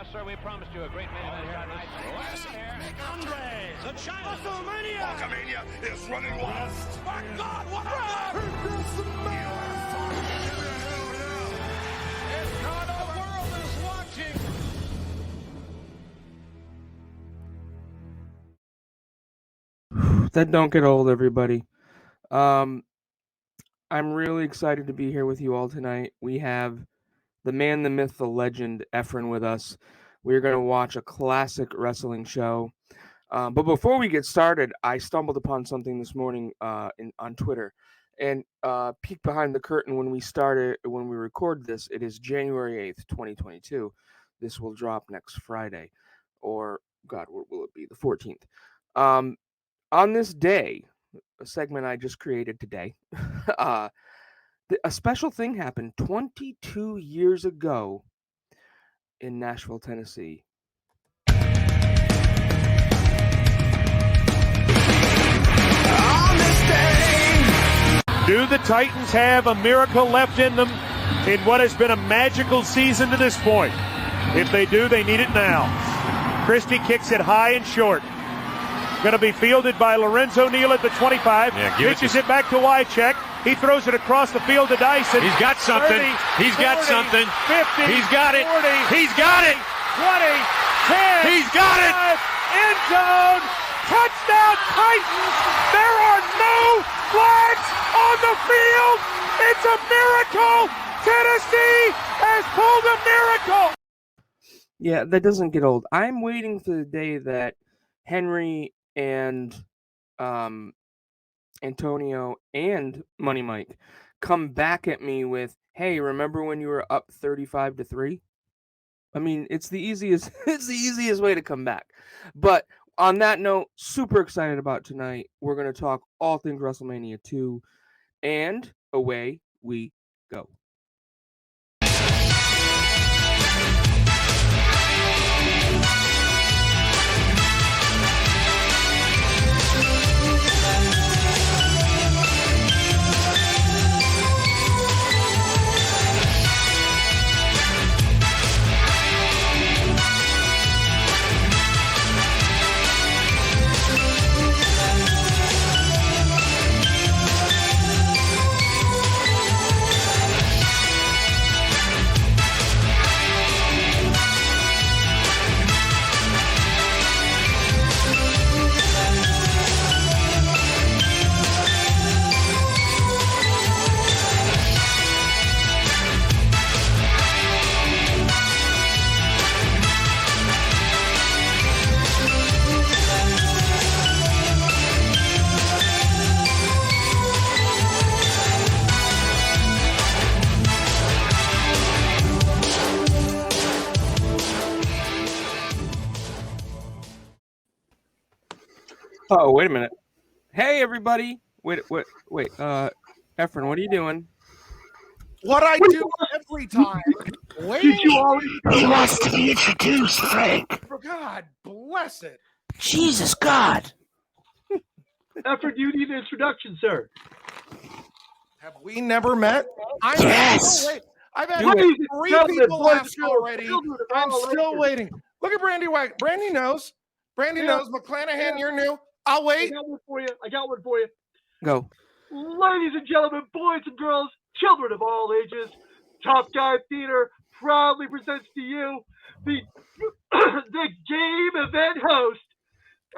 Yes, sir, we promised you a great man here. Andre, the China Wrestlemania! Wrestlemania is running wild. My God, what a It's not the world is watching! That don't get old, everybody. I'm really excited to be here with you all tonight. We have the man, the myth, the legend, Efren with us. We're going to watch a classic wrestling show. But before we get started, I stumbled upon something this morning on Twitter. And peek behind the curtain when we record this, it is January 8th, 2022. This will drop next Friday. Or, God, what will it be? The 14th. On this day, a segment I just created today, a special thing happened 22 years ago in Nashville, Tennessee. On this day, do the Titans have a miracle left in them in what has been a magical season to this point? If they do, they need it now. Christie kicks it high and short. Going to be fielded by Lorenzo Neal at the 25. Yeah, pitches it back to Wycheck. He throws it across the field to Dyson. He's got something. 30, He's got 40, something. 50. He's got it. 40, He's got it. 20, 10. He's got it. End zone. Touchdown Titans. There are no flags on the field. It's a miracle. Tennessee has pulled a miracle. Yeah, that doesn't get old. I'm waiting for the day that Henry and Antonio and Money Mike come back at me with, "Hey, remember when you were up 35-3?" I mean, it's the easiest way to come back. But on that note, super excited about tonight. We're going to talk all things WrestleMania 2, and away we go. Oh, wait a minute. Hey, everybody. Wait. Efren, what are you doing? what I do every time. Did you always? He wants to be introduced, Frank. For God bless it. Jesus God. Efren, you need an introduction, sir. Have we never met? I'm Yes. still waiting. I've had Do it. 3 people left already. I'm still waiting. Look at Brandi White. Brandi knows. Brandi knows. McClanahan, you're new. I'll I wait. got one for you. Go. Ladies and gentlemen, boys and girls, children of all ages, Top Guy Theater proudly presents to you the the game event host.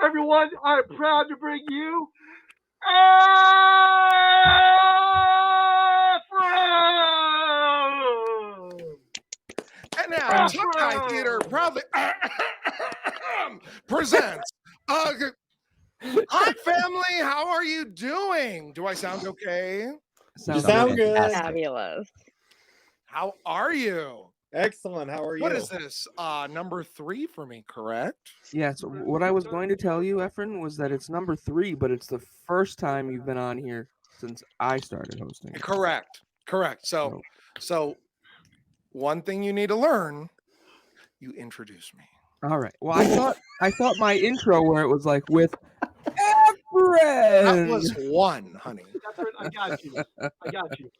Everyone, I'm proud to bring you Efren! And now, Top Guy Theater proudly presents. Hi, family. How are you doing? Do I sound okay? Sound good. Fabulous. How are you? Excellent. How are you? What is this? Number 3 for me, correct? Yeah, so what I was going to tell you, Efren, was that it's number 3, but it's the first time you've been on here since I started hosting. Correct. So one thing you need to learn, you introduce me. All right. Well, I thought my intro where it was like with That Efren. was 1, honey. Efren, I got you.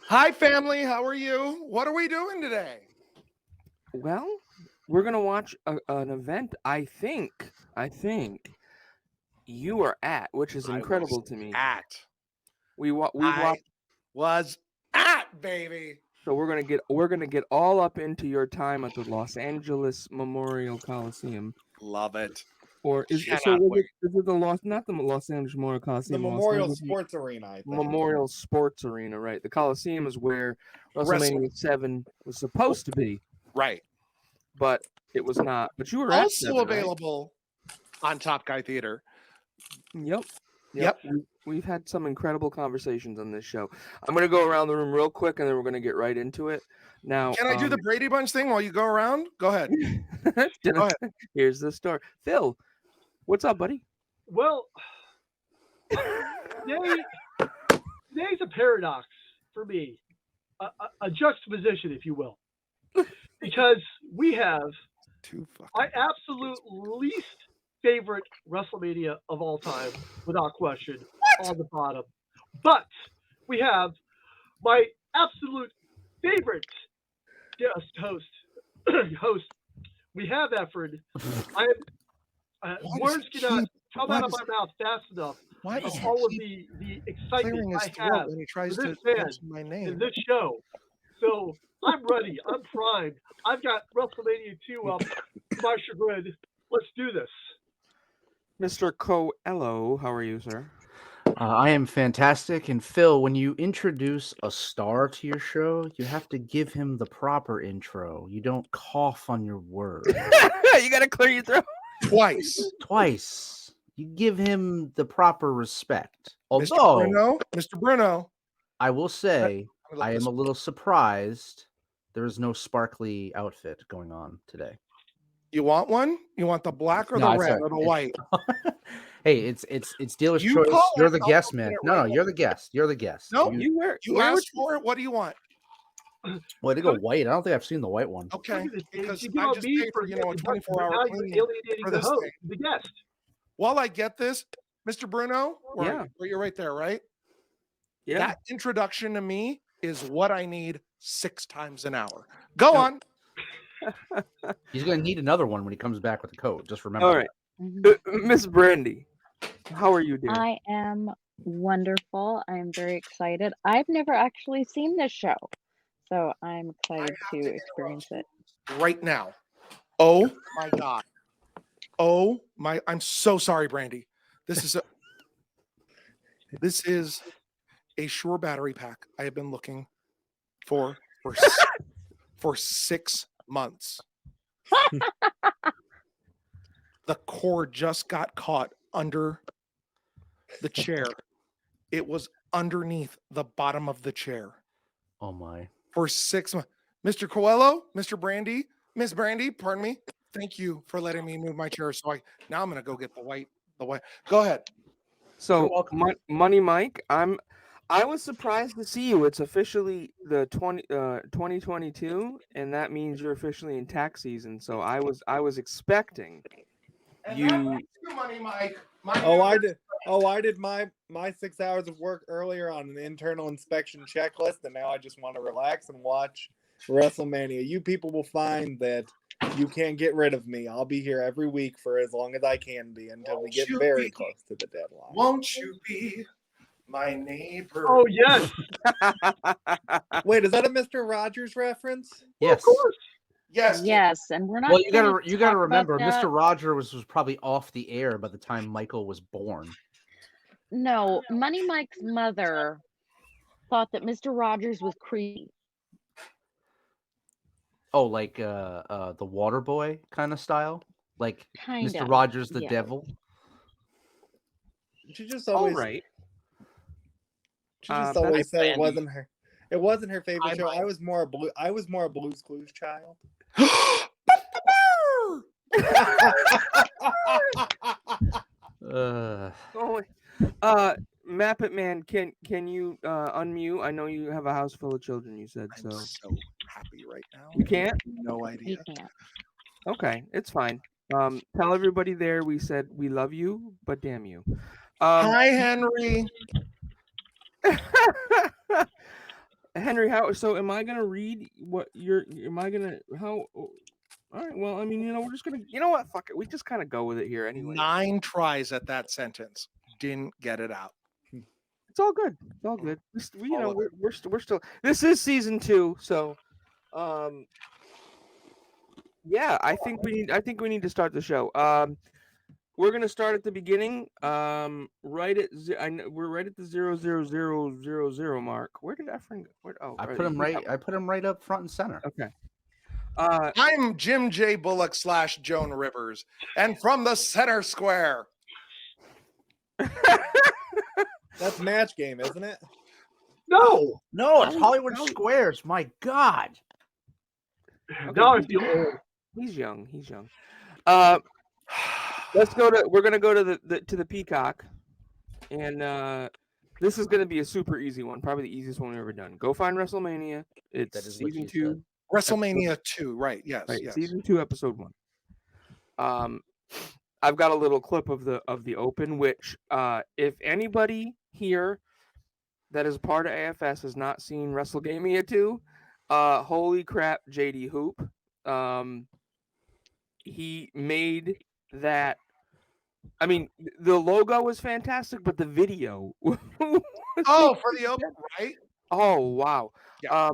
Hi, family. How are you? What are we doing today? Well, we're gonna watch an event. I think you were at, which is incredible to me. We watched. Was at, baby. So we're gonna get all up into your time at the Los Angeles Memorial Coliseum. Love it. Or is it the not the Los Angeles Memorial Coliseum? The Memorial Sports Arena, I think. Memorial Sports Arena, right? The Coliseum is where WrestleMania 7 was supposed to be, right? But it was not. But you were also at 7, available on Top Guy Theater. Yep. We've had some incredible conversations on this show. I'm going to go around the room real quick, and then we're going to get right into it. Now, can I do the Brady Bunch thing while you go around? Go ahead. Go ahead. Here's the story. Phil, what's up, buddy? Well, today's a paradox for me, a juxtaposition, if you will, because we have my absolute least favorite WrestleMania of all time, without question, on the bottom. But we have my absolute favorite guest host. We have Efren. Words cannot come out of my mouth fast enough of all of the excitement I have when he tries for this to man mention my name in this show. So I'm ready. I'm primed. I've got WrestleMania 2 up to my chagrin. Let's do this. Mr. Coelho, how are you, sir? I am fantastic. And Phil, when you introduce a star to your show, you have to give him the proper intro. You don't cough on your word. You got to clear your throat. Twice. You give him the proper respect. Mr. Bruno. I will say, I am a little surprised there is no sparkly outfit going on today. You want one? You want the black or the red or the white? Hey, it's dealer's choice. You're the guest, man. No, you're the guest. You're the guest. No, you asked for it. What do you want? Well, they go white. I don't think I've seen the white one. Okay, because I just paid for a 24-hour cleaning for this thing. The guest. While I get this, Mr. Bruno, you're right there, right? Yeah. That introduction to me is what I need 6 times an hour. Go on. He's going to need another one when he comes back with the coat. Just remember. All right. Miss Brandi, how are you doing? I am wonderful. I'm very excited. I've never actually seen this show, so I'm excited to experience it. Right now. Oh, my God. Oh, my. I'm so sorry, Brandi. This is a Shure battery pack I have been looking for 6 months. The cord just got caught under the chair. It was underneath the bottom of the chair. Oh my. For 6 months. Mr. Coelho, Mr. Brandi, Miss Brandi, pardon me. Thank you for letting me move my chair. So now I'm going to go get the white. Go ahead. So Money Mike, I was surprised to see you. It's officially the 2022, and that means you're officially in tax season. So I was expecting you. Money Mike. I did my 6 hours of work earlier on an internal inspection checklist, and now I just want to relax and watch WrestleMania. You people will find that you can't get rid of me. I'll be here every week for as long as I can be until we get very close to the deadline. Won't you be my neighbor? Oh, yes. Wait, is that a Mr. Rogers reference? Yes. Of course. Yes, and we're not. Well, you gotta remember, Mr. Rogers was probably off the air by the time Michael was born. No, Money Mike's mother thought that Mr. Rogers was creepy. Oh, like the water boy kind of style? Like Kinda, Mr. Rogers the yeah. devil? She just always right. She just always said it wasn't her. It wasn't her favorite show. I was more a Blue's Clues child. Map It Man, can you unmute? I know you have a house full of children. You said so. I'm so happy right now. You can't? No idea. He can't. Okay, it's fine. Tell everybody there we said we love you, but damn you. Hi, Henry. Henry, how? So am I gonna read what you're? Am I gonna how? All right. Well, I mean, we're just gonna. You know what? Fuck it. We just kind of go with it here anyway. 9 tries at that sentence. Didn't get it out. It's all good. It's all good. We're still. This is season 2, so, yeah. I think we need to start the show. We're gonna start at the beginning. Right at we're right at the 00000 mark. Where did Efren go? I put him right up front and center. Okay. I'm Jim J. Bullock / Joan Rivers, and from the center square. That's Match Game, isn't it? No, it's Hollywood Squares. My God. Okay, now I feel old. He's young. We're gonna go to the Peacock, and this is gonna be a super easy one, probably the easiest one we've ever done. Go find Wrestlemania. It's season 2. WrestleMania 2, right? Yes, right, yes. Season 2, episode 1. I've got a little clip of the open, which if anybody here that is part of AFS has not seen Wrestlegamia 2, holy crap, JD Hoop. He made that. I mean, the logo was fantastic, but the video. For the open, right? Oh wow. Yeah.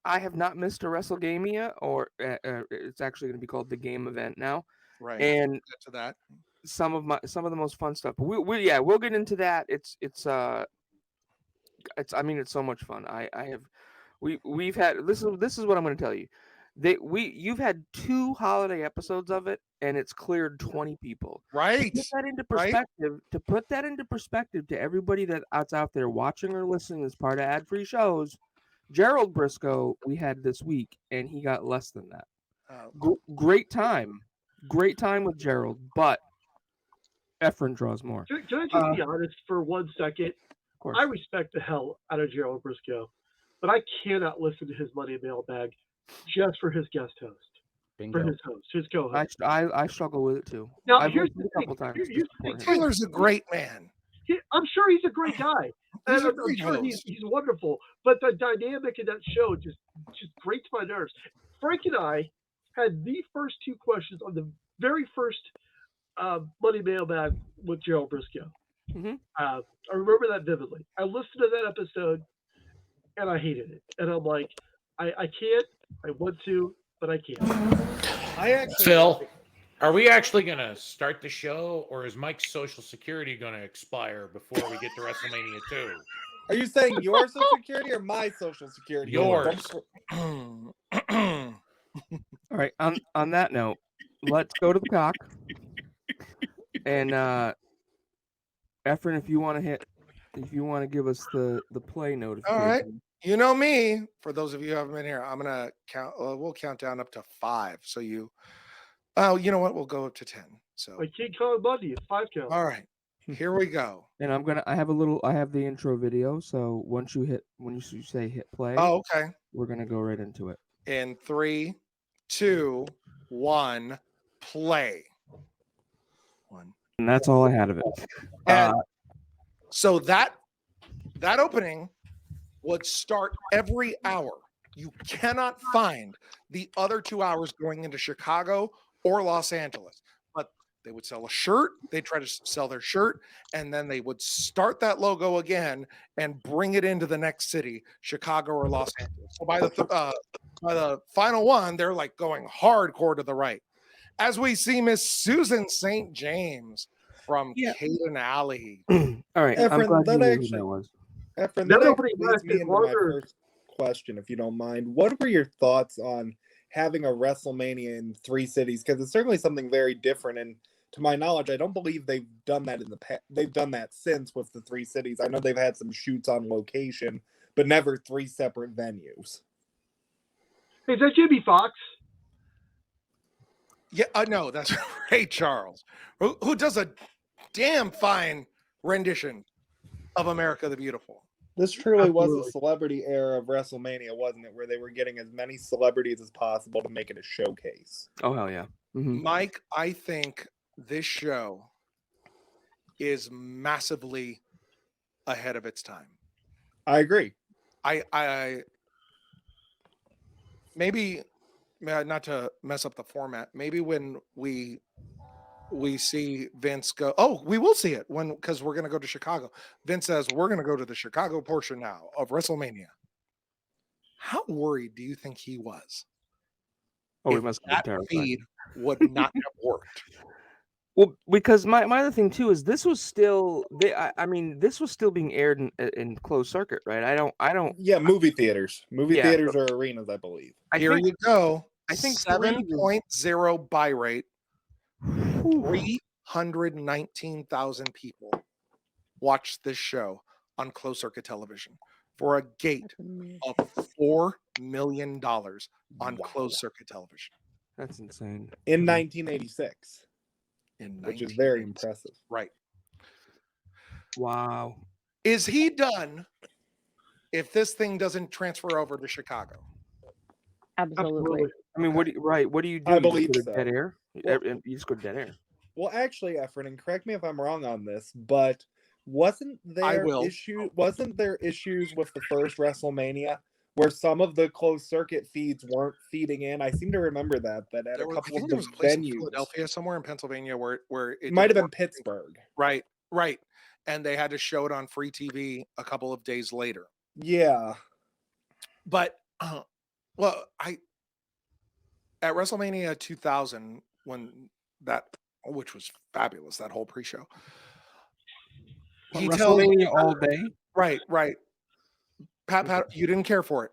I have not missed a Wrestlegamia, or it's actually going to be called the game event now. Right. And get to that. Some of the most fun stuff. But we'll get into that. It's I mean, it's so much fun. We've had this is what I'm going to tell you. You've had 2 holiday episodes of it, and it's cleared 20 people. Right. To put that into perspective to everybody that's out there watching or listening as part of ad-free shows, Gerald Briscoe we had this week, and he got less than that. Great time with Gerald, but Efren draws more. Can I just be honest for 1 second? Of course. I respect the hell out of Gerald Briscoe, but I cannot listen to his Money Mailbag just for his guest host. Bingo. For his co-host. I struggle with it too. Now, I've here's listened the a couple thing. times. Here's the thing. Taylor's a great man. I'm sure he's a great guy. He's And a I'm great sure host. he's wonderful. But the dynamic in that show just grates my nerves. Frank and I had the first 2 questions on the very first Money Mailbag with Gerald Briscoe. Mm-hmm. I remember that vividly. I listened to that episode, and I hated it. And I'm like, I can't. I want to, but I can't. Phil, are we actually going to start the show, or is Mike's Social Security going to expire before we get to WrestleMania 2? Are you saying your Social Security or my Social Security? Yours. All right. On that note, let's go to the cock. And Efren, if you want to give us the play notification. All right. You know me. For those of you who haven't been here, I'm gonna count. We'll count down up to 5. So you. Oh, you know what? We'll go up to 10. So. Like King Kong Bundy, it's 5 count. All right. Here we go. And I have the intro video. So when you say hit play. Oh, okay. We're gonna go right into it. In 3, 2, 1, play. 1. And that's all I had of it. And so that opening would start every hour. You cannot find the other 2 hours going into Chicago or Los Angeles. But they would sell a shirt. They'd try to sell their shirt, and then they would start that logo again and bring it into the next city, Chicago or Los Angeles. So by the final one, they're like going hardcore to the right. As we see Miss Susan St. James from Caden Alley. All right. Efren, I'm glad that you knew who actually- that was. Efren, That that opening actually leads me lasted into my longer. first question, if you don't mind. What were your thoughts on having a WrestleMania in 3 cities? Because it's certainly something very different, and to my knowledge, I don't believe they've done that in the past. They've done that since with the 3 cities. I know they've had some shoots on location, but never 3 separate venues. Hey, is that Jimmy Fox? Yeah, no, that's Ray Charles, who does a damn fine rendition of America the Beautiful. This truly was Absolutely. a celebrity era of WrestleMania, wasn't it? Where they were getting as many celebrities as possible to make it a showcase. Oh hell yeah. Mm-hmm. Mike, I think this show is massively ahead of its time. I agree. I maybe not to mess up the format, maybe when we see Vince go, oh, we will see it because we're going to go to Chicago. Vince says, we're going to go to the Chicago portion now of WrestleMania. How worried do you think he was? Oh, we if must that be terrified. feed would not have worked. Well, because my other thing too is this was still this was still being aired in closed circuit, right? I don't. Yeah, movie theaters, Yeah, theaters or arenas, I believe. Here you go. I think 7.0 buy rate. 319,000 people watched this show on closed circuit television for a gate of $4 million on closed circuit television. That's insane. In 1986. Which is very 1986. impressive. Right. Wow. Is he done if this thing doesn't transfer over to Chicago? Absolutely. I mean, what do you do? I You believe just go to so. dead air. Well- You just go to dead air. Well, actually, Efren, and correct me if I'm wrong on this, but wasn't there issues with the first WrestleMania where some of the closed circuit feeds weren't feeding in? I seem to remember that at a couple of there the was a place in venues. Philadelphia, somewhere in Pennsylvania, where It might have been Pittsburgh. Right. And they had to show it on free TV a couple of days later. Yeah. But at WrestleMania 2000, which was fabulous, that whole pre-show. WrestleMania all day. Right. Pat, you didn't care for it.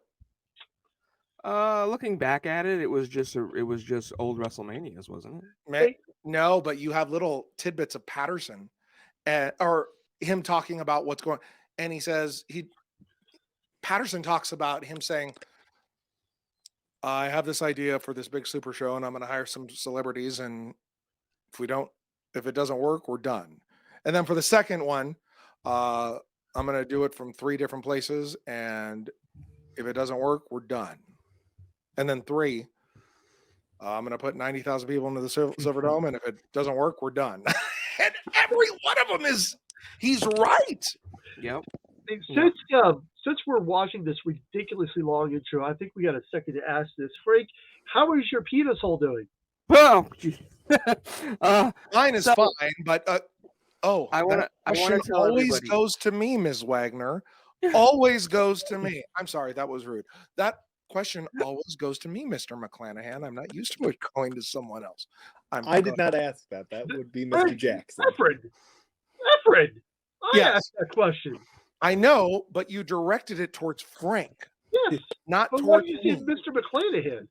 Looking back at it, it was just old WrestleManias, wasn't it? No, but you have little tidbits of Patterson, or him talking about what's going. And he says Patterson talks about him saying, "I have this idea for this big super show, and I'm going to hire some celebrities, and if it doesn't work, we're done." And then for the second one, I'm going to do it from 3 different places, and if it doesn't work, we're done. And then 3, I'm going to put 90,000 people into the Silver Dome, and if it doesn't work, we're done. And every one of them he's right. Yep. Since we're watching this ridiculously long intro, I think we got a second to ask this. Frank, how is your penis hole doing? Well, mine is fine, but I want to tell always everybody. goes to me, Ms. Wagner. Always goes to me. I'm sorry, that was rude. That question always goes to me, Mr. McClanahan. I'm not used to it going to someone else. I did not ask that. That would be Mr. Jackson. Efren, I asked that question. I know, but you directed it towards Frank. Yes, not but towards why you said Mr. McClanahan?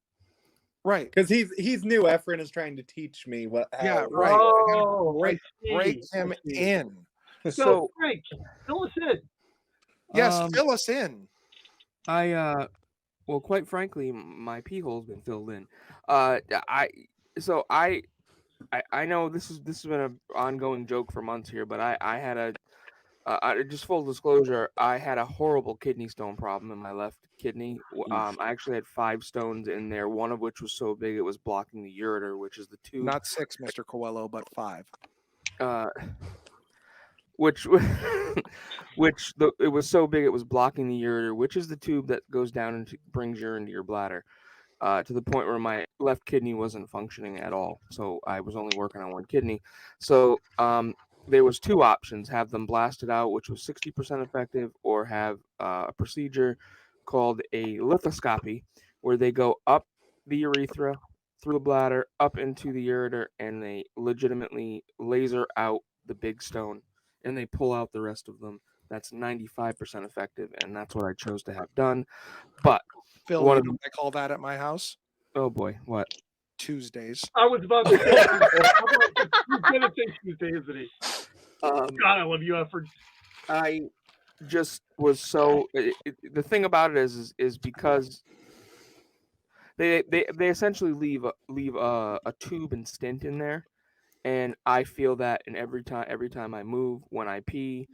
Right, because he's new. Efren is trying to teach me what. Yeah, right. Oh, break him in. So Frank, fill us in. Yes, fill us in. Well, quite frankly, my pee hole's been filled in. I know this has been an ongoing joke for months here, but I had just full disclosure, I had a horrible kidney stone problem in my left kidney. I actually had 5 stones in there, one of which was so big it was blocking the ureter, which is the tube. Not 6, Mr. Coelho, but 5. It was so big it was blocking the ureter, which is the tube that goes down and brings urine to your bladder, to the point where my left kidney wasn't functioning at all. So I was only working on one kidney. So there was 2 options: have them blasted out, which was 60% effective, or have a procedure called a lithoscopy, where they go up the urethra, through the bladder, up into the ureter, and they legitimately laser out the big stone, and they pull out the rest of them. That's 95% effective, and that's what I chose to have done. But Phil, one you of know them, what I call that at my house? oh boy, what? Tuesdays. I was about to say, he's gonna say Tuesday, isn't he? God, I love you, Efren. I just was so. The thing about it is because they essentially leave a tube and stint in there, and I feel that in every time I move, when I pee,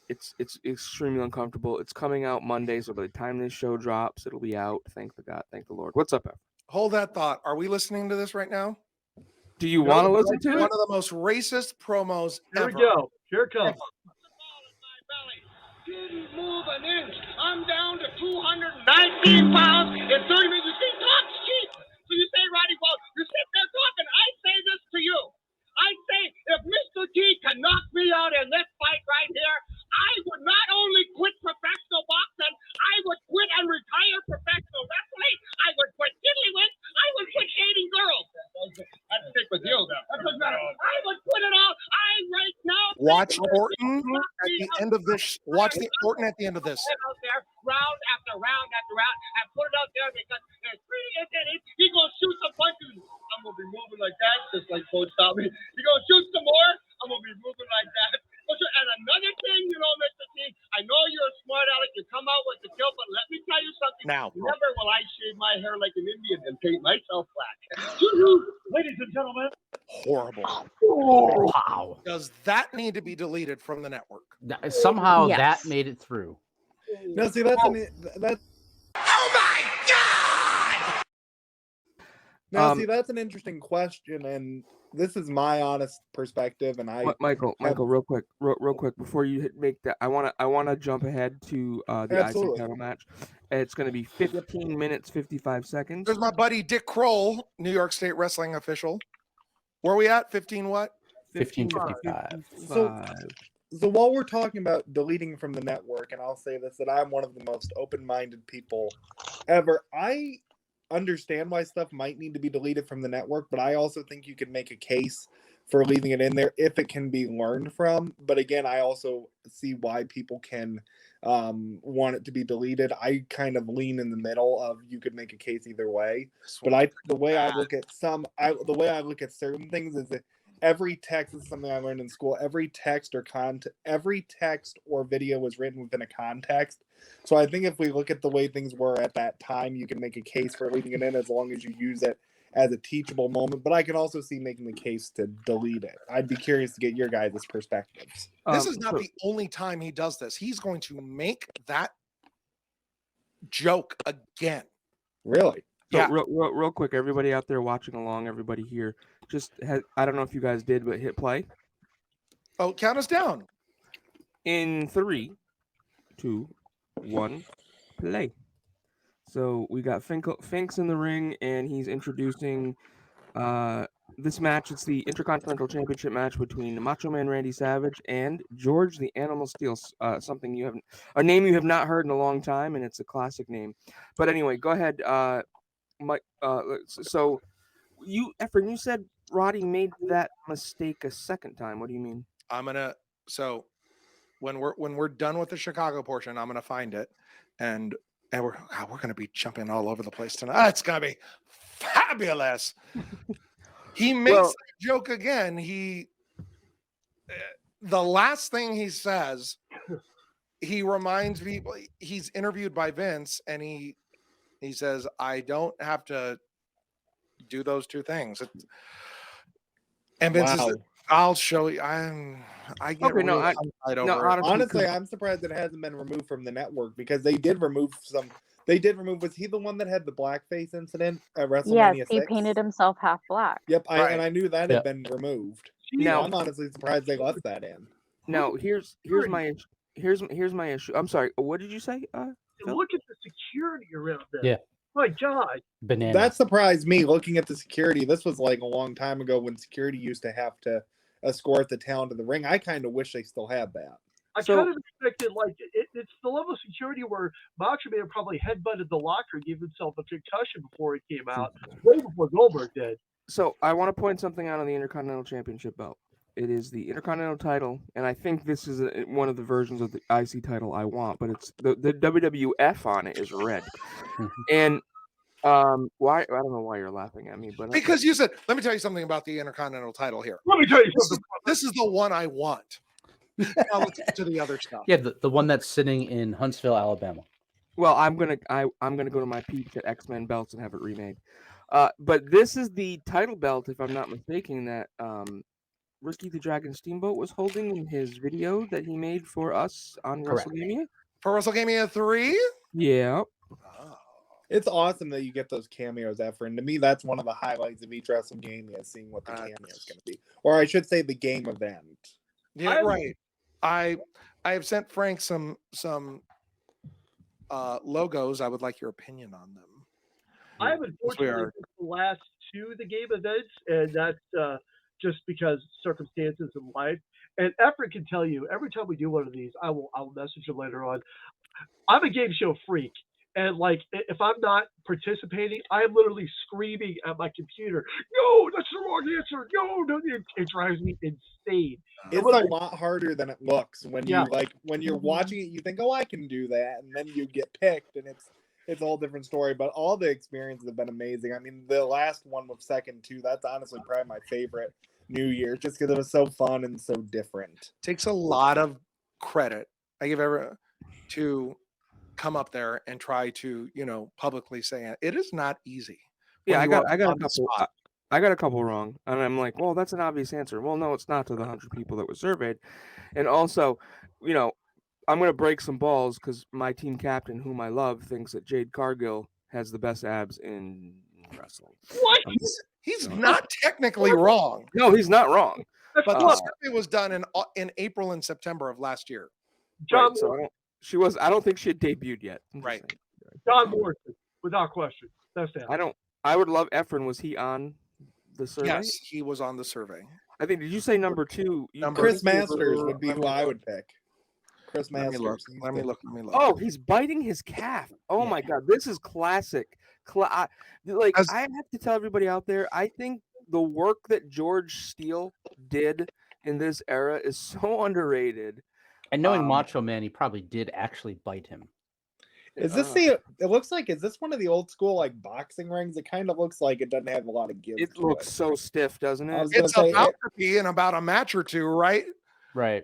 it's extremely uncomfortable. It's coming out Monday, so by the time this show drops, it'll be out. Thank the Lord. What's up, Efren? Hold that thought. Are we listening to this right now? Do you want to listen to One it? of the most racist promos Here ever. we go. Here it comes. Didn't move an inch. I'm down to 219 pounds in 30 minutes. You see, talk's cheap. So you say, Roddy, well, you're sitting there talking. I say this to you. I say, if Mr. T can knock me out in this fight right here, I would not only quit professional boxing, I would quit and retire professional wrestling. I would quit tiddlywinks. I would quit dating girls. I'd stick with you, though. That doesn't matter. I would quit it all. Right now. Watch Orton at the end of this. Watch the Orton at the end of this. Out there, round after round after round, and put it out there because there's 3 innings. He's gonna shoot some punches. I'm gonna be moving like that, just like Coach taught me. You're gonna shoot some more. I'm gonna be moving like that. And another thing, Mr. T, I know you're a smart aleck. You come out with the kill, but let me tell you something. Now, never will I shave my hair like an Indian and paint myself black. Ladies and gentlemen. Horrible. Wow. Does that need to be deleted from the network? Somehow Yes. that made it through. No, see, that's that's. Oh my God! Now, see, that's an interesting question, and this is my honest perspective. And Michael, real quick, before you make that, I wanna jump ahead to the Absolutely. IC title match. It's gonna be 15 minutes 55 seconds. There's my buddy Dick Kroll, New York State wrestling official. Where are we at? 15 what? 15:55. So while we're talking about deleting from the network, and I'll say this, that I'm one of the most open-minded people ever. I understand why stuff might need to be deleted from the network, but I also think you could make a case for leaving it in there if it can be learned from. But again, I also see why people can want it to be deleted. I kind of lean in the middle of you could make a case either way. But the way I look at certain things is that every text is something I learned in school. Every text or video was written within a context. So I think if we look at the way things were at that time, you can make a case for leaving it in as long as you use it as a teachable moment. But I can also see making the case to delete it. I'd be curious to get your guys' perspectives. This is not the only time he does this. He's going to make that joke again. Really? So Yeah. real quick, everybody out there watching along, everybody here, I don't know if you guys did, but hit play. Oh, count us down. In 3, 2, 1, play. So we got Finks in the ring, and he's introducing this match. It's the Intercontinental Championship match between Macho Man Randy Savage and George the Animal Steel. A name you have not heard in a long time, and it's a classic name. But anyway, go ahead, Mike. So Efren, you said Roddy made that mistake a second time. What do you mean? So when we're done with the Chicago portion, I'm gonna find it, and we're gonna be jumping all over the place tonight. It's gonna be fabulous. He makes the joke again. The last thing he says, he reminds people he's interviewed by Vince, and he says, "I don't have to do those two things." And Vince says, "I'll show you." Honestly, I'm surprised it hasn't been removed from the network because they did remove some. They did remove. Was he the one that had the blackface incident at WrestleMania? Yes, he painted himself half black. Yep, and I knew that had been removed. Now I'm honestly surprised they left that in. Now here's my issue. I'm sorry. What did you say? Look at the security around there. Yeah. My God. Banana. That surprised me looking at the security. This was like a long time ago when security used to have to escort the talent to the ring. I kind of wish they still had that. I kind of expected, like, it's the level of security where Macho Man probably headbutted the locker and gave himself a concussion before he came out, way before Goldberg did. So I want to point something out on the Intercontinental Championship belt. It is the Intercontinental title, and I think this is one of the versions of the IC title I want, but it's the WWF on it is red. And why? I don't know why you're laughing at me, but because you said, let me tell you something about the Intercontinental title here. Let me tell you something. This is the one I want. Now let's get to the other stuff. Yeah, the one that's sitting in Huntsville, Alabama. Well, I'm gonna go to my peeps at X-Men belts and have it remade. But this is the title belt, if I'm not mistaken, that Ricky the Dragon Steamboat was holding in his video that he made for us on Wrestlegamia. For Wrestlegamia 3? Yeah. It's awesome that you get those cameos, Efren. To me, that's one of the highlights of each Wrestlegamia, seeing what the cameo is going to be. Or I should say the game event. Yeah, right. I have sent Frank some logos. I would like your opinion on them. I have we unfortunately are. missed the last two of the game events, and that's just because circumstances in life. And Efren can tell you every time we do one of these, I'll message him later on. I'm a game show freak, and like if I'm not participating, I am literally screaming at my computer. No, that's the wrong answer. No, it drives me insane. It's a lot harder than it looks when Yeah. when you're watching it, you think, oh, I can do that, and then you get picked, and it's a whole different story. But all the experiences have been amazing. I mean, the last one with second two, that's honestly probably my favorite New Year, just because it was so fun and so different. Takes a lot of credit. I give everyone to come up there and try to, publicly say it is not easy. Yeah, when I you got are I got a on the couple. spot. I got a couple wrong, and I'm like, well, that's an obvious answer. Well, no, it's not to the 100 people that were surveyed, and also, I'm gonna break some balls because my team captain, whom I love, thinks that Jade Cargill has the best abs in wrestling. What? He's not technically wrong. No, he's not wrong. But the Uh, survey was done in April and September of last year. John Right, so Morrison. I don't think she had debuted yet. I'm just Right. saying. John Morrison, without question. That's that. I would love Efren. Was he on the survey? Yes, he was on the survey. I think. Did you say number two? Chris Masters would be who I would pick. Chris Let Masters. me look. Let me look. Oh, he's biting his calf. Oh my God, this is classic. I have to tell everybody out there, I think the work that George Steele did in this era is so underrated. And knowing Macho Man, he probably did actually bite him. Is this it looks like, is this one of the old school like boxing rings? It kind of looks like it doesn't have a lot of give. It looks so stiff, doesn't it? It's about to be in about a match or two, right? Right.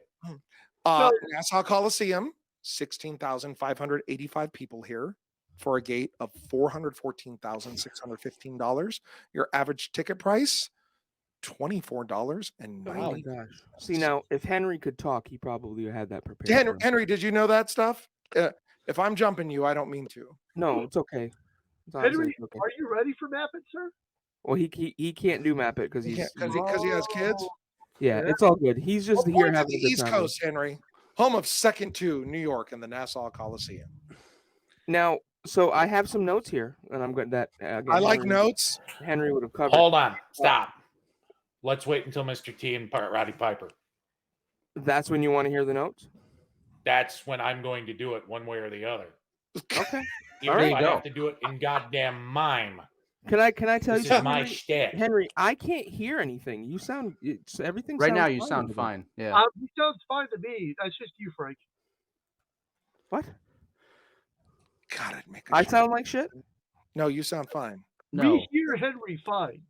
Nassau Coliseum, 16,585 people here for a gate of $414,615. Your average ticket price, $24.90. Oh my gosh. See, now, if Henry could talk, he probably had that prepared. Henry, did you know that stuff? If I'm jumping you, I don't mean to. No, it's okay. It's honestly Henry, okay. are you ready for Map It, sir? Well, he can't do Map It because He he's has kids. Yeah, it's all good. He's just Well, here point to having the a good East time. Coast, Henry, home of second to New York and the Nassau Coliseum. Now, so I have some notes here, and I'm going that. Again, I like notes. Henry would have covered. Hold on. Stop. Let's wait until Mr. T and Roddy Piper. That's when you want to hear the notes? That's when I'm going to do it one way or the other. Okay. Even All if right, I have to do it in goddamn mime. Can I tell This you is something? my Henry? shtick. Henry, I can't hear anything. You sound everything. Right sounds now, you fine sound to me. fine. Yeah. He sounds fine to me. That's just you, Frank. What? God, I'd make I sound like shit? No, you sound fine. No. We hear Henry fine.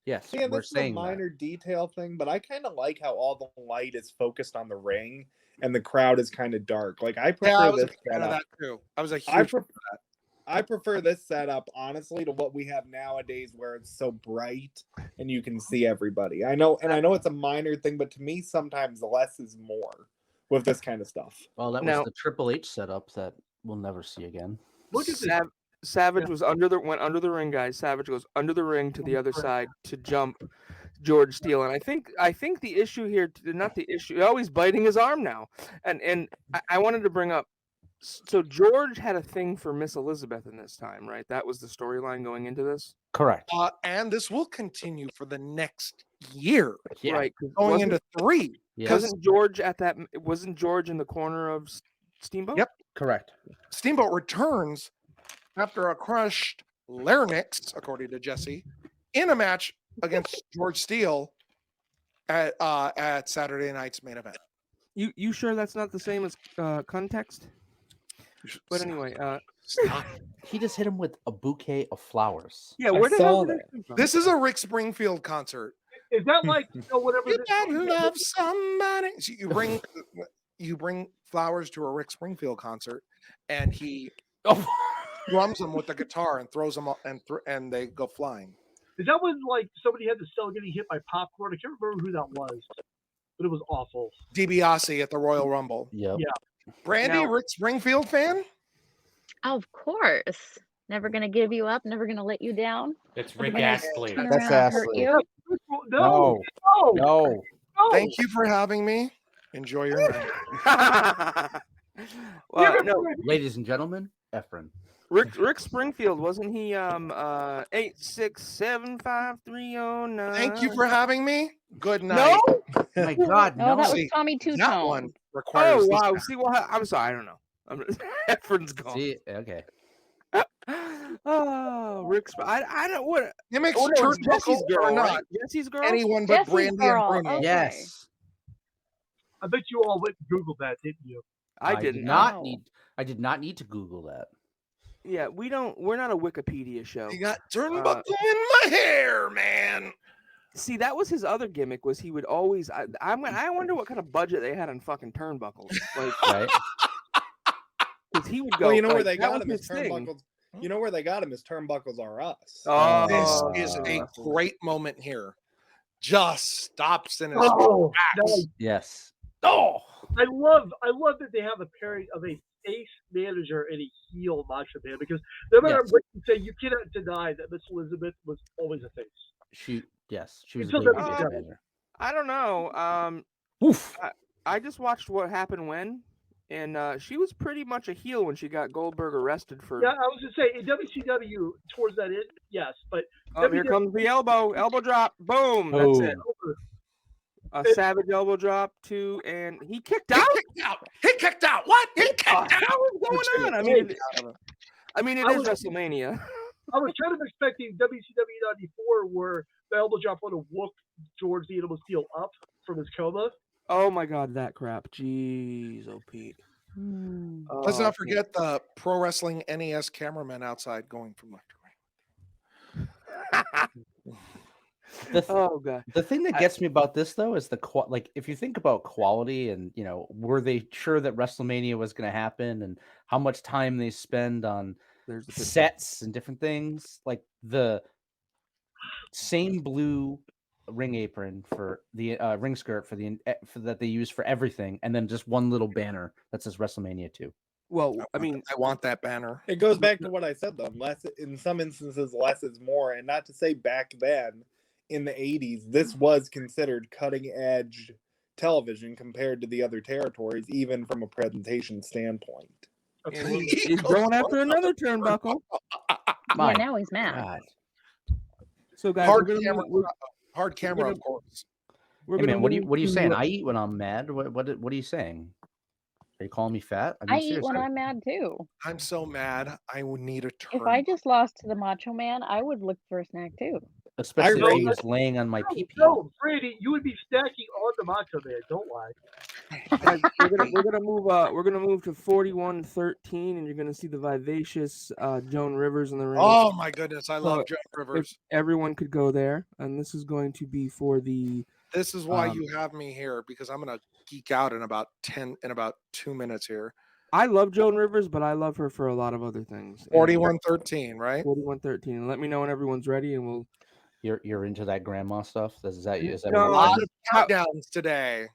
Yes, Yeah, we're this is a saying that. minor detail thing, but I kind of like how all the light is focused on the ring and the crowd is kind of dark. Like I prefer Yeah, I was a this fan of setup. that too. I was a I huge pref- fan of that. I prefer this setup, honestly, to what we have nowadays where it's so bright and you can see everybody. I know it's a minor thing, but to me, sometimes less is more with this kind of stuff. Well, that Now- was the Triple H setup that we'll never see again. Look at this. Savage was went under the ring, guys. Savage goes under the ring to the other side to jump George Steele, and I think the issue here, not the issue. Oh, he's biting his arm now, and I wanted to bring up. So George had a thing for Miss Elizabeth in this time, right? That was the storyline going into this. Correct. And this will continue for the next year, Yeah. Right? 'cause going wasn't- into 3. Yeah. Wasn't George at that? Wasn't George in the corner of Steamboat? Yep. Correct. Steamboat returns after a crushed larynx, according to Jesse, in a match against George Steele at Saturday night's main event. You sure that's not the same as context? But anyway, Stop. He just hit him with a bouquet of flowers. yeah. Where the saw hell did that. that come from? This is a Rick Springfield concert. Is that like whatever? You this- gotta love somebody. So you bring flowers to a Rick Springfield concert, and he drums them with the guitar and throws them and they go flying. Is that when like somebody had to sell getting hit by popcorn? I can't remember who that was, but it was awful. DiBiase at the Royal Rumble. Yep. Yeah. Brandy, Now- Rick Springfield fan? Of course. Never gonna give you up. Never gonna let you down. It's Never Rick gonna Astley. turn That's around and hurt Astley. you. No, no, No. Thank you for having me. Enjoy your night. Well, no, Ladies and gentlemen, Efren. Rick Springfield, wasn't he 8675309? Thank you for having me. Good night. No? My God, No, that was See, Tommy Two that Tone. one requires Oh this wow. guy. See, well, I'm sorry, I don't know. Efren's gone. See, okay. Oh, I don't what. Gimmicks, Oh, no, it's turnbuckle Jesse's girl, or not, right? Jesse's girl. anyone but Jesse's Brandi girl, and Bruno. okay. Yes. I bet you all went and Googled that, didn't you? I did didn't. not No. need. I did not need to Google that. Yeah, we're not a Wikipedia show. You got turnbuckle in my hair, man. See, that was his other gimmick. Was he would always? I wonder what kind of budget they had on fucking turnbuckles. Like, Right. because he would go. Well, you know where like, they that got was him is his thing. turnbuckles. You know where they got him is turnbuckles are us. Oh, This is a great moment here. Just stops in his Oh, tracks. Yes. Oh, I love that they have a pairing of a face manager and a heel Macho Man, because no matter Yes. what you say, you cannot deny that Miss Elizabeth was always a face. She was a Until baby WCW. face manager. I don't know. Oof. I just watched What Happened When, and she was pretty much a heel when she got Goldberg arrested for. Yeah, I was gonna say in WCW towards that end, yes, but Oh, here comes the elbow drop, boom, that's it. A savage elbow drop too, and he kicked out. He kicked out. What? He kicked out. What's going on? I mean, it is WrestleMania. I was kind of expecting WCW '94 where the elbow drop would have whooped George the Animal Steel up from his coma. Oh my God, that crap! Jeez, oh Pete. Let's not forget the Pro Wrestling NES cameraman outside going from left to right. Oh God. The thing that gets me about this though is like if you think about quality and were they sure that WrestleMania was going to happen and how much time they spend on sets and different things, like the same blue ring apron for the ring skirt for that they use for everything, and then just one little banner that says WrestleMania 2. Well, I mean, I want that banner. It goes back to what I said though. In some instances, less is more, and not to say back then in the 80s, this was considered cutting edge television compared to the other territories, even from a presentation standpoint. He's going after another turnbuckle. Yeah, now he's mad. So guys, hard camera, of course. Hey man, what are you saying? I eat when I'm mad. What are you saying? Are you calling me fat? I eat when I'm mad too. I'm so mad. I would need a turn. If I just lost to the Macho Man, I would look for a snack too. Especially if he was laying on my pee-pee. No, Brady, you would be stacking on the Macho Man. Don't lie. Guys, we're gonna move to 41-13, and you're gonna see the vivacious Joan Rivers in the ring. Oh my goodness, I love So, Joan Rivers. If everyone could go there, and this is going to be for the. This is why you have me here, because I'm gonna geek out in about 2 minutes here. I love Joan Rivers, but I love her for a lot of other things. 41-13, right? 41-13. And let me know when everyone's ready, and we'll. You're into that grandma stuff. Is that A lot of countdowns today.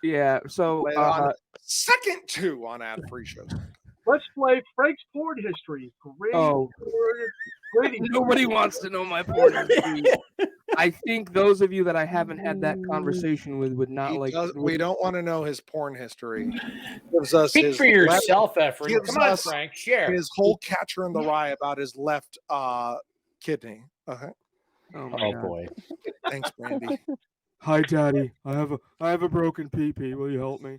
Yeah. So second 2 on ad free shows. Let's play Frank's porn history. Great. Oh. Great. Nobody wants to know my porn history. I think those of you that I haven't had that conversation with would not We don't want to know his porn history. Gives us Speak for yourself, Efren. Come on, us Frank. Share. his whole Catcher in the Rye about his left kidney. Oh boy. Thanks, Brandi. Hi, Daddy. I have a broken pee-pee. Will you help me?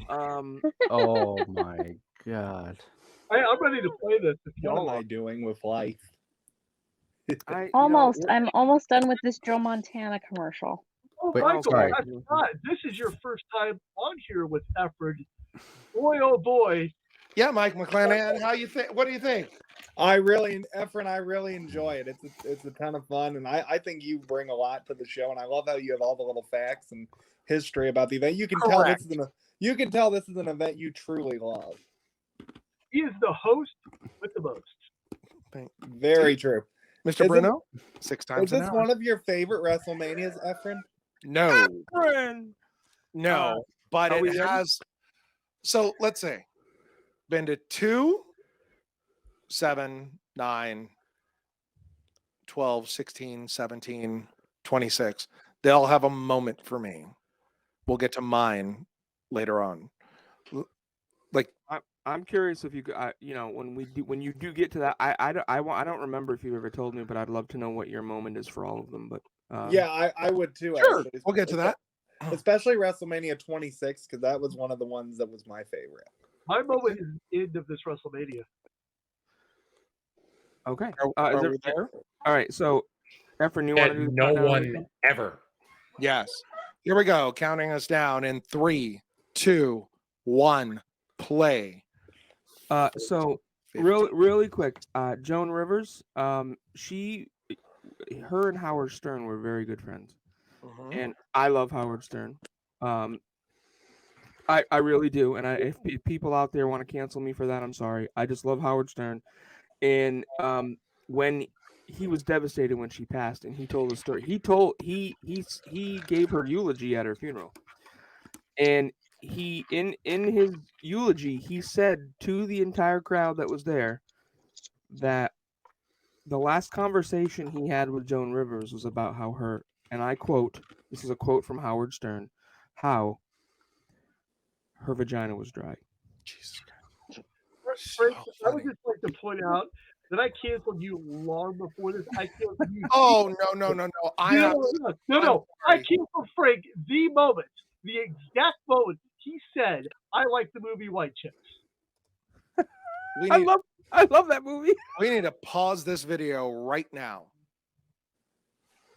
Oh my God. I'm ready to play this. If What y'all am I are. doing with life? I'm almost done with this Joe Montana commercial. Oh, Wait, Michael, sorry. that's not. This is your first time on here with Efren. Boy, oh boy. Yeah, Mike McClanahan, how you think? What do you think? Efren, I really enjoy it. It's a ton of fun, and I think you bring a lot to the show, and I love how you have all the little facts and history about the event. You can tell this is an event you truly love. He is the host with the most. Very true. Mr. Bruno, 6 times Is this one of your favorite WrestleManias, Efren? No. No, but Are we it ready? has. So let's say, been to 2, 7, 9, 12, 16, 17, 26. They'll have a moment for me. We'll get to mine later on. Like I'm curious if you when you do get to that, I don't remember if you ever told me, but I'd love to know what your moment is for all of them. But yeah, I would too. Sure, Actually. we'll get to that. Especially WrestleMania 26, because that was one of the ones that was my favorite. My moment is the end of this WrestleMania. Okay. Are we there? All right. So, Efren, you want to do No countdown? one ever. Yes. Here we go. Counting us down in 3, 2, 1, play. So really quick, Joan Rivers, her and Howard Stern were very good friends, and I love Howard Stern. I really do, and if people out there want to cancel me for that, I'm sorry. I just love Howard Stern, and when he was devastated when she passed, and he told the story. He gave her eulogy at her funeral, and he in his eulogy he said to the entire crowd that was there that the last conversation he had with Joan Rivers was about how her, and I quote, this is a quote from Howard Stern, how her vagina was dry. Jesus. Frank, I would just like to point out that I canceled you long before this. I canceled you. Oh no! No! I canceled Frank the moment, the exact moment he said, "I like the movie White Chicks." I love that movie. We need to pause this video right now.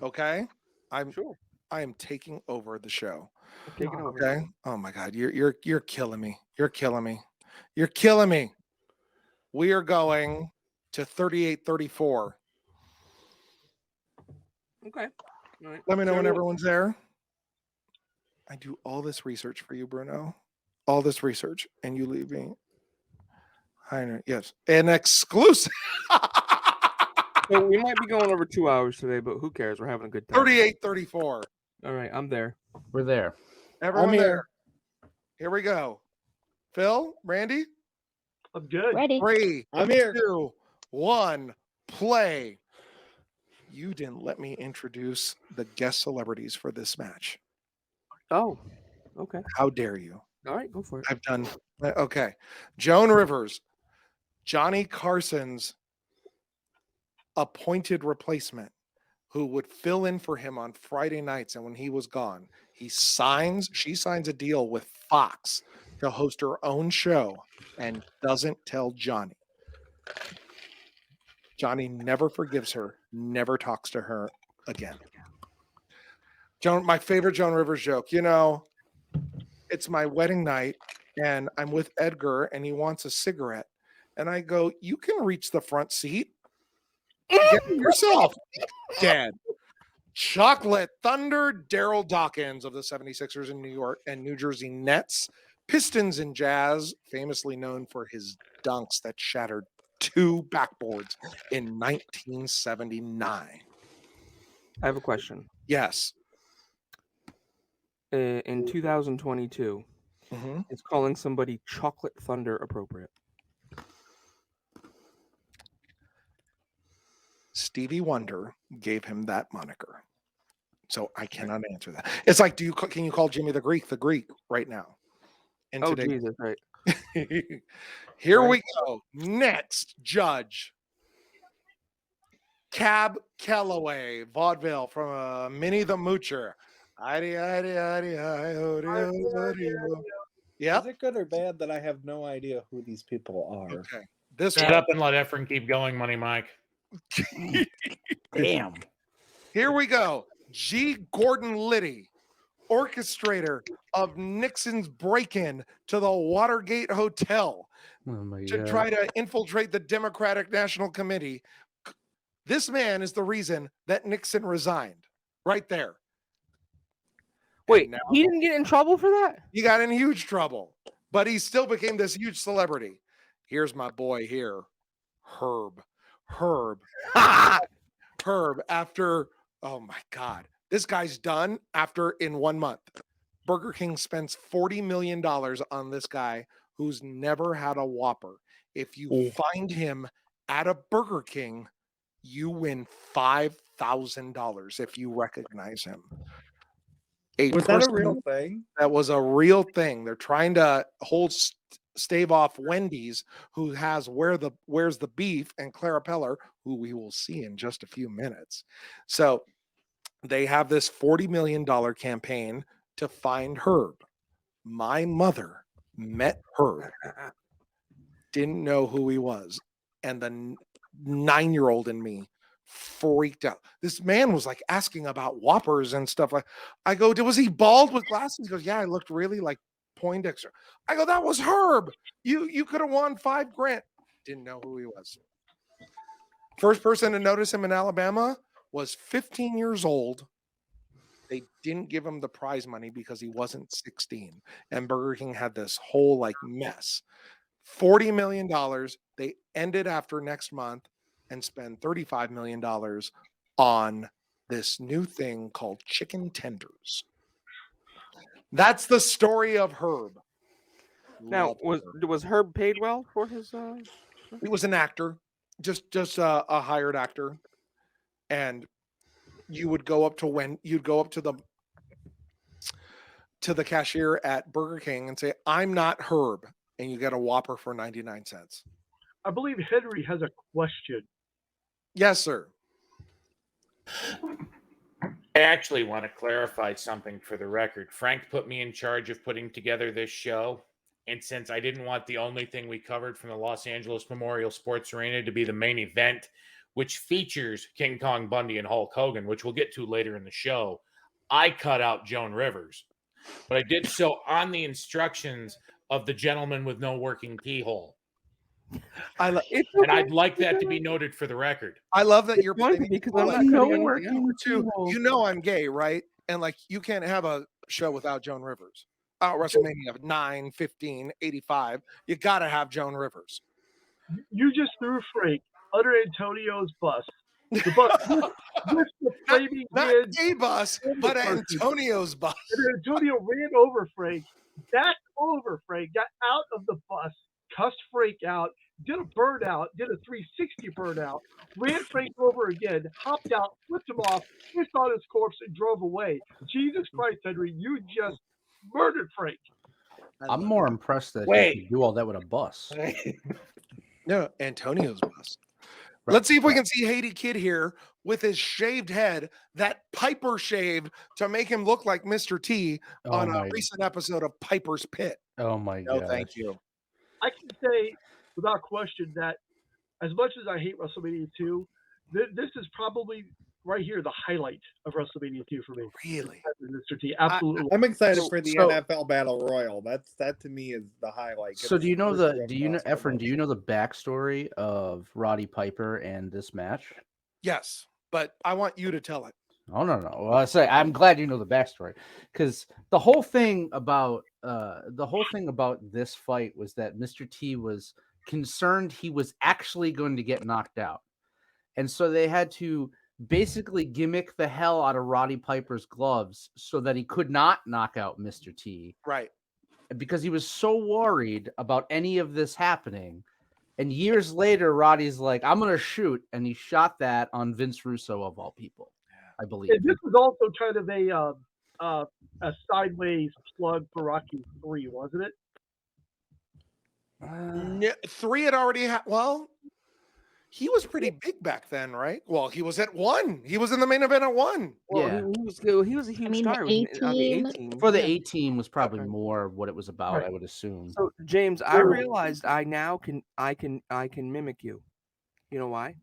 Okay, I'm sure. I am taking over the show. Taking over. Okay. Oh my God, you're killing me. You're killing me. You're killing me. We are going to 38-34. Okay. All right. Let me know when everyone's there. I do all this research for you, Bruno. All this research, and you leave me. I know. Yes, an exclusive. So we might be going over 2 hours today, but who cares? We're having a good time. 38-34. All right, I'm there. We're there. Everyone I'm here. there. Here we go. Phil, Randy, I'm good. Ready. 3, I'm here. 2, 1, play. You didn't let me introduce the guest celebrities for this match. Oh, okay. How dare you? All right, go for it. I've done. Okay. Joan Rivers, Johnny Carson's appointed replacement, who would fill in for him on Friday nights. And when he was gone, she signs a deal with Fox to host her own show and doesn't tell Johnny. Johnny never forgives her, never talks to her again. My favorite Joan Rivers joke, it's my wedding night and I'm with Edgar and he wants a cigarette. And I go, you can reach the front seat. Get it yourself. Dead. Chocolate Thunder, Daryl Dawkins of the 76ers in New York and New Jersey Nets. Pistons and Jazz, famously known for his dunks that shattered 2 backboards in 1979. I have a question. Yes. In 2022, is calling somebody Chocolate Thunder appropriate? Stevie Wonder gave him that moniker. So I cannot answer that. It's like, can you call Jimmy the Greek right now? Jesus, right. Here we go. Next judge. Cab Calloway, vaudeville from Minnie the Moocher. Yeah. Is it good or bad that I have no idea who these people are? Okay. Shut up and let Efren keep going, Money Mike. Damn. Here we go. G. Gordon Liddy, orchestrator of Nixon's break-in to the Watergate Hotel to try to infiltrate the Democratic National Committee. This man is the reason that Nixon resigned. Right there. Wait, he didn't get in trouble for that? He got in huge trouble, but he still became this huge celebrity. Here's my boy here, Herb. Herb, after, oh my God, this guy's done in 1 month. Burger King spends $40 million on this guy who's never had a Whopper. If you find him at a Burger King, you win $5,000 if you recognize him. Was that a real thing? That was a real thing. They're trying to hold stave off Wendy's, who has Where's the Beef, and Clara Peller, who we will see in just a few minutes. So they have this $40 million campaign to find Herb. My mother met Herb, didn't know who he was, and the 9-year-old in me freaked out. This man was like asking about Whoppers and stuff. Like, I go, was he bald with glasses? He goes, yeah, I looked really like Poindexter. I go, that was Herb. You could have won $5,000. Didn't know who he was. First person to notice him in Alabama was 15 years old. They didn't give him the prize money because he wasn't 16. And Burger King had this whole like mess. $40 million. They ended after next month and spend $35 million on this new thing called chicken tenders. That's the story of Herb. Now, was Herb paid well for his? He was an actor, just a hired actor, and you would go up to the cashier at Burger King and say, "I'm not Herb," and you get a Whopper for 99 cents. I believe Henry has a question. Yes, sir. I actually want to clarify something for the record. Frank put me in charge of putting together this show. And since I didn't want the only thing we covered from the Los Angeles Memorial Sports Arena to be the main event, which features King Kong Bundy and Hulk Hogan, which we'll get to later in the show, I cut out Joan Rivers. But I did so on the instructions of the gentleman with no working pee hole. And I'd like that to be noted for the record. I love that you're playing because I'm not working too. You know I'm gay, right? And like you can't have a show without Joan Rivers. WrestleMania 9, 15, 85. You got to have Joan Rivers. You just threw Frank under Antonio's bus. The bus with the flaming not kids. a bus, but Antonio's bus. And Antonio ran over Frank, backed over Frank, got out of the bus, cussed Frank out, did a burnout, did a 360 burnout, ran Frank over again, hopped out, flipped him off, pissed on his corpse, and drove away. Jesus Christ, Henry, you just murdered Frank. I'm more impressed that you could do all that with a bus. No, Antonio's bus. Right. Let's see if we can see Haiti Kid here with his shaved head, that Piper shaved to make him look like Mr. T on a recent episode of Piper's Pit. Oh my God. No, thank you. I can say without question that as much as I hate WrestleMania 2, this is probably right here the highlight of WrestleMania 2 for me. Really? Mr. T, absolutely. I'm excited for the NFL Battle Royal. That to me is the highlight. So do you know Efren, do you know the backstory of Roddy Piper and this match? Yes, but I want you to tell it. Oh no. Well, I'm glad you know the backstory, because the whole thing about this fight was that Mr. T was concerned he was actually going to get knocked out, and so they had to basically gimmick the hell out of Roddy Piper's gloves so that he could not knock out Mr. T. Right. Because he was so worried about any of this happening. And years later, Roddy's like, I'm going to shoot. And he shot that on Vince Russo, of all people, I believe. And this was also kind of a sideways plug for Rocky 3, wasn't it? 3 had already he was pretty big back then, right? Well, he was at 1. He was in the main event at 1. Well, yeah, he was a huge star. The A-team. For the A-team was probably more what it was about, right. I would assume. So, James, I realized I can mimic you. You know why?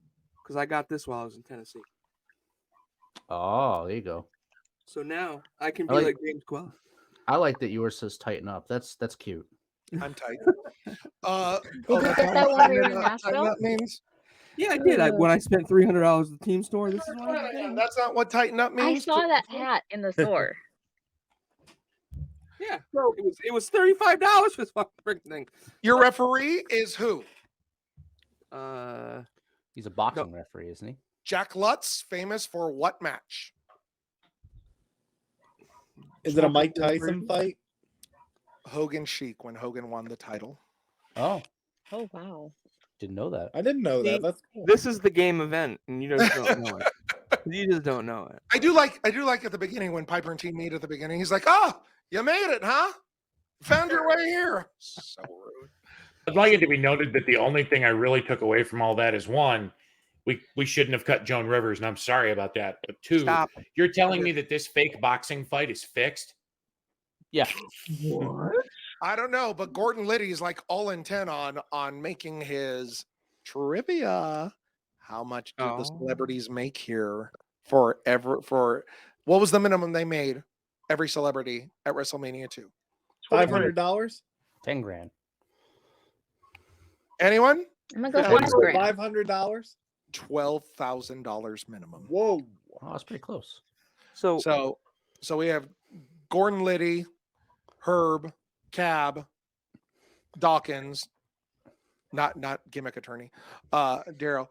Because I got this while I was in Tennessee. Oh, there you go. So now I can be like James Quell. I like that yours says tighten up. That's cute. I'm tight. Did you get that when we were in Nashville? That means? Yeah, I did. When I spent $300 at the team store, this is what I did. That's not what tighten up means. I saw that hat in the store. Yeah, it was $35 for this fucking thing. Your referee is who? He's a boxing referee, isn't he? Jack Lutz, famous for what match? Is it a Mike Tyson fight? Hogan Sheik, when Hogan won the title. Oh Wow. Didn't know that. I didn't know that. That's cool. This is the game event, and you just don't know it. You just don't know it. I do like at the beginning when Piper and team meet at the beginning. He's like, "Oh, you made it, huh? Found your way here." So rude. I'd like it to be noted that the only thing I really took away from all that is one, we shouldn't have cut Joan Rivers, and I'm sorry about that. But two, Stop. you're telling me that this fake boxing fight is fixed? Yeah. What? I don't know, but Gordon Liddy's like all intent on making his trivia. How much do the celebrities make here for what was the minimum they made every celebrity at WrestleMania 2? $500. 10 grand. Anyone? I'm gonna go $500. $12,000 minimum. Whoa. Oh, that's pretty close. So we have Gordon Liddy, Herb, Cab, Dawkins, not gimmick attorney, Daryl.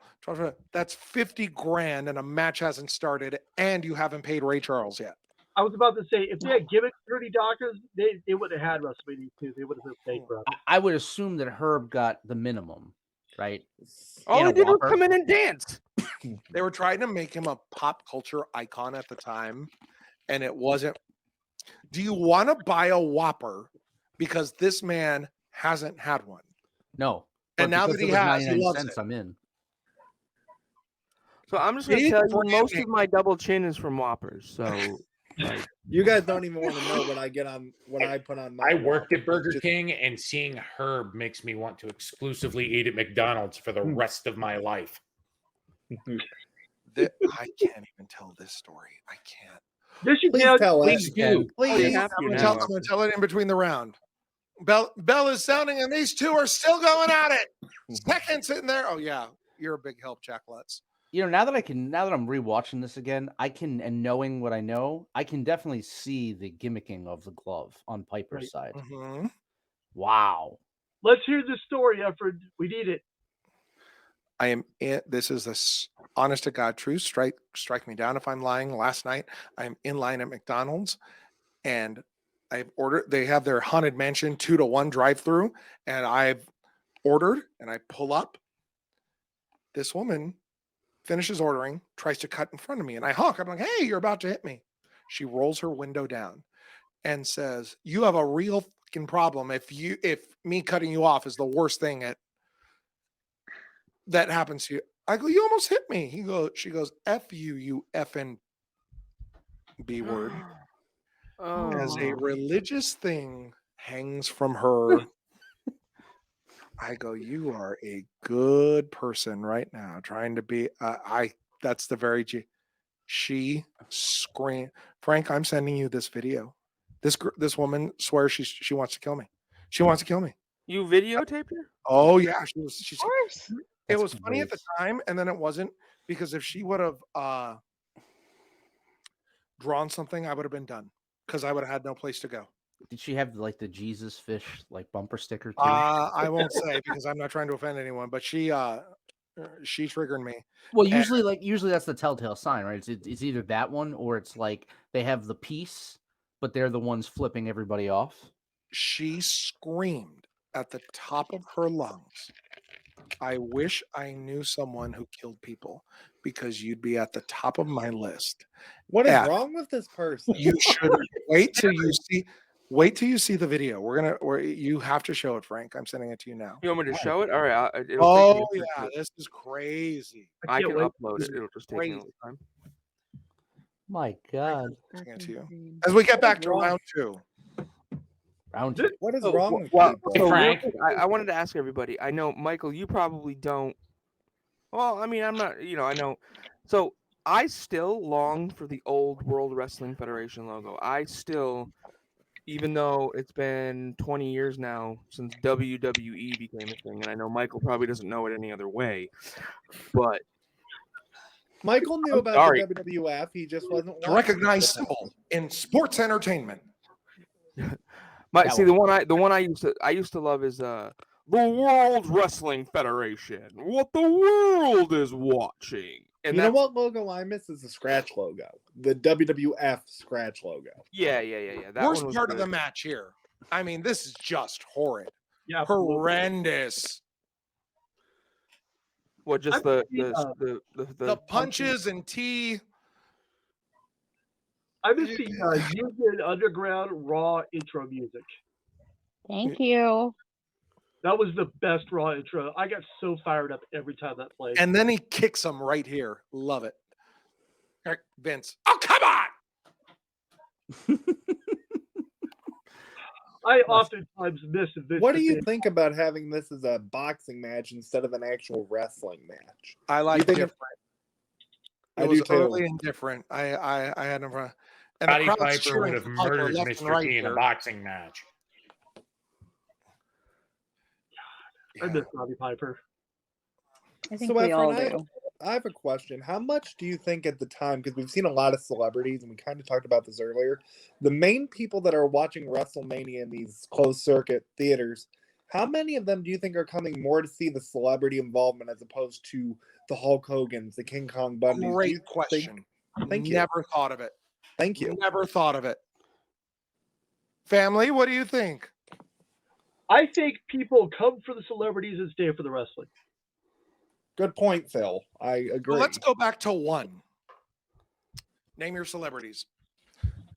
That's 50 grand, and a match hasn't started, and you haven't paid Ray Charles yet. I was about to say, if they had gimmick 30 doctors, they would have had WrestleMania 2. They would have been paid for it. I would assume that Herb got the minimum, right? All he did was come in and dance. They were trying to make him a pop culture icon at the time, and it wasn't. Do you want to buy a Whopper because this man hasn't had one? No. And now that he has, he loves it. I'm in. So I'm just going to tell you, most of my double chin is from Whoppers. So like, you guys don't even want to know what I get on what I put on my. I worked at Burger King, and seeing Herb makes me want to exclusively eat at McDonald's for the rest of my life. I can't even tell this story. I can't. Yes, you Please can. tell Please us. do. Please. I'm gonna tell it in between the round. Bell is sounding, and these two are still going at it. Second sitting there. Oh yeah, you're a big help, Jack Lutz. You know, now that I'm rewatching this again, and knowing what I know, I can definitely see the gimmicking of the glove on Piper's side. Mm-hmm. Wow. Let's hear the story, Efren. We need it. I am in. This is this honest to God truth. Strike me down if I'm lying. Last night, I'm in line at McDonald's, and I've ordered. They have their Haunted Mansion 2-to-1 drive-through, and I've ordered, and I pull up. This woman finishes ordering, tries to cut in front of me, and I honk. I'm like, "Hey, you're about to hit me." She rolls her window down and says, "You have a real fucking problem. If me cutting you off is the worst thing that happens to you." I go, "You almost hit me." She goes, "F you, you effing B word." As a religious thing hangs from her. I go, "You are a good person right now, trying to be." That's the very G. She screamed, "Frank, I'm sending you this video. This woman swears she wants to kill me. She wants to kill me." You videotaped her? Oh yeah, she was. Of course. It was funny at the time, and then it wasn't, because if she would have drawn something, I would have been done, because I would have had no place to go. Did she have like the Jesus fish like bumper sticker too? I won't say, because I'm not trying to offend anyone, but she triggered me. Well, usually that's the telltale sign, right? It's either that one, or it's like they have the piece, but they're the ones flipping everybody off. She screamed at the top of her lungs, "I wish I knew someone who killed people, because you'd be at the top of my list." What is wrong with this person? You should wait till you see the video. You have to show it, Frank. I'm sending it to you now. You want me to show it? All right. Oh yeah, this is crazy. I can upload it. It'll just take me a little time. My God. As we get back to round two. What is wrong with So Frank? I wanted to ask everybody. I know, Michael, you probably don't. Well, I mean, I'm not. I know. So I still long for the old World Wrestling Federation logo. I still, even though it's been 20 years now since WWE became a thing, and I know Michael probably doesn't know it any other way, but Michael knew about the WWF. He just wasn't a recognized symbol in sports entertainment. The one I used to love is the World Wrestling Federation. What the world is watching. And you know what logo I miss is the scratch logo, the WWF scratch logo. Yeah. That Worst part of the match here. I mean, this is just horrid. Yeah, horrendous. What? Just the punches and tea. I miss the Union Underground Raw intro music. Thank you. That was the best Raw intro. I got so fired up every time that played. And then he kicks him right here. Love it. Vince. Oh, come on! I oftentimes miss Vince. What do you think about having this as a boxing match instead of an actual wrestling match? I like different. I It was do too. early and different. I had never. And Roddy the crowd's Piper cheering would have for Piper murdered left and Mr. right T in a here. boxing match. I miss Roddy Piper. I think So, we all Efren, do. I have a question. How much do you think at the time, because we've seen a lot of celebrities, and we kind of talked about this earlier, the main people that are watching WrestleMania in these closed circuit theaters, how many of them do you think are coming more to see the celebrity involvement as opposed to the Hulk Hogan's, the King Kong Bundys? Great question. Thank you. Never thought of it. Thank you. Never thought of it. Family, what do you think? I think people come for the celebrities and stay for the wrestling. Good point, Phil. I agree. So let's go back to one. Name your celebrities.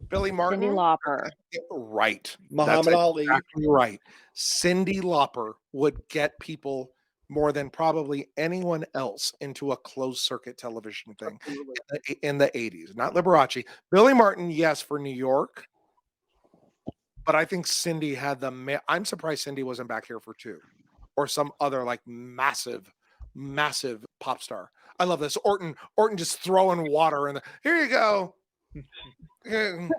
Billy Martin. Cyndi Lauper. Right. Muhammad That's Ali. exactly right. Cyndi Lauper would get people more than probably anyone else into a closed circuit television thing in the 80s. Not Liberace. Billy Martin, yes, for New York. But I think Cyndi had I'm surprised Cyndi wasn't back here for 2 or some other like massive pop star. I love this. Orton just throwing water in here you go. Let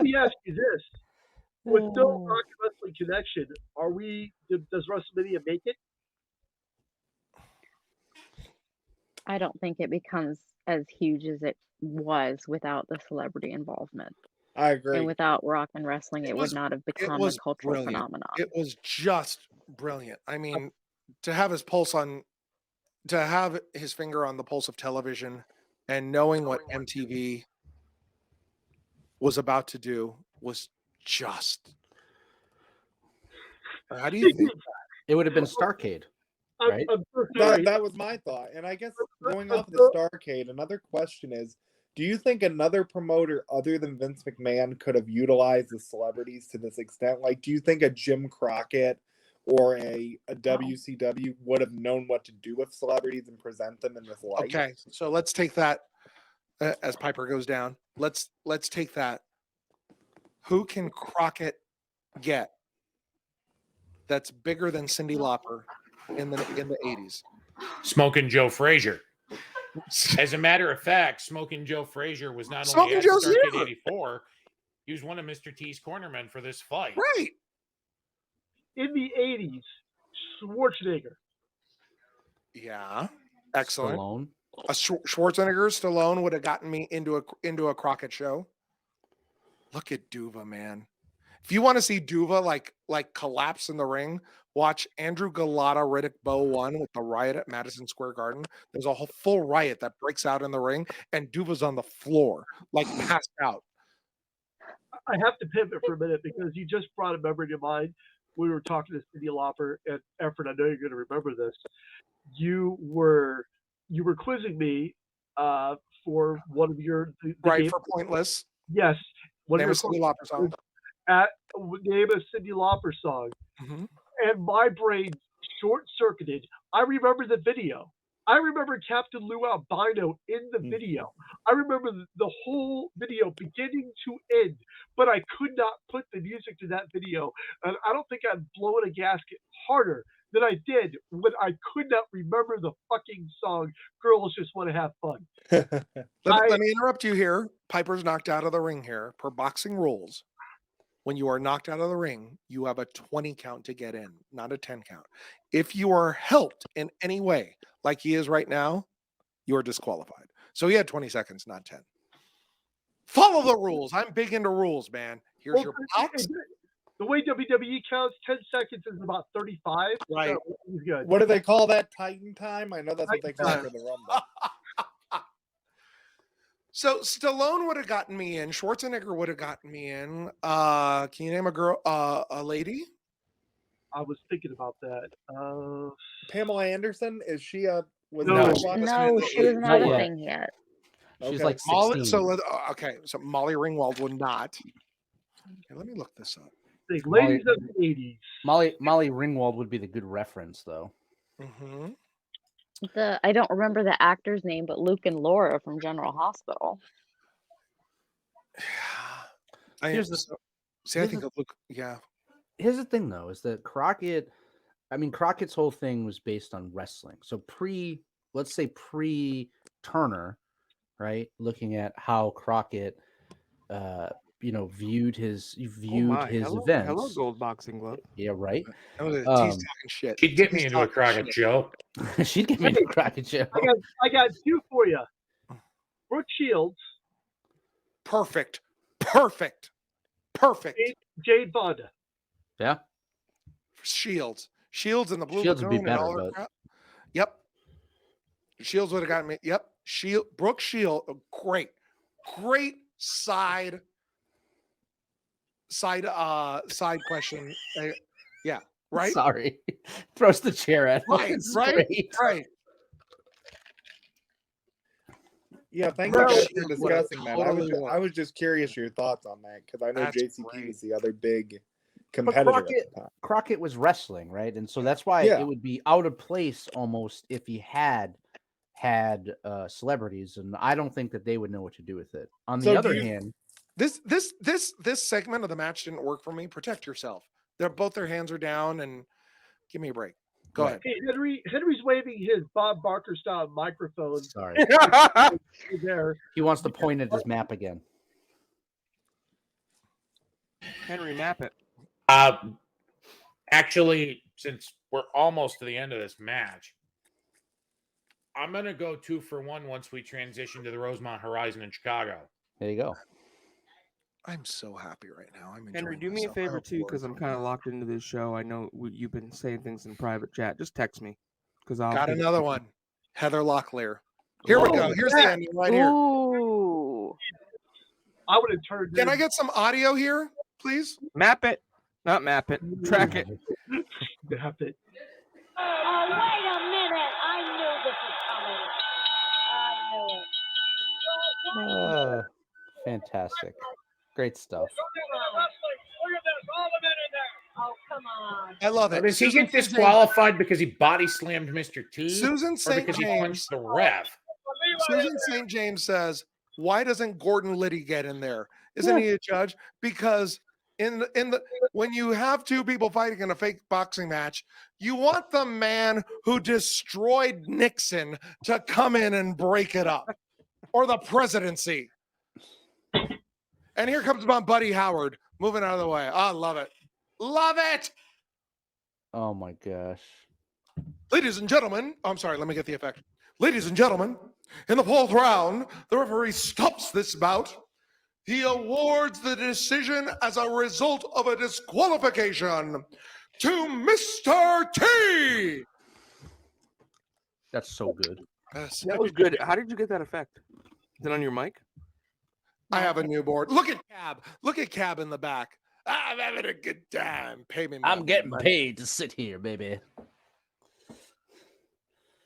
me ask you this. With no Rock Wrestling Connection, does WrestleMania make it? I don't think it becomes as huge as it was without the celebrity involvement. I agree. And without rock and wrestling, it would not have become a cultural brilliant. phenomenon. It was just brilliant. I mean, to have his finger on the pulse of television and knowing what MTV was about to do was just. How do you think? It would have been Starrcade, right? That was my thought. And I guess going off of the Starrcade, another question is, do you think another promoter other than Vince McMahon could have utilized the celebrities to this extent? Like, do you think a Jim Crockett or a WCW would have known what to do with celebrities and present them in this light? Okay, so let's take that as Piper goes down. Let's take that. Who can Crockett get that's bigger than Cyndi Lauper in the 80s? Smoking Joe Frazier. As a matter of fact, Smoking Joe Frazier was not only at Joe's Starrcade here. 84, he was one of Mr. T's cornermen for this fight. Right. In the 80s, Schwarzenegger. Yeah. Excellent. Stallone. A Schwarzenegger Stallone would have gotten me into a Crockett show. Look at Duva, man. If you want to see Duva like collapse in the ring, watch Andrew Galata Riddick Bowe 1 with the riot at Madison Square Garden. There's a whole full riot that breaks out in the ring, and Duva's on the floor, like passed out. I have to pivot for a minute because you just brought a memory to mind. We were talking to Cyndi Lauper and Efren. I know you're going to remember this. You were quizzing me for one of your right for Pointless. Yes, name a Cyndi Lauper song. Name a Cyndi Lauper song, mm-hmm. And my brain short-circuited. I remember the video. I remember Captain Lou Albino in the video. I remember the whole video beginning to end, but I could not put the music to that video. And I don't think I'd blown a gasket harder than I did when I could not remember the fucking song, Girls Just Want to Have Fun. Let me interrupt you here. Piper's knocked out of the ring here. Per boxing rules, when you are knocked out of the ring, you have a 20 count to get in, not a 10 count. If you are helped in any way, like he is right now, you are disqualified. So he had 20 seconds, not 10. Follow the rules. I'm big into rules, man. Here's your box. The way WWE counts, 10 seconds is about 35. Right. So good. What do they call that? Titan time? I know that's what they call it for the Rumble. So Stallone would have gotten me in. Schwarzenegger would have gotten me in. Can you name a girl, a lady? I was thinking about that. Pamela Anderson, is she a? No, she was not a thing yet. She's like 16. Molly, so Molly Ringwald would not. Okay, let me look this up. wrestling, ladies and ladies. Molly Ringwald would be the good reference, though. Mm-hmm. I don't remember the actor's name, but Luke and Laura from General Hospital. I Here's the- think of Luke. Yeah. Here's the thing, though, is that Crockett's whole thing was based on wrestling. So let's say pre-Turner, right? Looking at how Crockett, viewed his events. Hello, Gold Boxing Glove. Yeah, right. He's talking shit. She'd get me into a Crockett show. She'd get me into a Crockett show. I got two for you. Brooke Shields. Perfect. Jade Fonda. Yeah. Shields and the Blue Shields would be Lagoon and better, all that but- crap. Yep. Shields would have gotten me. Yep. Brooke Shields, great side question. Yeah. Right. Sorry. Throws the chair at him. Right. It's Right. great. Right. Yeah, thank you guys for Shields discussing that. totally I was just curious your thoughts on that because I know That's JCP great. was the other big But competitor at the time. Crockett was wrestling, right? And so that's why Yeah. it would be out of place almost if he had celebrities, and I don't think that they would know what to do with it. On the So other do you- hand, This segment of the match didn't work for me. Protect yourself. Both their hands are down, and give me a break. Go ahead. Hey, Henry's waving his Bob Barker style microphone. sorry, There. he wants to point at his map again. Henry, map it. Actually, since we're almost to the end of this match, I'm gonna go 2 for 1 once we transition to the Rosemont Horizon in Chicago. There you go. I'm so happy right now. I'm Henry, enjoying do me a myself. favor I'm too, because I'm bored. kind of locked into this show. I know you've been saying things in private chat. Just text me, because I'll Got take- another one. Heather Locklear. Here we go. Here's the ending right here. Ooh. I would have turned. Can I get some audio here, please? Map it, not map it. Track it. Map it. Oh, wait a minute. I knew this was coming. I knew it. Fantastic. Great stuff. Look at this, all the men in there. Oh, come on. I love it. Does he Susan get St. disqualified because he body slammed Mr. T? Susan Or St. because he James. punched the ref? Susan St. James says, "Why doesn't Gordon Liddy get in there? Isn't he a judge? Because when you have two people fighting in a fake boxing match, you want the man who destroyed Nixon to come in and break it up, or the presidency." And here comes my buddy Howard moving out of the way. I love it. Love it. Oh my gosh. Ladies and gentlemen, I'm sorry, let me get the effect. Ladies and gentlemen, in the 4th round, the referee stops this bout. He awards the decision as a result of a disqualification to Mr. T. That's so good. Yes. That was good. How did you get that effect? Is it on your mic? I have a new board. Look at Cab. Look at Cab in the back. I'm having a good time. Pay me. I'm money, getting buddy. paid to sit here, baby.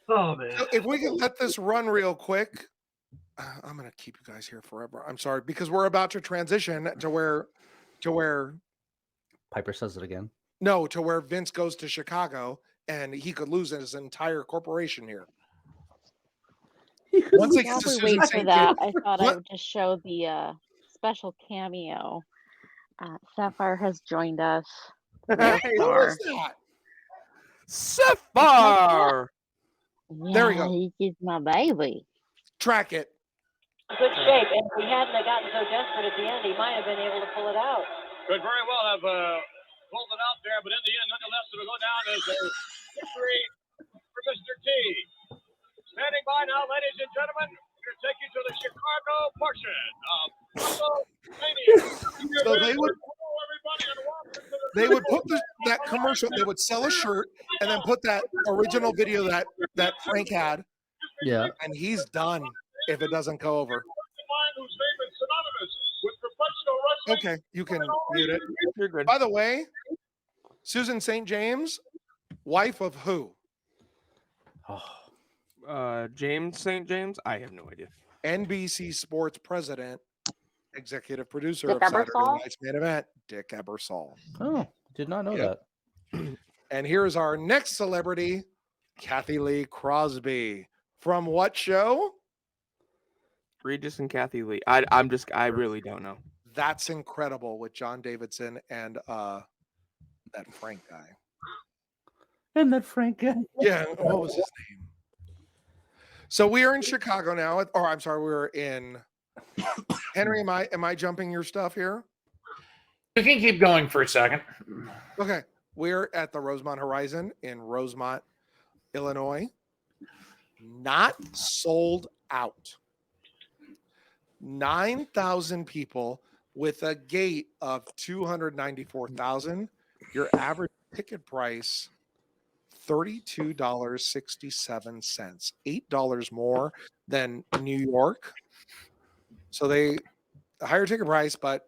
Oh man. So if we can let this run real quick, I'm gonna keep you guys here forever. I'm sorry, because we're about to transition to where Piper says it again. no, to where Vince goes to Chicago and he could lose his entire corporation here. Once he While gets to we Susan wait for St. that, James- I thought I What? would just show the special cameo. Sapphire has joined us. Hey, Who is that? Sapphire. There we go. He's my baby. Track it. Good shape. And if he hadn't have gotten so desperate at the end, he might have been able to pull it out. Could very well have pulled it out there, but in the end, nonetheless, it'll go down as a victory for Mr. T. Standing by now, ladies and gentlemen, we're going to take you to the Chicago portion of WrestleMania. So they would put that commercial. They would sell a shirt and then put that original video that Frank had. Yeah. And he's done if it doesn't go over. Okay, you can mute it. You're good. By the way, Susan St. James, wife of who? Oh, James St. James? I have no idea. NBC Sports president Executive producer Dick of Saturday Ebersol? Night's Main Event, Dick Ebersol. Oh, did not know that. And here's our next celebrity, Kathie Lee Crosby. From what show? Regis and Kathie Lee. I really don't know. That's Incredible with John Davidson and that Frank guy. And that Frank guy. Yeah, what was his name? So we are in Chicago now, or I'm sorry, we're in Henry. Am I jumping your stuff here? You can keep going for a second. Okay. We're at the Rosemont Horizon in Rosemont, Illinois. Not sold out. 9,000 people with a gate of 294,000. Your average ticket price, $32.67, $8 more than New York. So a higher ticket price, but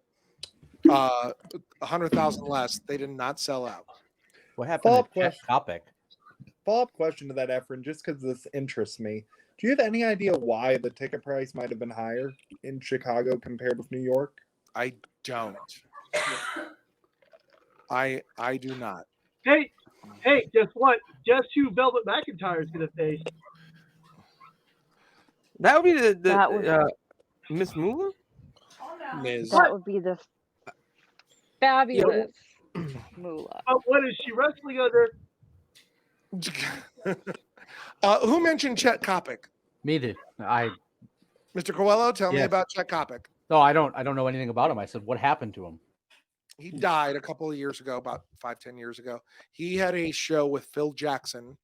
100,000 less. They did not sell out. What happened to that topic? Follow-up question to that, Efren, just because this interests me. Do you have any idea why the ticket price might have been higher in Chicago compared with New York? I don't. I do not. Hey, guess what? Guess who Velvet McIntyre is going to face? That would be the Miss Moolah? Ms. That would be the fabulous Moolah. What is she wrestling under? Who mentioned Chet Kopic? Me did. Mr. Coelho, tell me about Chet Kopic. No, I don't know anything about him. I said, what happened to him? He died a couple of years ago, about 5-10 years ago. He had a show with Phil Jackson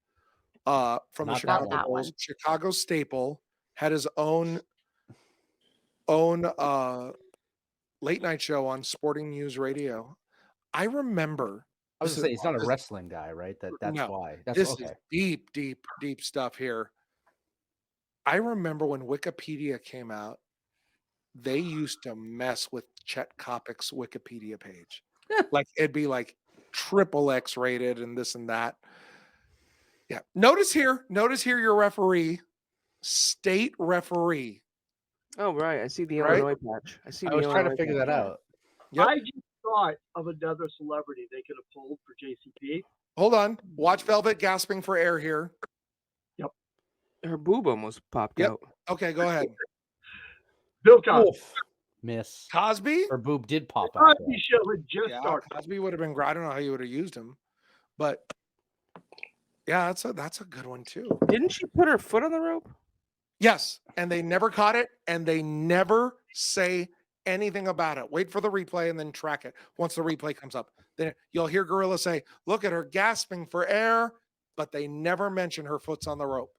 from the Chicago Bulls, Chicago staple, had his own late night show on Sporting News Radio. I remember. I was going to say, he's not a wrestling guy, right? That's no, why. This is deep stuff here. I remember when Wikipedia came out, they used to mess with Chet Kopic's Wikipedia page. Like it'd be like XXX rated and this and that. Yeah. Notice here your referee, state referee. Oh, right. I see the Illinois patch. I was trying to figure that out. Yep. I just thought of another celebrity they could have pulled for JCP. Hold on. Watch Velvet gasping for air here. Yep. Her boob almost popped out. Okay, go ahead. Bill Cosby. Miss. Cosby? Her boob did pop out. Cosby show had just started. Cosby would have been great. I don't know how you would have used him. But yeah, that's a good one too. Didn't she put her foot on the rope? Yes, and they never caught it, and they never say anything about it. Wait for the replay and then track it. Once the replay comes up, then you'll hear Gorilla say, "Look at her gasping for air," but they never mention her foot's on the rope.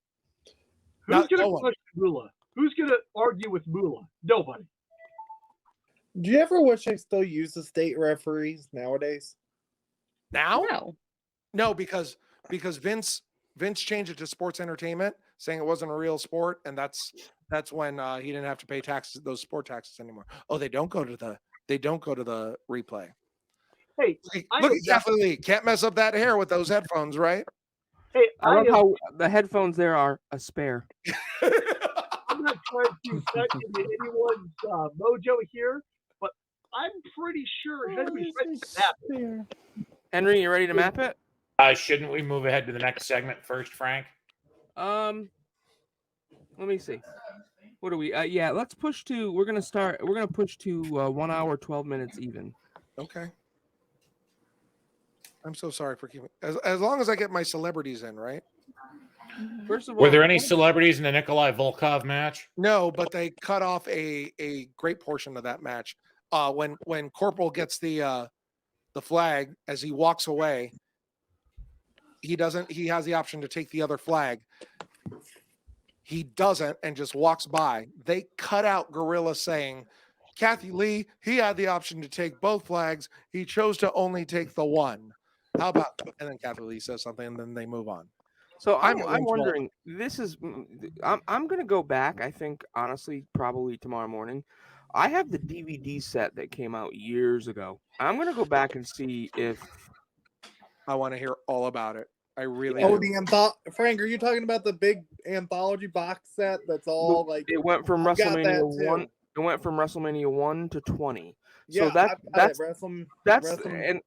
Who's going to question Moolah? Who's going to argue with Moolah? Nobody. Do you ever wish they still use the state referees nowadays? Now? No, because Vince changed it to sports entertainment, saying it wasn't a real sport, and that's when he didn't have to pay taxes, those sport taxes anymore. Oh, they don't go to the replay. Hey, look at Kathie Lee. Can't mess up that hair with those headphones, right? Hey, I love how the headphones there are a spare. I'm not trying to set into anyone's mojo here, but I'm pretty sure Henry's ready to map it. Henry, you ready to map it? Shouldn't we move ahead to the next segment first, Frank? Let me see. What do we? Yeah, let's push to. We're gonna push to 1 hour 12 minutes even. Okay. I'm so sorry for keeping as long as I get my celebrities in, right? First of all, were there any celebrities in the Nikolai Volkov match? No, but they cut off a great portion of that match. When Corporal gets the flag as he walks away, he has the option to take the other flag. He doesn't and just walks by. They cut out Gorilla saying, Kathie Lee, he had the option to take both flags. He chose to only take the one. How about, and then Kathie Lee says something and then they move on. So I'm wondering, I'm going to go back, I think, honestly, probably tomorrow morning. I have the DVD set that came out years ago. I'm going to go back and see if I want to hear all about it. I really do. the Frank, are you talking about the big anthology box set that's all like it went from WrestleMania 1 It went from WrestleMania 1 to 20. Yeah, So that's Wrestle. and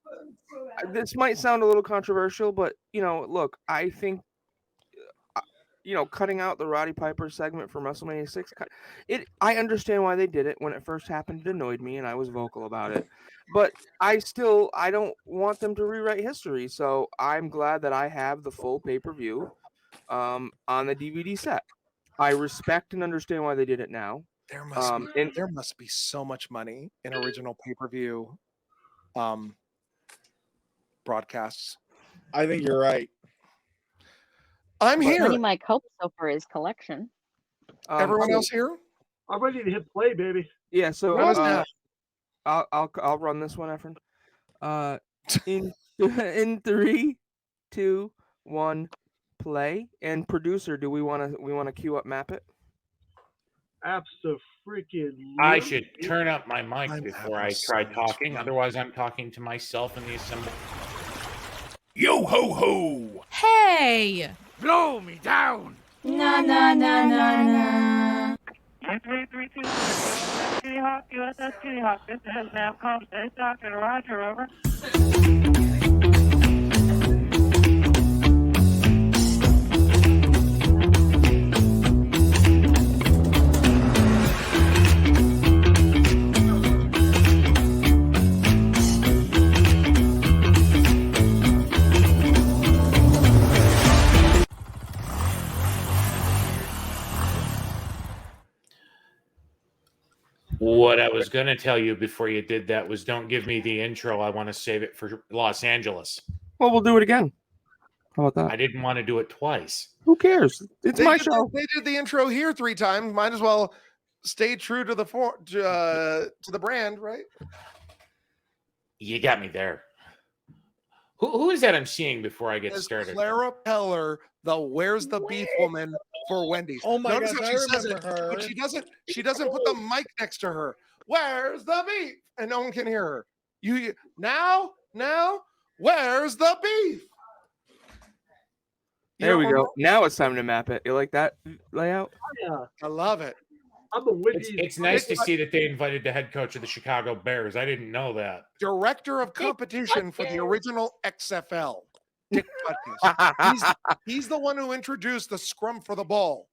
this might sound a little controversial, but look, I think cutting out the Roddy Piper segment from WrestleMania 6, I understand why they did it. When it first happened, it annoyed me, and I was vocal about it. But I don't want them to rewrite history, so I'm glad that I have the full pay-per-view on the DVD set. I respect and understand why they did it now. There must be so much money in original pay-per-view broadcasts. I think you're right. I'm here. Money Mike hopes so for his collection. Everyone else here? I'm ready to hit play, baby. Yeah, so I'll run this one, Efren. In 3, 2, 1, play. And producer, do we want to queue up Map It? Abso-freaking. I should turn up my mic before I try talking. Otherwise, I'm talking to myself in the assembly. Yo ho ho! Hey! Blow me down! Na na na na na. 332 Kitty Hawk, USS Kitty Hawk. This is Namcom Space Doctor Roger, over. What I was going to tell you before you did that was don't give me the intro. I want to save it for Los Angeles. Well, we'll do it again. How about that? I didn't want to do it twice. Who cares? It's my show. They did the intro here 3 times. Might as well stay true to the brand, right? You got me there. Who is that I'm seeing before I get started? Clara Peller, the Where's the Beef woman for Wendy's. Oh my Notice God, how I she says remember it, her. but she doesn't put the mic next to her. Where's the beef? And no one can hear her. You now, where's the beef? There we go. Now it's time to map it. You like that layout? Yeah. I love it. I'm a Wendy's. It's nice to see that they invited the head coach of the Chicago Bears. I didn't know that. Director of competition for the original XFL, Dick Butkus. He's the one who introduced the scrum for the ball.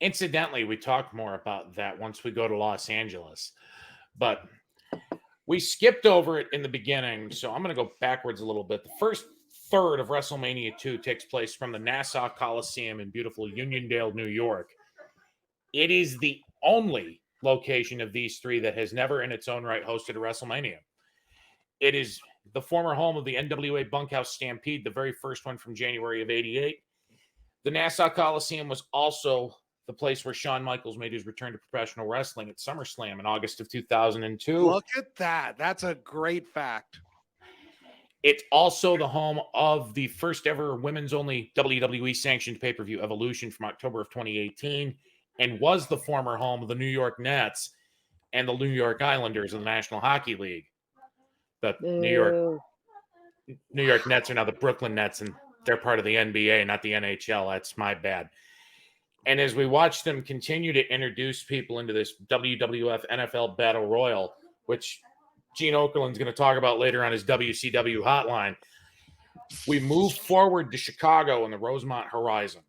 Incidentally, we talk more about that once we go to Los Angeles. But we skipped over it in the beginning, so I'm going to go backwards a little bit. The first third of WrestleMania 2 takes place from the Nassau Coliseum in beautiful Uniondale, New York. It is the only location of these 3 that has never in its own right hosted a WrestleMania. It is the former home of the NWA Bunkhouse Stampede, the very first one from January of '88. The Nassau Coliseum was also the place where Shawn Michaels made his return to professional wrestling at SummerSlam in August of 2002. Look at that. That's a great fact. It's also the home of the first ever women's only WWE sanctioned pay-per-view, Evolution, from October of 2018, and was the former home of the New York Nets and the New York Islanders of the National Hockey League. The New York Nets are now the Brooklyn Nets, and they're part of the NBA, not the NHL. That's my bad. And as we watch them continue to introduce people into this WWF NFL Battle Royal, which Gene Okerlund's going to talk about later on his WCW hotline, we move forward to Chicago and the Rosemont Horizon.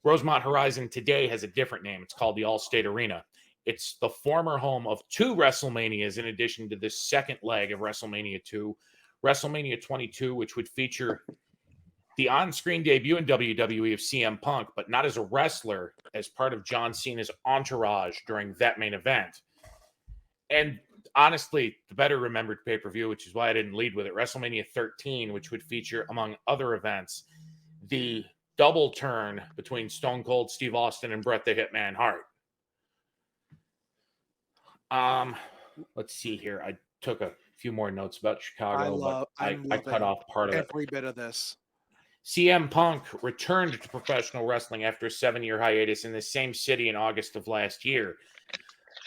Rosemont Horizon today has a different name. It's called the Allstate Arena. It's the former home of 2 WrestleManias in addition to this second leg of WrestleMania 2, WrestleMania 22, which would feature the on-screen debut in WWE of CM Punk, but not as a wrestler, as part of John Cena's entourage during that main event. And honestly, the better remembered pay-per-view, which is why I didn't lead with it, WrestleMania 13, which would feature, among other events, the double turn between Stone Cold Steve Austin and Bret the Hitman Hart. Let's see here. I took a few more notes about Chicago, I cut off part of it. Every bit of this. CM Punk returned to professional wrestling after a 7-year hiatus in the same city in August of last year.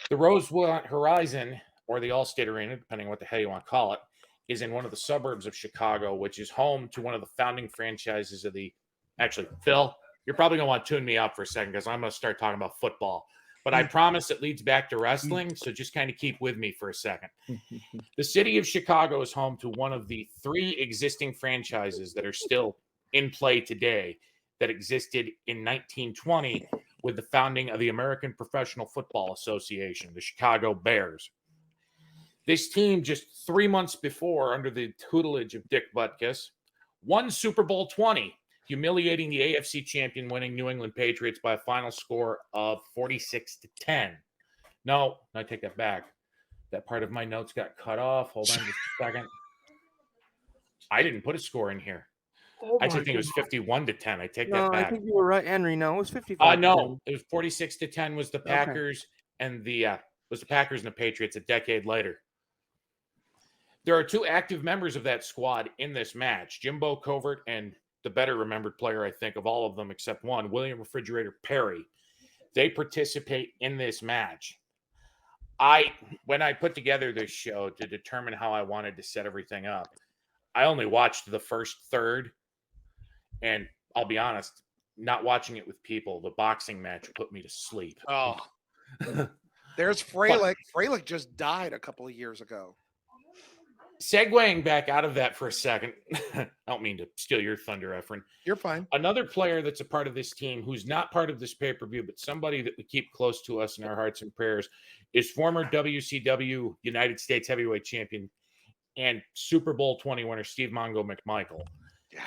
The Rosemont Horizon, or the Allstate Arena, depending on what the hell you want to call it, is in one of the suburbs of Chicago, which is home to one of the founding franchises of the... Actually, Phil, you're probably going to want to tune me out for a second because I'm going to start talking about football. but I promise it leads back to wrestling, so just kind of keep with me for a second. The city of Chicago is home to one of the 3 existing franchises that are still in play today that existed in 1920 with the founding of the American Professional Football Association, the Chicago Bears. This team, just 3 months before, under the tutelage of Dick Butkus, won Super Bowl 20, humiliating the AFC champion winning New England Patriots by a final score of 46-10. No, I take that back. That part of my notes got cut off. Hold on just a second. I didn't put a score in here. I actually think it was 51-10. I take that back. I think you were right, Henry. No, it was 55. No, it was 46-10 was the Packers and the Packers and the Patriots a decade later. There are 2 active members of that squad in this match, Jimbo Covert and the better remembered player, I think, of all of them except one, William Refrigerator Perry. They participate in this match. When I put together this show to determine how I wanted to set everything up, I only watched the first third. And I'll be honest, not watching it with people, the boxing match put me to sleep. Oh, there's Freilich. Freilich just died a couple of years ago. Segueing back out of that for a second, I don't mean to steal your thunder, Efren. You're fine. Another player that's a part of this team who's not part of this pay-per-view, but somebody that we keep close to us in our hearts and prayers, is former WCW United States Heavyweight Champion and Super Bowl 20 winner Steve Mongo McMichael. Yeah.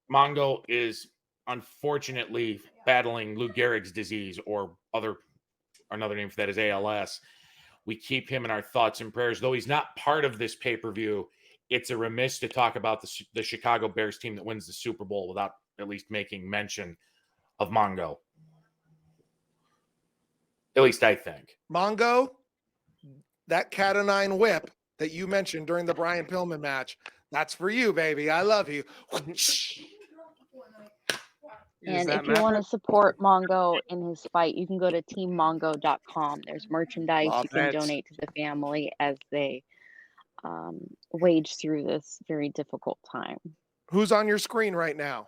Mongo is unfortunately battling Lou Gehrig's disease, or another name for that is ALS. We keep him in our thoughts and prayers. Though he's not part of this pay-per-view, it's a remiss to talk about the Chicago Bears team that wins the Super Bowl without at least making mention of Mongo. At least I think. Mongo, that cat o' nine whip that you mentioned during the Brian Pillman match, that's for you, baby. I love you. And if you want to support Mongo in his fight, you can go to teammongo.com. There's merchandise. You can donate to the family as they wage through this very difficult time. Who's on your screen right now?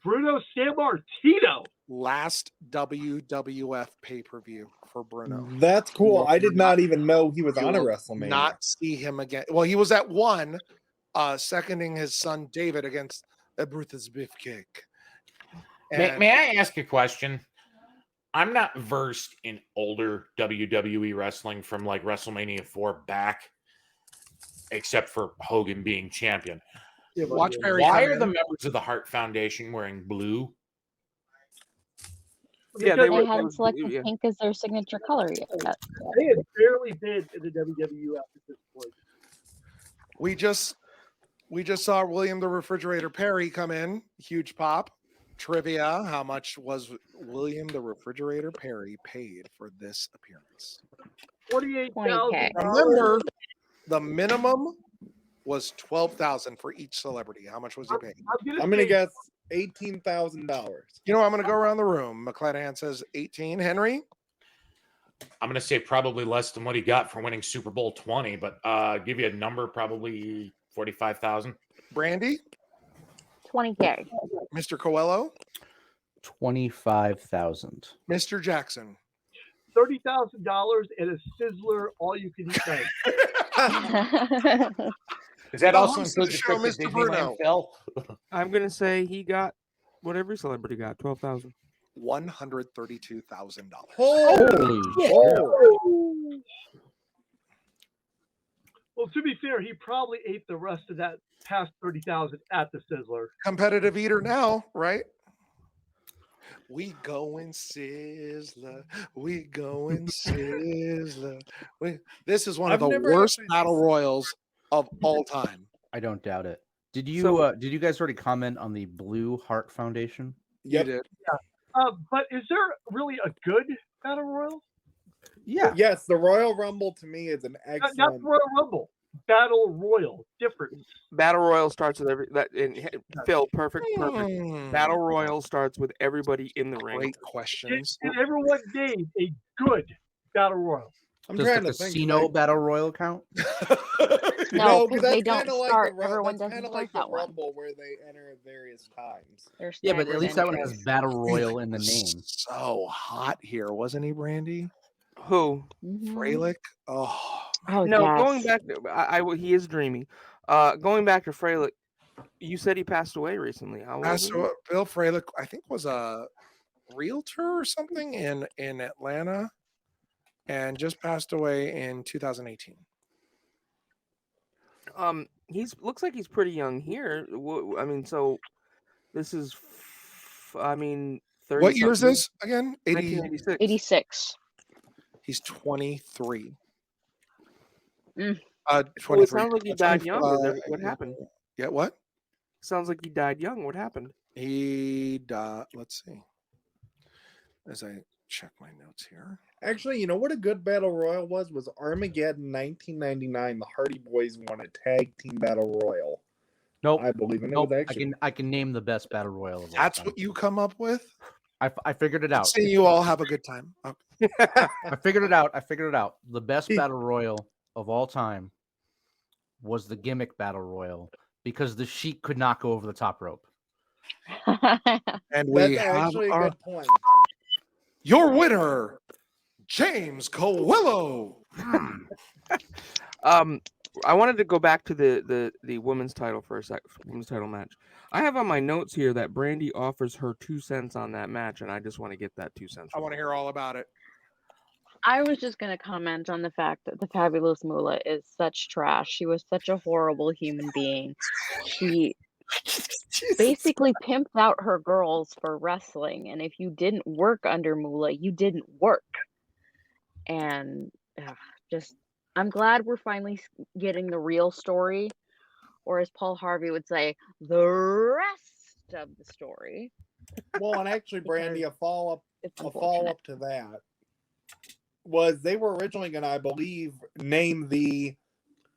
Bruno Sammartino. Last WWF pay-per-view for Bruno. That's cool. I did not even know he was on a WrestleMania. Not see him again. Well, he was at one, seconding his son David against Brutus Beefcake. May I ask a question? I'm not versed in older WWE wrestling from like WrestleMania 4 back, except for Hogan being champion. Yeah, why are the members of the Hart Foundation wearing blue? Yeah, they hadn't selected pink as their signature color yet. They had barely been in the WWF at this point. We just saw William the Refrigerator Perry come in. Huge pop. Trivia: how much was William the Refrigerator Perry paid for this appearance? $48,000. Remember, the minimum was $12,000 for each celebrity. How much was he paid? I'm gonna guess $18,000. You know, I'm gonna go around the room. McClanahan says 18. Henry? I'm gonna say probably less than what he got for winning Super Bowl 20, but give you a number, probably 45,000. Brandi? 20K. Mr. Coelho? 25,000. Mr. Jackson? $30,000 and a sizzler, all you can eat night. Does that also host of include the the show, trip to Mr. Bruno? Disneyland, Phil? I'm gonna say he got what every celebrity got, 12,000. $132,000. Holy shit. Well, to be fair, he probably ate the rest of that past $30,000 at the sizzler. Competitive eater now, right? We going sizzler. We going sizzler. This is one of the worst battle royals of all time. I don't doubt it. Did you guys already comment on the Blue Heart Foundation? You did. Yeah. But is there really a good battle royal? Yeah. Yes, the Royal Rumble to me is an excellent. Not Royal Rumble. Battle Royal. Difference. Battle Royal starts with Phil, perfect. Battle Royal starts with everybody in the ring. Great questions. And everyone named a good battle royal. I'm Does trying the to think. casino battle royal count? No, because because they that's don't kinda like start. the, Everyone that's doesn't kinda start like the that one. Rumble where they enter at various times. Yeah, but at least that one has entries. battle royal in the name. So hot here, wasn't he, Brandi? Who? Freilich. Oh, Oh, no, yes. going back. He is dreamy. Going back to Freilich, you said he passed away recently. How old was he? Bill Freilich, I think, was a realtor or something in Atlanta, and just passed away in 2018. Looks like he's pretty young here. I mean, so this is, 30. What year is this again? 1986. 86. He's 23. Mm. 23. It sounds like he died young. What happened? Yeah, what? Sounds like he died young. What happened? He died. Let's see. As I check my notes here. Actually, you know what a good battle royal was Armageddon 1999. The Hardy Boys won a tag team battle royal. Nope. I believe in it. Nope. Was actually... I can name the best battle royal of all That's time. what you come up with? I figured it out. See, you all have a good time. Okay. I figured it out. The best battle royal of all time was the gimmick battle royal because the Sheik could not go over the top rope. And we That's have actually a good point. Your winner, James Coelho. I wanted to go back to the women's title for a sec. Women's title match. I have on my notes here that Brandi offers her 2 cents on that match, and I just want to get that 2 cents. I want to hear all about it. I was just going to comment on the fact that the Fabulous Moolah is such trash. She was such a horrible human being. She basically pimped out her girls for wrestling, and if you didn't work under Moolah, you didn't work. And I'm glad we're finally getting the real story, or as Paul Harvey would say, the rest of the story. Well, and actually, Brandi, a follow up to that was they were originally going to, I believe, name the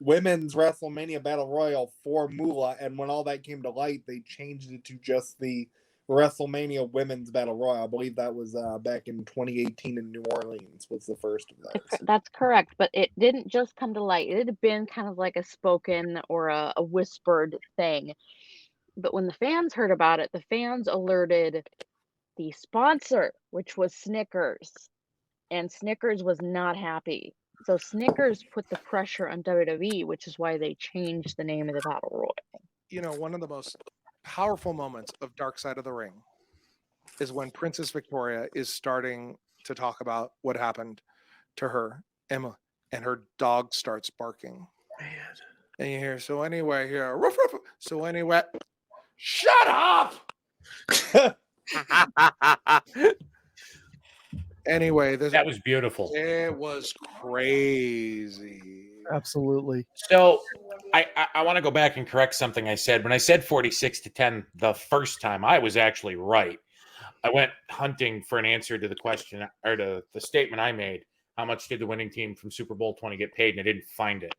Women's Wrestlemania Battle Royal for Moolah, and when all that came to light, they changed it to just the WrestleMania Women's Battle Royal. I believe that was back in 2018 in New Orleans was the first of those. That's correct, but it didn't just come to light. It had been kind of like a spoken or a whispered thing. But when the fans heard about it, the fans alerted the sponsor, which was Snickers. And Snickers was not happy. So Snickers put the pressure on WWE, which is why they changed the name of the Battle Royal. You know, one of the most powerful moments of Dark Side of the Ring is when Princess Victoria is starting to talk about what happened to her, Emma, and her dog starts barking. Man. And you hear, so anyway, here, ruff, ruff. So anyway, shut up! Anyway, that was beautiful. It was crazy. Absolutely. So I want to go back and correct something I said. When I said 46-10 the first time, I was actually right. I went hunting for an answer to the question or to the statement I made. How much did the winning team from Super Bowl 20 get paid? And I didn't find it.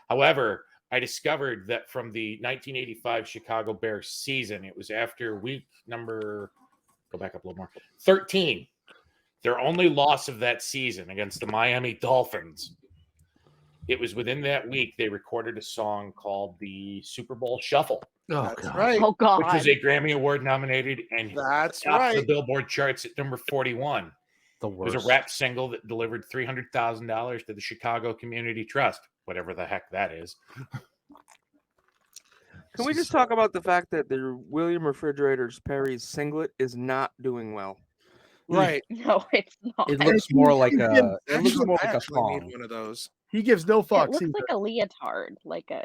However, I discovered that from the 1985 Chicago Bears season, it was after week number, go back up a little more, 13. Their only loss of that season against the Miami Dolphins. It was within that week they recorded a song called the Super Bowl Shuffle. Oh, that's right. Oh, God. Which was a Grammy Award nominated and that's topped right. the Billboard charts at number 41. The worst. It was a rap single that delivered $300,000 to the Chicago Community Trust, whatever the heck that is. Can we just talk about the fact that the William Refrigerators Perry's singlet is not doing well? Right. No, it's not. It looks more like a. I It looks more like a actually need thong. one of those. He gives no It fucks looks either. like a leotard, like a.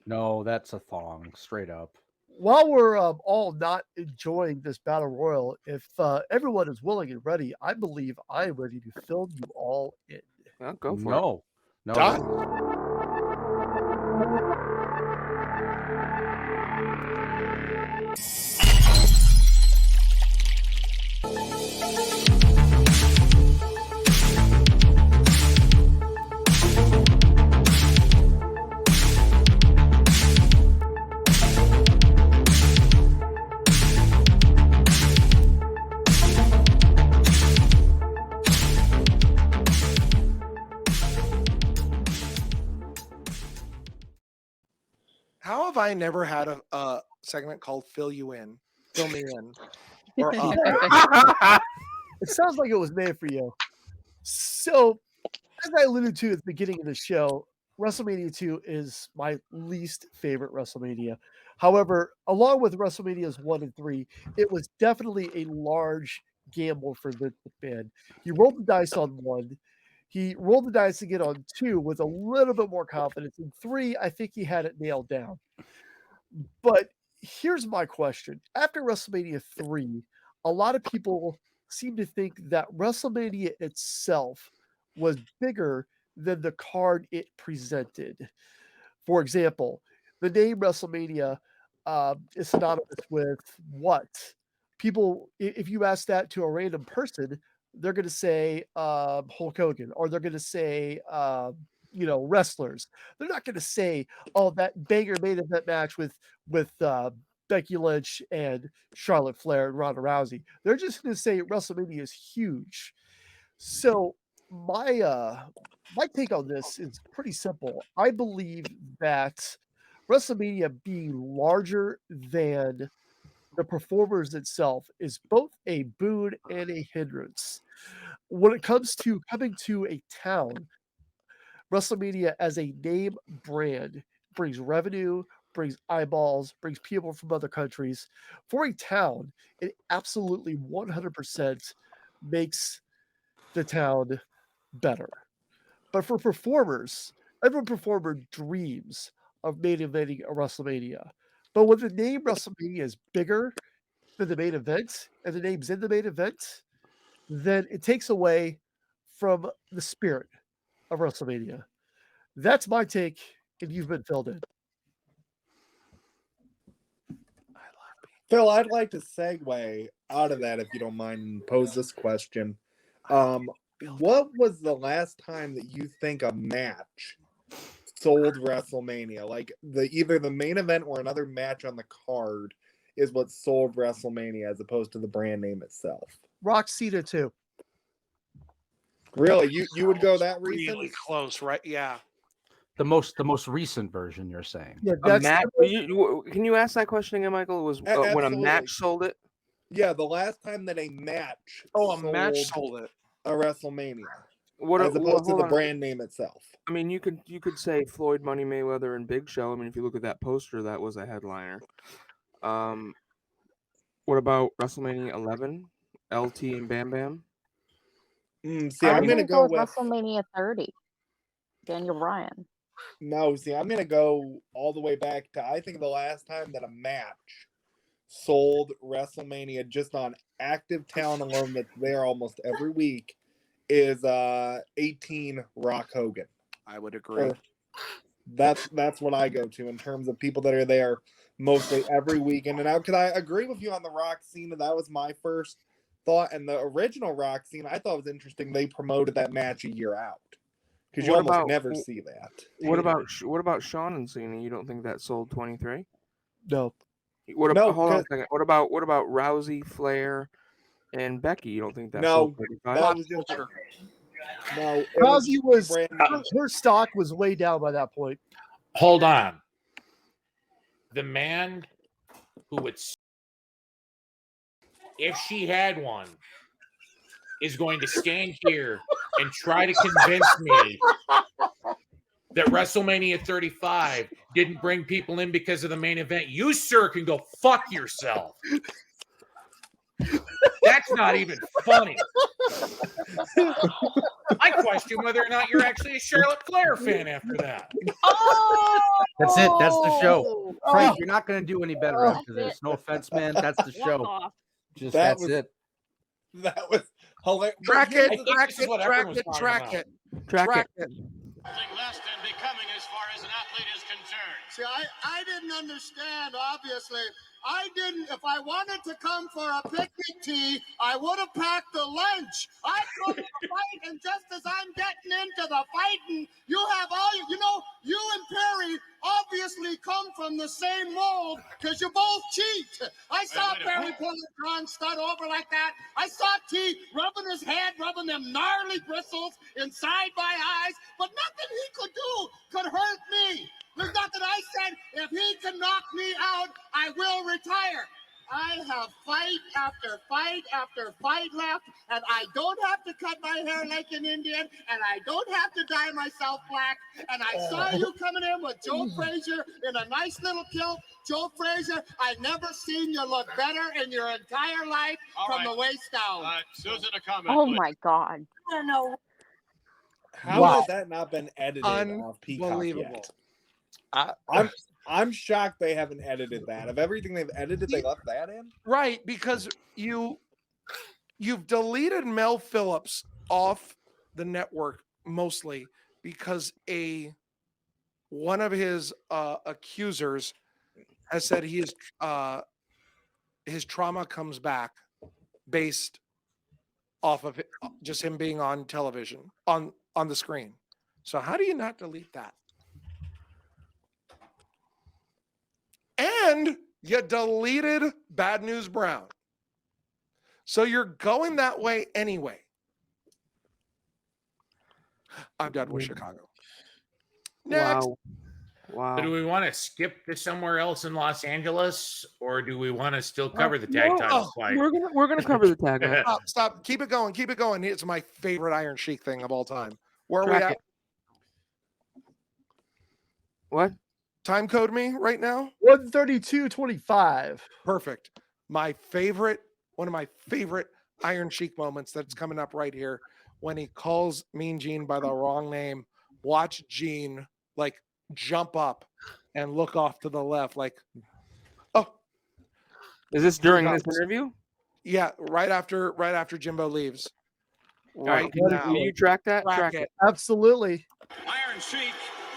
No, that's a thong, straight up. While we're all not enjoying this battle royal, if everyone is willing and ready, I believe I am ready to fill you all in. Well, go for it. No. How have I never had a segment called Fill You In? Fill me in. Or It sounds like it was made for you. So as I alluded to at the beginning of the show, WrestleMania 2 is my least favorite WrestleMania. However, along with WrestleManias 1 and 3, it was definitely a large gamble for Vince McMahon. He rolled the dice on 1. He rolled the dice again on 2 with a little bit more confidence. In 3, I think he had it nailed down. But here's my question. After WrestleMania 3, a lot of people seem to think that WrestleMania itself was bigger than the card it presented. For example, the name WrestleMania is synonymous with what? People, if you ask that to a random person, they're going to say Hulk Hogan, or they're going to say, wrestlers. They're not going to say, oh, that banger main event match with Becky Lynch and Charlotte Flair and Ronda Rousey. They're just going to say WrestleMania is huge. So my take on this is pretty simple. I believe that WrestleMania being larger than the performers itself is both a boon and a hindrance. When it comes to coming to a town, WrestleMania as a name brand brings revenue, brings eyeballs, brings people from other countries. For a town, it absolutely 100% makes the town better. But for performers, every performer dreams of main eventing a WrestleMania. But when the name WrestleMania is bigger than the main event, and the name's in the main event, then it takes away from the spirit of WrestleMania. That's my take, and you've been filled in. Phil, I'd like to segue out of that, if you don't mind, and pose this question. What was the last time that you think a match sold WrestleMania? Like either the main event or another match on the card is what sold WrestleMania as opposed to the brand name itself. Rock Cena 2. Really? You would go that recent? Really close, right? Yeah. The most recent version, you're saying? Yeah, A match. Can you ask that question again, Michael? It was when a match sold it? Yeah, the last time that a match match sold it. A WrestleMania. As opposed to the brand name itself. I mean, you could say Floyd, Money Mayweather, and Big Show. I mean, if you look at that poster, that was a headliner. What about WrestleMania 11? LT and Bam Bam? I'm going to go with WrestleMania 30. Daniel Bryan. No, I'm going to go all the way back to, I think the last time that a match sold WrestleMania just on active talent alone that's there almost every week is 18 Rock Hogan. I would agree. That's what I go to in terms of people that are there mostly every week in and out. Because I agree with you on the Rock Cena. That was my first thought. And the original Rock Cena, I thought was interesting. They promoted that match a year out. Because you almost never see that. What about Shawn and Cena? You don't think that sold 23? No. Hold on a second. What about Rousey, Flair, and Becky? You don't think that sold 35? That was just no. Rousey was her stock was way down by that point. Hold on. The man who would, if she had one, is going to stand here and try to convince me that WrestleMania 35 didn't bring people in because of the main event. You, sir, can go fuck yourself. That's not even funny. I question whether or not you're actually a Charlotte Flair fan after that. That's it. That's the show. Frank, you're not going to do any better after this. No offense, man. That's the show. That's it. That was hilarious. Track it. Less than becoming as far as an athlete is concerned. See, I didn't understand, obviously. If I wanted to come for a picnic tea, I would have packed the lunch. I come to fight, and just as I'm getting into the fighting, you have you and Perry obviously come from the same mold because you both cheat. I saw Perry pull a drawn stud over like that. I saw T rubbing his head, rubbing them gnarly bristles inside my eyes, but nothing he could do could hurt me. There's nothing I said. If he can knock me out, I will retire. I have fight after fight left, and I don't have to cut my hair like an Indian, and I don't have to dye myself black. And I saw you coming in with Joe Frazier in a nice little kilt. Joe Frazier, I never seen you look better in your entire life from the waist down. Susan, a comment. Oh my God. I don't know. How has that not been edited off Peacock Unbelievable. yet? I'm shocked they haven't edited that. Of everything they've edited, they left that in? Right, because you've deleted Mel Phillips off the network mostly because one of his accusers has said his trauma comes back based off of just him being on television, on the screen. So how do you not delete that? And you deleted Bad News Brown. So you're going that way anyway. I'm done with Chicago. Next. Wow. Do we want to skip to somewhere else in Los Angeles, or do we want to still cover the tag title fight? We're gonna cover the tag title. Stop. Keep it going. Keep it going. It's my favorite Iron Sheik thing of all time. Where are we Track at? it. What? Time code me right now? 132.25. Perfect. One of my favorite Iron Sheik moments that's coming up right here when he calls Mean Gene by the wrong name. Watch Gene like jump up and look off to the left like, oh. Is this during this interview? Yeah, right after Jimbo leaves. Right now. Can you track that? Track it. Absolutely. Iron Sheik,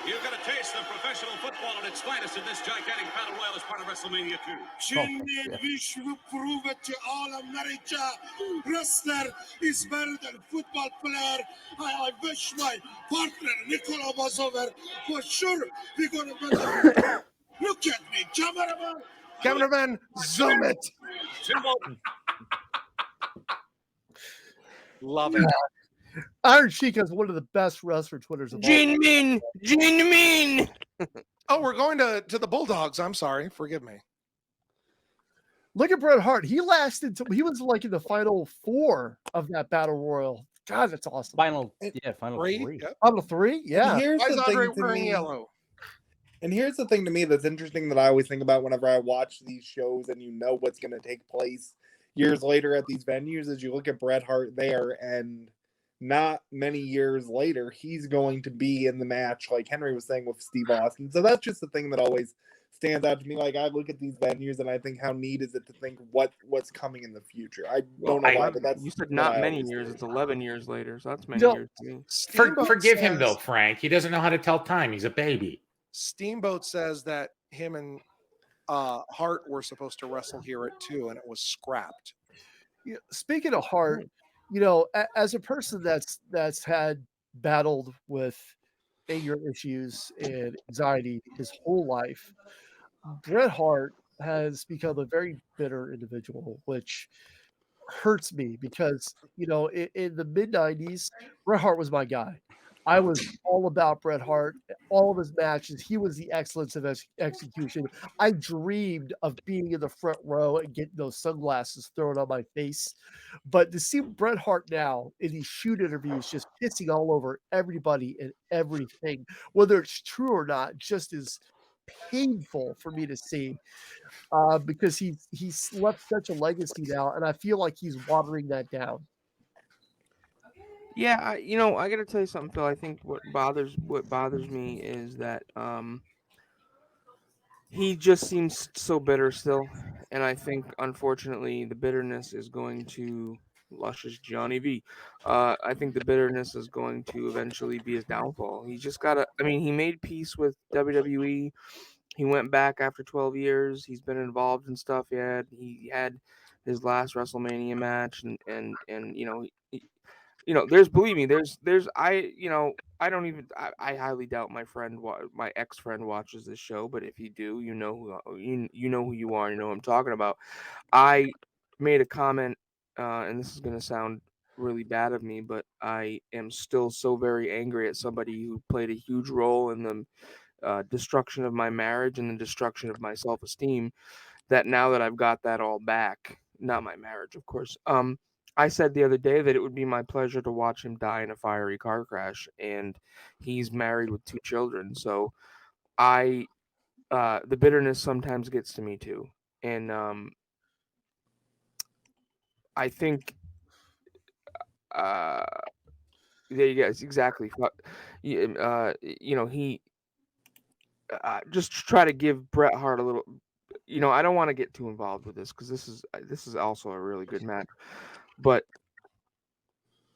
you've got a taste of professional football at its finest in this gigantic battle royal as part of WrestleMania 2. Wish will prove it to all America. Wrestler is better than football player. I wish my partner Nicola was over. For sure, we're gonna better. Look at me, cameraman. Cameraman, zoom it. Love it. Iron Sheik has one of the best wrestler Twitters of all time. Gene Min. Oh, we're going to the Bulldogs. I'm sorry. Forgive me. Look at Bret Hart. He lasted till he was like in the final 4 of that battle royal. God, that's awesome. Final 3. Final 3? Yeah. And here's Why is the Andre thing to wearing me. yellow? And here's the thing to me that's interesting that I always think about whenever I watch these shows and you know what's going to take place years later at these venues is you look at Bret Hart there and not many years later, he's going to be in the match like Henry was saying with Steve Austin. So that's just the thing that always stands out to me. Like I look at these venues and I think how neat is it to think what's coming in the future. I don't know why, but that's you said what not I many always years. think. It's 11 years later, so that's many No. years to me. Forgive him though, Frank. He doesn't know how to tell time. He's a baby. Steamboat says that him and Hart were supposed to wrestle here at 2, and it was scrapped. Speaking of Hart, as a person that's had battled with anger issues and anxiety his whole life, Bret Hart has become a very bitter individual, which hurts me because, in the mid-90s, Bret Hart was my guy. I was all about Bret Hart, all of his matches. He was the excellence of execution. I dreamed of being in the front row and getting those sunglasses thrown on my face. But to see Bret Hart now in these shoot interviews just pissing all over everybody and everything, whether it's true or not, just is painful for me to see because he's left such a legacy now, and I feel like he's watering that down. Yeah, I gotta tell you something, Phil. I think what bothers me is that he just seems so bitter still, and I think unfortunately the bitterness is going to luscious Johnny V. I think the bitterness is going to eventually be his downfall. He's just gotta. I mean, he made peace with WWE. He went back after 12 years. He's been involved in stuff. He had his last WrestleMania match, and there's, believe me, I highly doubt my ex-friend watches this show, but if you do, you know who you are, you know who I'm talking about. I made a comment, and this is going to sound really bad of me, but I am still so very angry at somebody who played a huge role in the destruction of my marriage and the destruction of my self-esteem, that now that I've got that all back, not my marriage, of course. I said the other day that it would be my pleasure to watch him die in a fiery car crash, and he's married with 2 children. So the bitterness sometimes gets to me too, and I think there you go. Exactly. He just try to give Bret Hart a little. I don't want to get too involved with this because this is also a really good match, but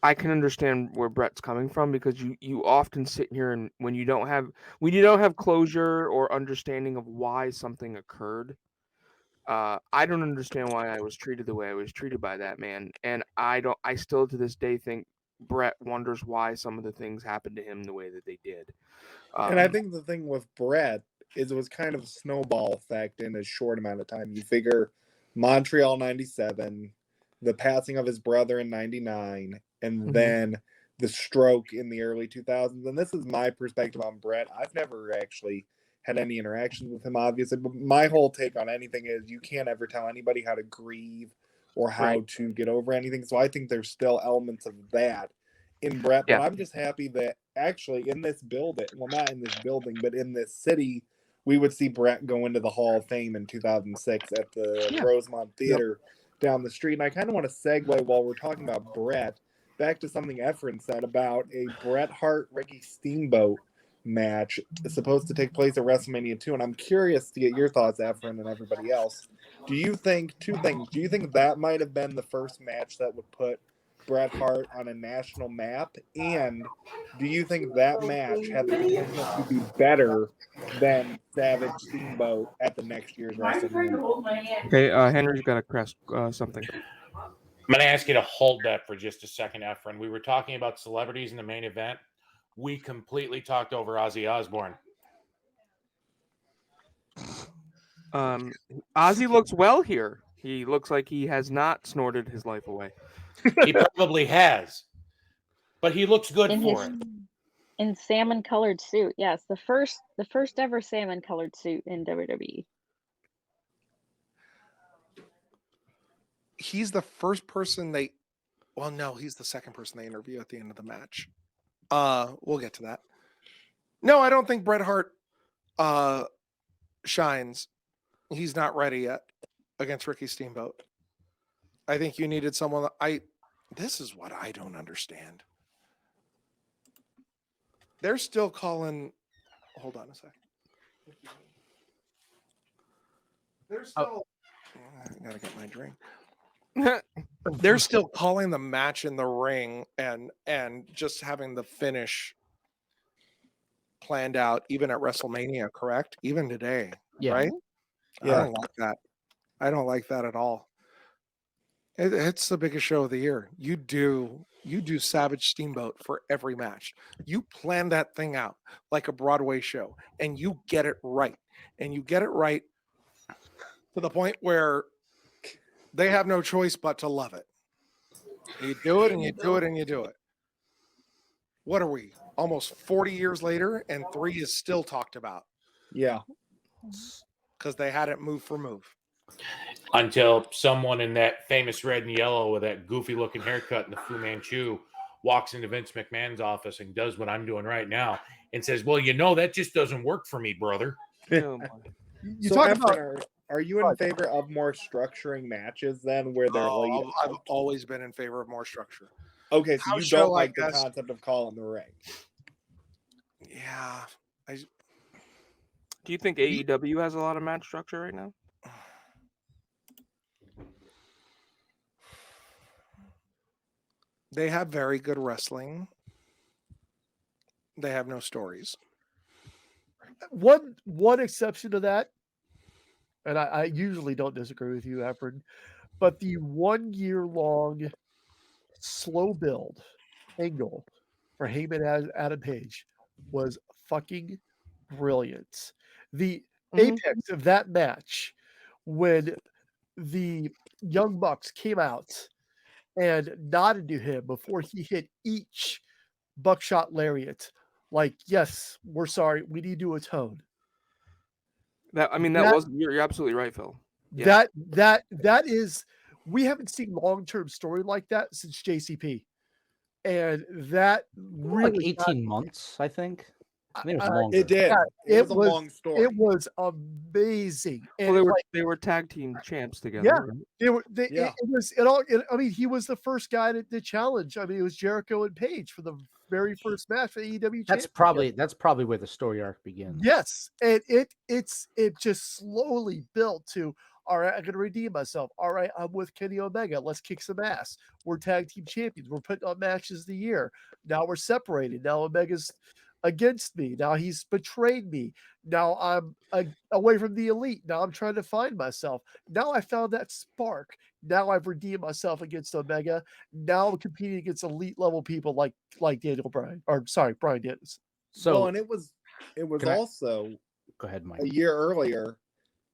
I can understand where Bret's coming from because you often sit here and when you don't have closure or understanding of why something occurred. I don't understand why I was treated the way I was treated by that man, and I still to this day think Bret wonders why some of the things happened to him the way that they did. And I think the thing with Bret is it was kind of a snowball effect in a short amount of time. You figure Montreal 97, the passing of his brother in 99, and then the stroke in the early 2000s. And this is my perspective on Bret. I've never actually had any interactions with him, obviously, but my whole take on anything is you can't ever tell anybody how to grieve or how to get over anything. So I think there's still elements of that in Bret, but I'm just happy that actually in this building, well, not in this building, but in this city, we would see Bret go into the Hall of Fame in 2006 at the Rosemont Theater down the street. And I kind of want to segue while we're talking about Bret back to something Efren said about a Bret Hart Ricky Steamboat match supposed to take place at WrestleMania 2. And I'm curious to get your thoughts, Efren, and everybody else. Do you think two things? Do you think that might have been the first match that would put Bret Hart on a national map? And do you think that match had the potential to be better than Savage Steamboat at the next year's WrestleMania? Okay, Henry's got to press something. I'm going to ask you to hold that for just a second, Efren. We were talking about celebrities in the main event. We completely talked over Ozzy Osbourne. Ozzy looks well here. He looks like he has not snorted his life away. He probably has, but he looks good for it. In salmon-colored suit, yes, the first ever salmon-colored suit in WWE. He's the first person he's the second person they interview at the end of the match. We'll get to that. No, I don't think Bret Hart shines. He's not ready yet against Ricky Steamboat. I think you needed someone. This is what I don't understand. They're still calling. Hold on a second. They're still. I gotta get my drink. They're still calling the match in the ring and just having the finish planned out even at WrestleMania, correct? Even today, right? Yeah. I don't like that. I don't like that at all. It's the biggest show of the year. You do Savage Steamboat for every match. You plan that thing out like a Broadway show, and you get it right. And you get it right to the point where they have no choice but to love it. You do it, and you do it, and you do it. What are we? Almost 40 years later, and 3 is still talked about. Yeah. Because they had it move for move. Until someone in that famous red and yellow with that goofy looking haircut and the Fu Manchu walks into Vince McMahon's office and does what I'm doing right now and says, well, that just doesn't work for me, brother. You so talk about, are you in favor of more structuring matches then where they're I've always been in favor of more structure. Okay, so you don't like the concept of calling the ring. Yeah. Do you think AEW has a lot of match structure right now? They have very good wrestling. They have no stories. One exception to that, and I usually don't disagree with you, Efren, but the 1 year long slow build angle for Heyman as Adam Page was fucking brilliant. The apex of that match when the Young Bucks came out and nodded to him before he hit each buckshot lariat, like, yes, we're sorry, we need to atone. You're absolutely right, Phil. Yeah. That is we haven't seen long-term story like that since JCP. And that really like 18 months, I think. I think it was Uh, longer. It did. yeah, It was a long story. It was amazing. And Well, like, they were tag team champs together. yeah, Right? they were. Yeah. It was it all. I mean, he was the first guy to challenge. I mean, it was Jericho and Page for the very first match for AEW. That's probably where the story arc begins. Yes, and it just slowly built to, all right, I'm gonna redeem myself. All right, I'm with Kenny Omega. Let's kick some ass. We're tag team champions. We're putting on matches of the year. Now we're separated. Now Omega's against me. Now he's betrayed me. Now I'm away from the elite. Now I'm trying to find myself. Now I found that spark. Now I've redeemed myself against Omega. Now I'm competing against elite level people like Daniel Bryan, or sorry, Bryan Danielson. So, well, and it was also go ahead, Mike. A year earlier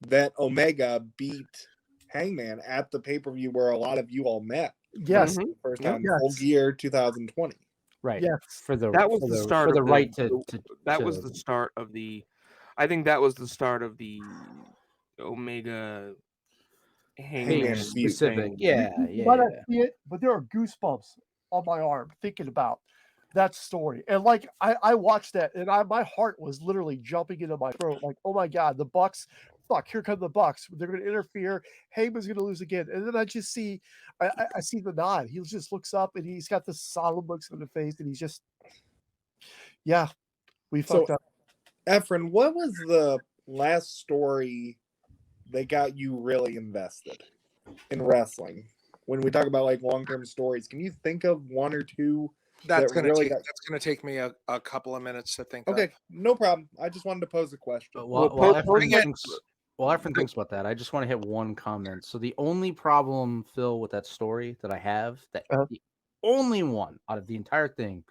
that Omega beat Hangman at the pay-per-view where a lot of you all met. Yes. For the first time, Yes. Full Gear 2020. Right. Yes. That was the start. For the right to. That was the start of the. I think that was the start of the Omega Hangman specific. Yeah, yeah. But I see it, but there are goosebumps on my arm thinking about that story. And like I watched that, and my heart was literally jumping into my throat. Like, oh my god, the Bucks! Fuck, here come the Bucks. They're going to interfere. Heyman's going to lose again. And then I just see, I see the nod. He just looks up, and he's got this solemn looks on the face, and he's just, yeah, we fucked up. Efren, what was the last story that got you really invested in wrestling? When we talk about like long-term stories, can you think of one or two? That's going to take me a couple of minutes to think. Okay, no problem. I just wanted to pose a question. While Efren thinks about that, I just want to hit one comment. So the only problem, Phil, with that story that I have, the only one out of the entire thing,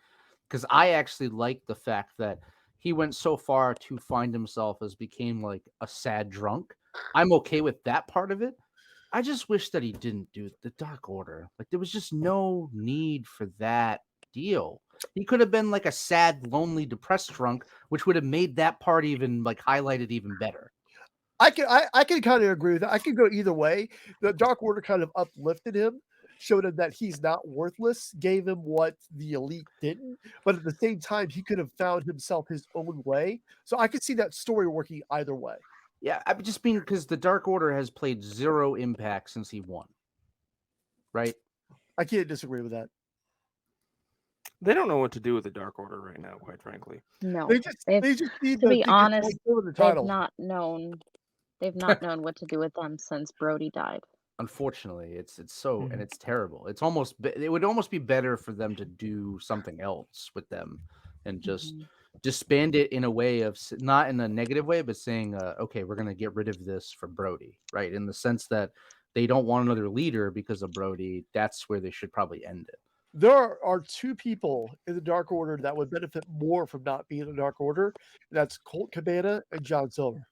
because I actually like the fact that he went so far to find himself as became like a sad drunk. I'm okay with that part of it. I just wish that he didn't do the Dark Order. Like there was just no need for that deal. He could have been like a sad, lonely, depressed drunk, which would have made that part even like highlighted even better. I can kind of agree with that. I could go either way. The Dark Order kind of uplifted him, showed him that he's not worthless, gave him what the elite didn't, but at the same time, he could have found himself his own way. So I could see that story working either way. Yeah, I just mean because the Dark Order has played zero impact since he won. Right? I can't disagree with that. They don't know what to do with the Dark Order right now, quite frankly. No, they just need to be honest, the they've title. not known what to do with them since Brody died. Unfortunately, it's so and it's terrible. It would almost be better for them to do something else with them and just disband it in a way of not in a negative way, but saying, okay, we're going to get rid of this for Brody, right? In the sense that they don't want another leader because of Brody. That's where they should probably end it. There are two people in the Dark Order that would benefit more from not being in the Dark Order. And that's Colt Cabana and John Silver.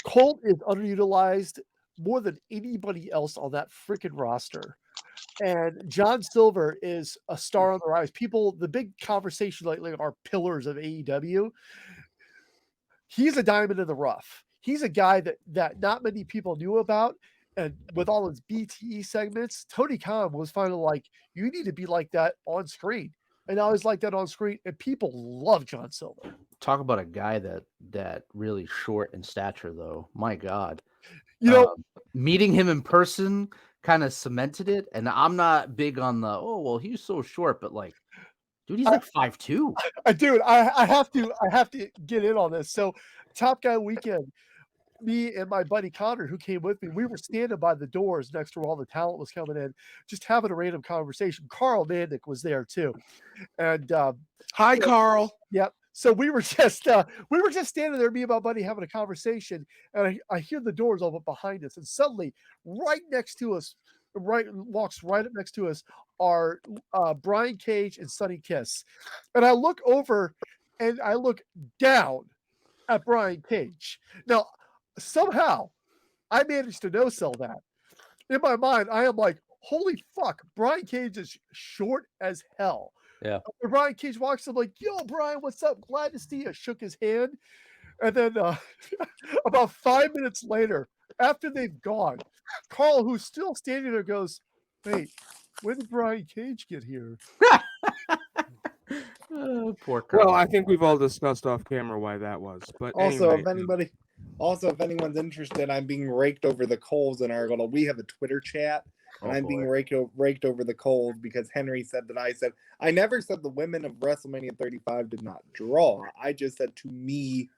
Colt is underutilized more than anybody else on that freaking roster. And John Silver is a star on the rise. The big conversation lately are pillars of AEW. He's a diamond in the rough. He's a guy that not many people knew about. And with all his BTE segments, Tony Khan was finally like, you need to be like that on screen. And now he's like that on screen, and people love John Silver. Talk about a guy that really short in stature, though. My God. Meeting him in person kind of cemented it. And I'm not big on he's so short, but like, dude, he's like 5'2". Dude, I have to get in on this. So Top Guy Weekend, me and my buddy Connor, who came with me, we were standing by the doors next to where all the talent was coming in, just having a random conversation. Carl Mandick was there too. And hi, Carl. Yep. So we were just standing there, me and my buddy having a conversation, and I hear the doors open behind us, and suddenly, right next to us, walks right up next to us are Brian Cage and Sonny Kiss. And I look over and I look down at Brian Cage. Now, somehow I managed to no-sell that. In my mind, I am like, holy fuck, Brian Cage is short as hell. Yeah. When Brian Cage walks up, like, yo, Brian, what's up? Glad to see you. Shook his hand. And then about 5 minutes later, after they've gone, Carl, who's still standing there, goes, "Wait, when did Brian Cage get here?" Oh, poor Carl. Well, I think we've all discussed off camera why that was. But Also, anyway, if anyone's interested, I'm being raked over the coals in Argyle. We have a Twitter chat, and I'm being raked over the coals because Henry said that I never said the women of WrestleMania 35 did not draw. I just said, to me,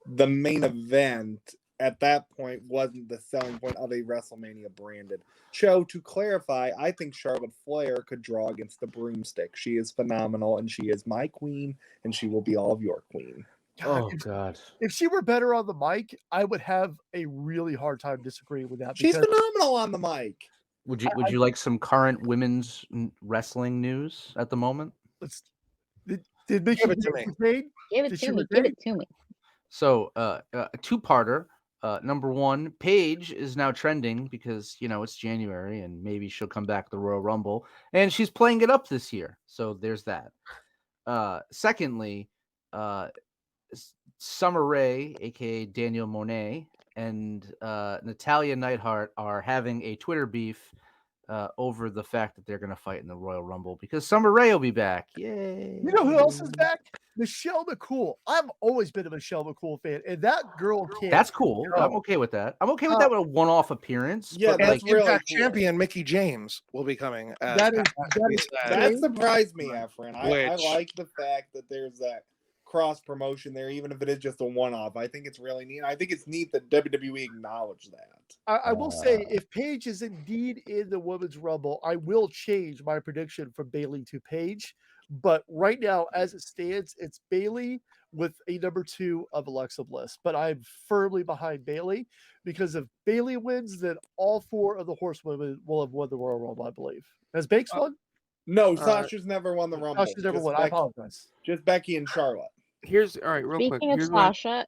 the main event at that point wasn't the selling point of a WrestleMania branded show. To clarify, I think Charlotte Flair could draw against the broomstick. She is phenomenal, and she is my queen, and she will be all of your queen. God. If she were better on the mic, I would have a really hard time disagreeing with that. She's phenomenal on the mic. Would you like some current women's wrestling news at the moment? Did Mickey Give it to me. Give it to me. Give it to me. So, a two-parter. Number one, Paige is now trending because, it's January and maybe she'll come back to the Royal Rumble. And she's playing it up this year. So there's that. Secondly, Summer Rae, a.k.a. Daniel Monet, and Natalya Neidhart are having a Twitter beef over the fact that they're going to fight in the Royal Rumble because Summer Rae will be back. Yay. You know who else is back? Michelle McCool. I've always been a Michelle McCool fan, and that girl can't. That's cool. I'm okay with that. I'm okay with that with a one-off appearance. Yeah, but that's like, Impact champion Mickey James will be coming. That surprised me, Efren. I Which- like the fact that there's that cross promotion there, even if it is just a one-off. I think it's really neat. I think it's neat that WWE acknowledged that. I will say, if Paige is indeed in the Women's Rumble, I will change my prediction from Bailey to Paige. But right now, as it stands, it's Bailey with a number 2 of Alexa Bliss. But I'm firmly behind Bailey because if Bailey wins, then all 4 of the horsewomen will have won the Royal Rumble, I believe. Has Banks won? No, Sasha's never won the Rumble. Sasha's never Just won. I apologize. Just Becky and Charlotte. Real quick. Speaking of Sasha,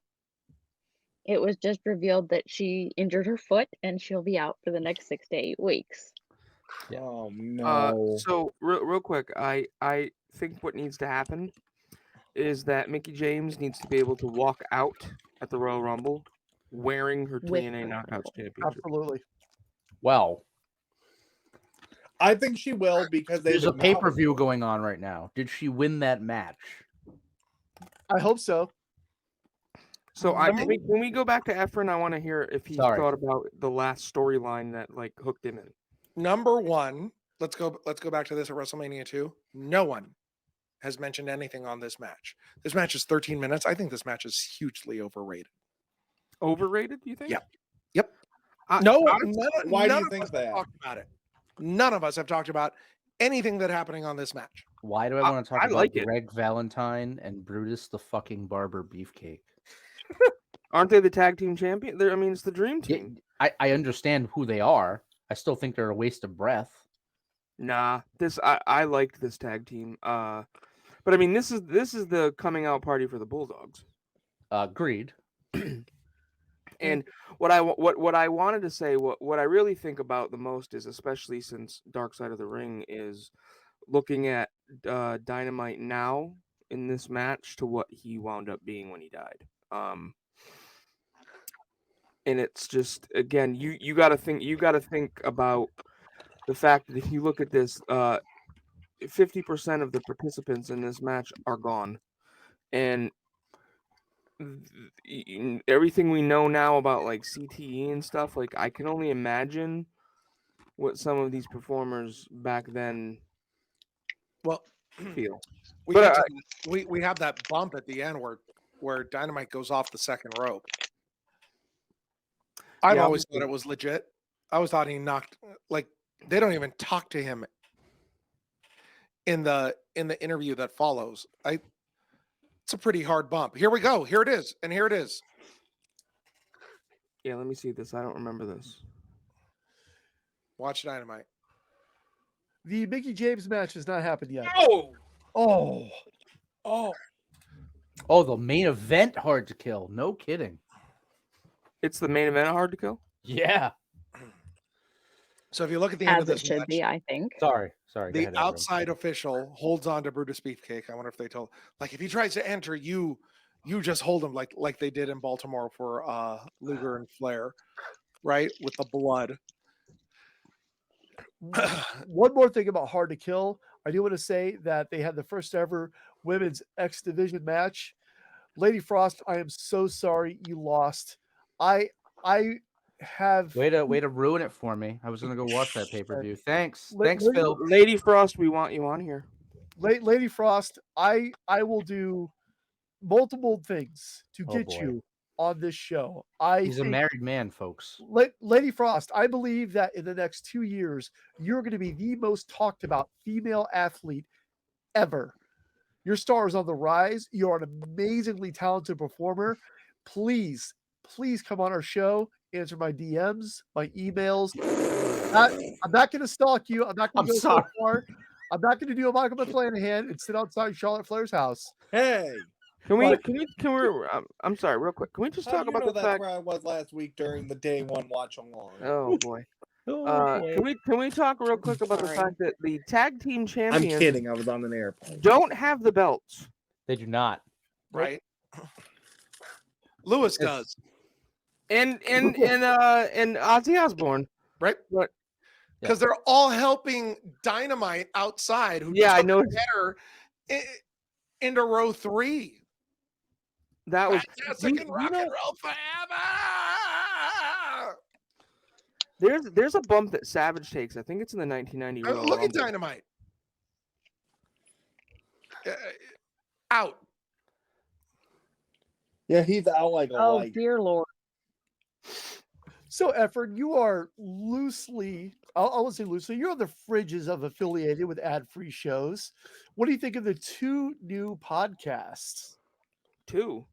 it was just revealed that she injured her foot and she'll be out for the next 6 to 8 weeks. Yeah. Oh no. So real quick, I think what needs to happen is that Mickey James needs to be able to walk out at the Royal Rumble wearing her TNA Knockouts Championship. Absolutely. Well, I think she will because there's a pay-per-view going on right now. Did she win that match? I hope so. So when we go back to Efren, I want to hear if he thought about the last storyline that hooked him in. Number one, let's go back to this at WrestleMania 2. No one has mentioned anything on this match. This match is 13 minutes. I think this match is hugely overrated. Overrated, you think? Yep. Why do you think that? Talked about it. None of us have talked about anything that's happening on this match. Why do I want to talk about like it. Greg Valentine and Brutus the fucking Barber Beefcake? Aren't they the tag team champion? It's the dream team. I understand who they are. I still think they're a waste of breath. Nah, I liked this tag team. But this is the coming out party for the Bulldogs. Agreed. And what I wanted to say, what I really think about the most is, especially since Dark Side of the Ring is looking at Dynamite now in this match to what he wound up being when he died. And it's just, again, you got to think about the fact that if you look at this, 50% of the participants in this match are gone, and everything we know now about CTE and stuff, I can only imagine what some of these performers back then feel. We have that bump at the end where Dynamite goes off the second rope. I've always thought it was legit. I always thought he knocked, they don't even talk to him in the interview that follows. It's a pretty hard bump. Here we go. Here it is. And here it is. Yeah, let me see this. I don't remember this. Watch Dynamite. The Mickey James match has not happened yet. Oh, the main event Hard to Kill. No kidding. It's the main event Hard to Kill? Yeah. So if you look at the end of this should match, be, I think. Sorry. The outside official holds on to Brutus Beefcake. I wonder if they told, if he tries to enter, you just hold him like they did in Baltimore for Luger and Flair. right, with the blood. One more thing about Hard to Kill. I do want to say that they had the first ever women's X Division match. Lady Frost, I am so sorry you lost. I have way to ruin it for me. I was gonna go watch that pay-per-view. Thanks, Phil. Lady Frost, we want you on here. Lady Frost, I will do multiple things to get boy. you on this show. He's a married man, folks. Lady Frost, I believe that in the next 2 years, you're going to be the most talked about female athlete ever. Your star is on the rise. You're an amazingly talented performer. Please come on our show. Answer my DMs, my emails. I'm not going to stalk you. I'm not going to go so far. I'm not going to do a Michael McClanahan and sit outside Charlotte Flair's house. Hey. Can we? I'm sorry, real quick. Can we just talk about the fact where I was last week during the day one watch along? Oh boy. Can we talk real quick about the fact that the tag team champions? I'm kidding. I was on an airplane. Don't have the belts. They do not. Right. Lewis does. And Ozzy Osbourne. Right. But because they're all helping Dynamite outside. Who I know. Better into row 3. That was second rock and roll forever. There's a bump that Savage takes. I think it's in the 1990 Royal Look at Rumble. Dynamite. Out. Yeah, he's out like a light. Dear Lord. So, Efren, you are loosely, I'll say loosely, you're on the fringes of affiliated with ad-free shows. What do you think of the 2 new podcasts? Two.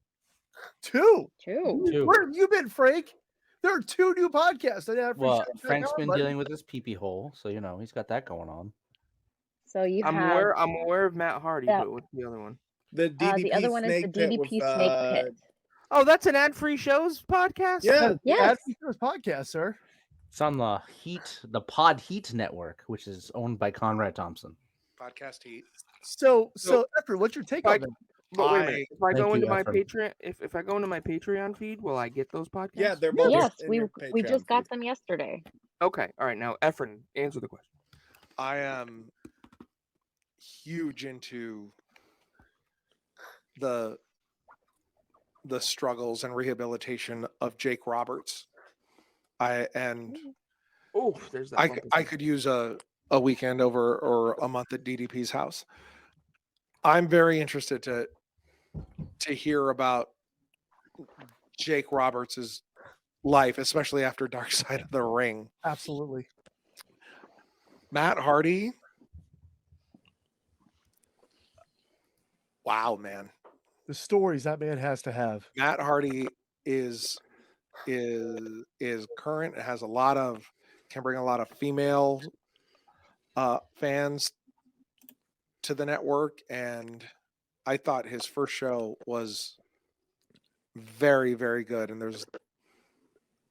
Where have you been, Frank? There are 2 new podcasts on ad-free shows. Frank's been dealing with his pee-pee hole, so he's got that going on. So I'm aware of Matt Hardy, but what's the other one? The DDP the other one is the DDP Snake Pit. Oh, that's an ad-free shows podcast? Yeah, Yes. ad-free shows podcast, sir. It's on the Pod Heat Network, which is owned by Conrad Thompson. Podcast Heat. So Efren, what's your take on that? But wait a minute. If I go into my Efren. Patreon, if I go into my Patreon feed, will I get those podcasts? Yeah, they're both. Yes, in we your just Patreon got feed. them yesterday. Okay. All right. Now, Efren, answer the question. I am huge into the struggles and rehabilitation of Jake Roberts. There's that. I could use a weekend over or a month at DDP's house. I'm very interested to hear about Jake Roberts' life, especially after Dark Side of the Ring. Absolutely. Matt Hardy. Wow, man. The stories that man has to have. Matt Hardy is current. It has can bring a lot of female fans to the network, and I thought his first show was very, very good. And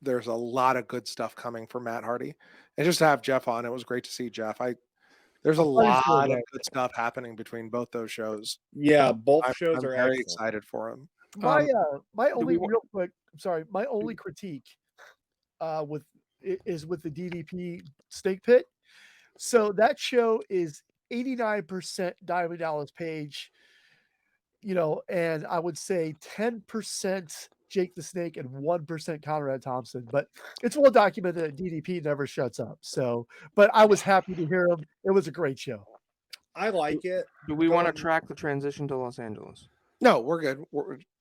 there's a lot of good stuff coming from Matt Hardy. And just to have Jeff on, it was great to see Jeff. There's a lot of good stuff happening between both those shows. Yeah, both shows I'm are very excellent. excited for them. My only my only critique with the DDP Snake Pit. So that show is 89% Diamond Dallas Page, and I would say 10% Jake the Snake and 1% Conrad Thompson. But it's well documented that DDP never shuts up. So, but I was happy to hear him. It was a great show. I like it. Do we want to track the transition to Los Angeles? No, we're good.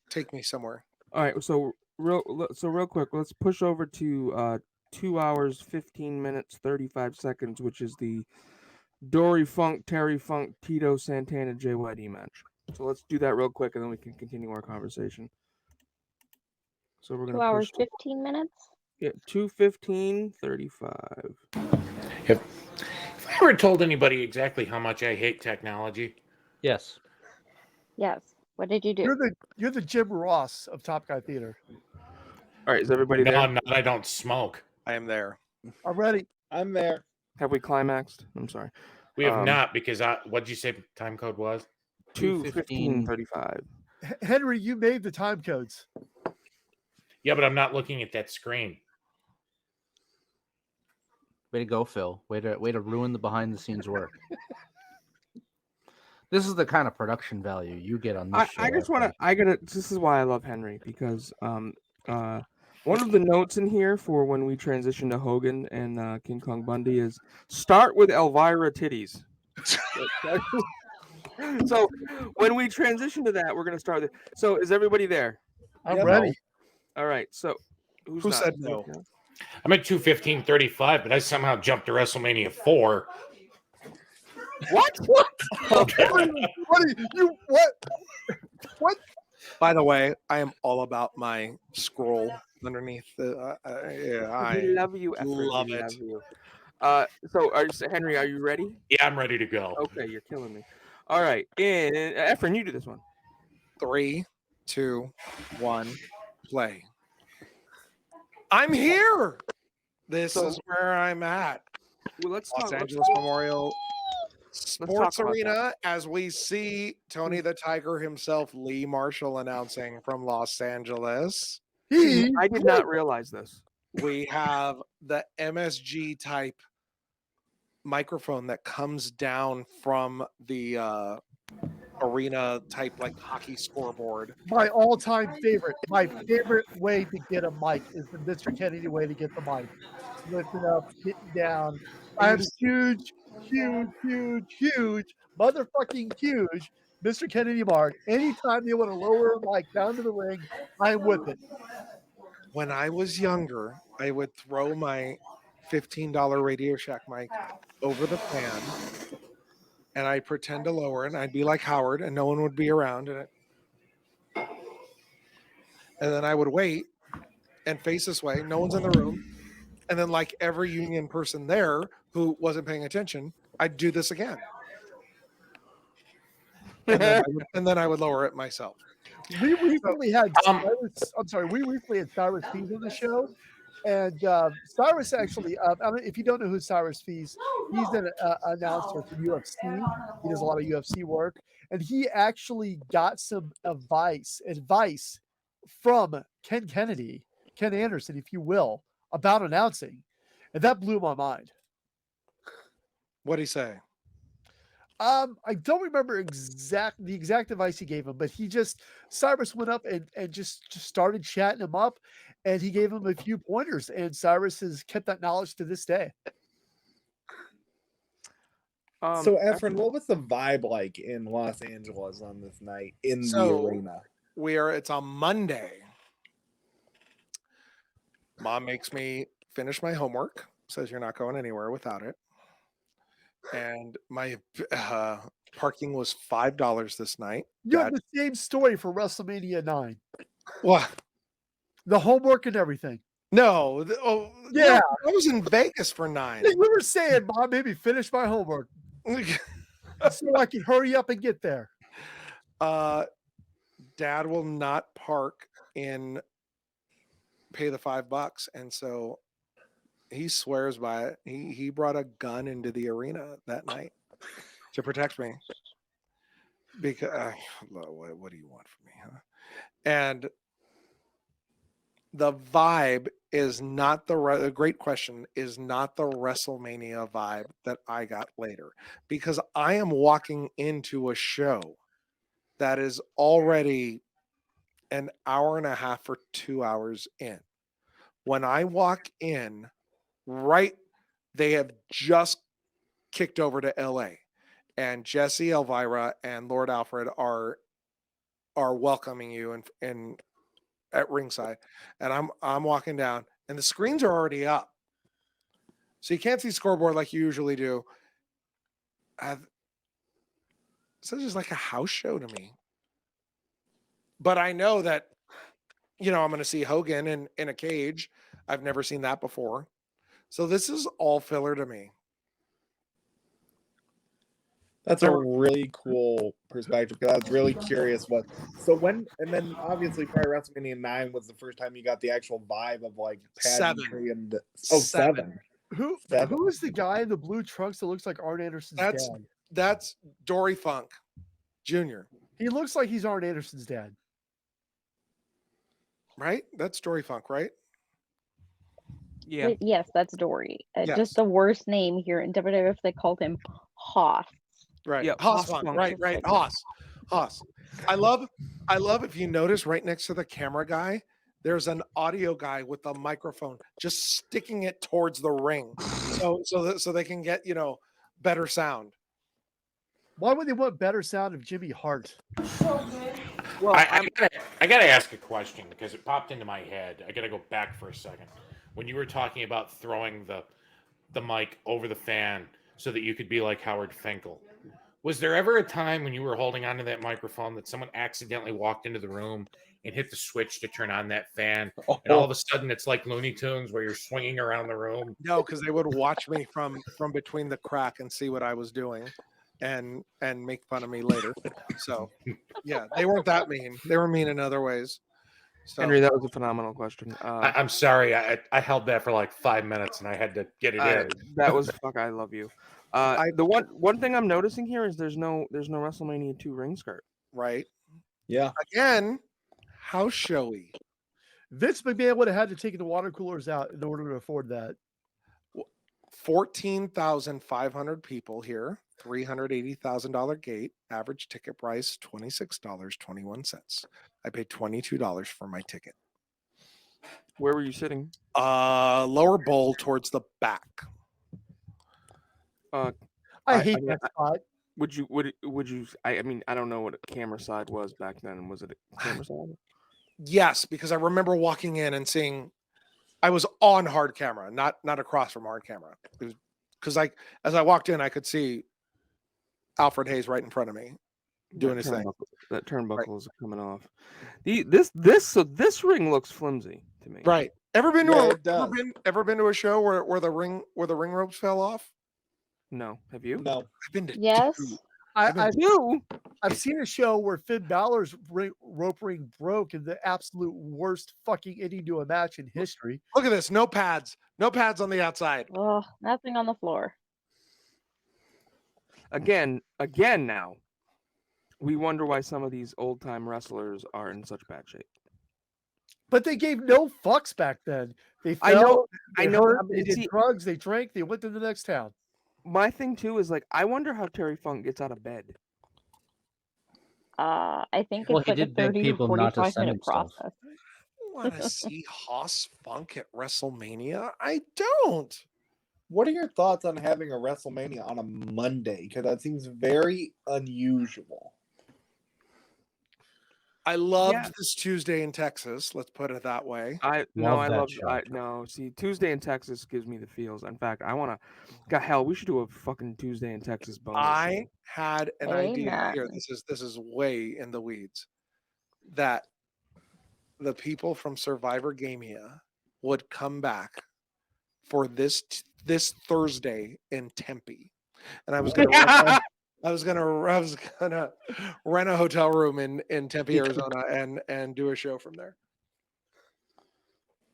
Take me somewhere. All right. So real quick, let's push over to 2 hours, 15 minutes, 35 seconds, which is the Dory Funk, Terry Funk, Tito Santana, JYD match. So let's do that real quick, and then we can continue our conversation. So we're going 2 hours, 15 minutes? Yeah, 2:15, 35. Have I ever told anybody exactly how much I hate technology? Yes. Yes. What did you do? You're the Jim Ross of Top Guy Theater. All right, is everybody there? No, I'm not. I don't smoke. I am there. I'm ready. I'm there. Have we climaxed? I'm sorry. We have not, because what'd you say time code was? 2:15:35. Henry, you made the time codes. Yeah, but I'm not looking at that screen. Way to go, Phil. Way to ruin the behind the scenes work. This is the kind of production value you get on this show. I just want to. This is why I love Henry, because one of the notes in here for when we transition to Hogan and King Kong Bundy is start with Elvira titties. So when we transition to that, we're gonna start with. So is everybody there? I'm ready. All right. So who said no? I'm at 215.35, but I somehow jumped to WrestleMania 4. What? Okay. What? By the way, I am all about my scroll underneath the. I love you, Efren. love We it. love you. So Henry, are you ready? Yeah, I'm ready to go. Okay, you're killing me. All right, and Efren, you do this one. 3, 2, 1, play. I'm here. This is where I'm at. Well, let's Los talk. Angeles Memorial Sports about Arena, as we see Tony the Tiger himself, Lee Marshall, announcing from Los Angeles. I did not realize this. We have the MSG type microphone that comes down from the arena type like hockey scoreboard. My all-time favorite. My favorite way to get a mic is the Mr. Kennedy way to get the mic. Lifting up, hitting down. I'm huge, motherfucking huge Mr. Kennedy mark. Anytime you want to lower a mic down to the ring, I'm with it. When I was younger, I would throw my $15 Radio Shack mic over the fan, and I'd pretend to lower it, and I'd be like Howard, and no one would be around. And then I would wait and face this way. No one's in the room. And then, like every union person there who wasn't paying attention, I'd do this again. And then I would lower it myself. We recently had Cyrus Fees on the show, and Cyrus actually. If you don't know who Cyrus Fees, he's an announcer for UFC. He does a lot of UFC work, and he actually got some advice from Ken Anderson, if you will, about announcing, and that blew my mind. What'd he say? I don't remember the exact advice he gave him, but Cyrus went up and just started chatting him up, and he gave him a few pointers, and Cyrus has kept that knowledge to this day. So Efren, what was the vibe like in Los Angeles on this night in the arena? It's on Monday. Mom makes me finish my homework, says you're not going anywhere without it. And my parking was $5 this night. You have the same story for WrestleMania 9. What? The homework and everything. No. Yeah. No, I was in Vegas for 9. You were saying, Mom, maybe finish my homework so I can hurry up and get there. Dad will not park in pay the $5. And so he swears by it. He brought a gun into the arena that night to protect me. Because what do you want from me, huh? And the vibe is not the great question is not the WrestleMania vibe that I got later, because I am walking into a show that is already an hour and a half or 2 hours in. When I walk in, they have just kicked over to LA, and Jesse, Elvira, and Lord Alfred are welcoming you and at ringside, and I'm walking down, and the screens are already up, so you can't see scoreboard like you usually do. So it's just like a house show to me, but I know that I'm going to see Hogan in a cage. I've never seen that before. So this is all filler to me. That's a really cool perspective, because I was really curious and then obviously prior WrestleMania 9 was the first time you got the actual vibe of like pageantry and seven. Who is the guy in the blue trunks that looks like Arn Anderson's dad? That's Dory Funk Jr. He looks like he's Arn Anderson's dad. Right? That's Dory Funk, right? Yeah. But yes, that's Dory. Yes. Just the worst name here in WWF. They called him Hoss. Right. Yeah, Hoss Hoss Funk. Funk. Right. Just like- Hoss. I love if you notice right next to the camera guy, there's an audio guy with a microphone just sticking it towards the ring, so they can get better sound. Why would they want better sound of Jimmy Hart? Well, I gotta ask a question because it popped into my head. I gotta go back for a second. When you were talking about throwing the mic over the fan so that you could be like Howard Finkel, was there ever a time when you were holding onto that microphone that someone accidentally walked into the room and hit the switch to turn on that fan, and all of a sudden it's like Looney Tunes where you're swinging around the room? No, because they would watch me from between the crack and see what I was doing, and make fun of me later. So, yeah, they weren't that mean. They were mean in other ways. So, Henry, that was a phenomenal question. I'm sorry, I held that for like 5 minutes and I had to get it in. That was fuck. I love you. The one thing I'm noticing here is there's no WrestleMania 2 ring skirt. Right. Yeah. Again, how showy. Vince McMahon would have had to take the water coolers out in order to afford that. 14,500 people here. $380,000 gate. Average ticket price $26.21. I paid $22 for my ticket. Where were you sitting? Lower bowl towards the back. I hate that spot. Would you? I mean, I don't know what a camera side was back then. Was it a camera side? Yes, because I remember walking in and seeing. I was on hard camera, not across from hard camera. Because as I walked in, I could see Alfred Hayes right in front of me doing his thing. That turnbuckle is coming off. This ring looks flimsy to me. Right. Ever been to a show where the ring ropes fell off? No. Have you? No. I've been to Yes. two. I've seen a show where Finn Balor's rope ring broke in the absolute worst fucking ending to a match in history. Look at this. No pads. No pads on the outside. Oh, nothing on the floor. Again now. We wonder why some of these old time wrestlers are in such bad shape. But they gave no fucks back then. They fell, I know. They did drugs. They drank. They went to the next town. My thing too is like, I wonder how Terry Funk gets out of bed. I think Well, it's he like a did beg 30 to people not to 45 send minute himself. process. Want to see Hoss Funk at WrestleMania? I don't. What are your thoughts on having a WrestleMania on a Monday? Because that seems very unusual. I loved this Tuesday in Texas. Let's put it that way. See, Tuesday in Texas gives me the feels. In fact, I want to. God, hell, we should do a fucking Tuesday in Texas bonus. I had an idea Amen. here. This is way in the weeds. That the people from Survivorgamia would come back for this Thursday in Tempe, and I was going to. I was gonna rent a hotel room in Tempe, Arizona, and do a show from there.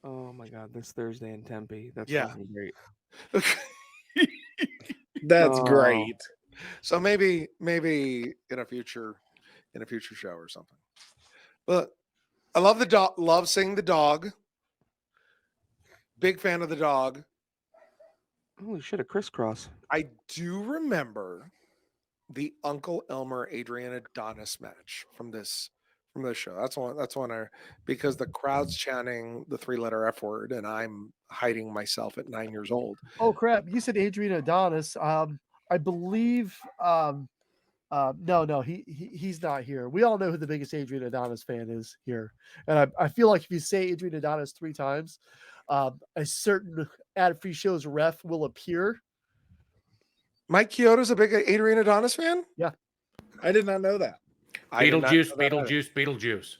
Oh my God, this Thursday in Tempe. That's fucking great. That's great. So maybe in a future show or something. But I love the dog. Love seeing the dog. Big fan of the dog. Holy shit, a crisscross. I do remember the Uncle Elmer Adrian Adonis match from this show. That's one because the crowd's chanting the 3-letter F word and I'm hiding myself at 9 years old. Oh crap! You said Adrian Adonis. I believe. No, he's not here. We all know who the biggest Adrian Adonis fan is here, and I feel like if you say Adrian Adonis 3 times, a certain ad-free show's ref will appear. Mike Chiodo's a big Adrian Adonis fan? Yeah. I did not know that. Beetlejuice.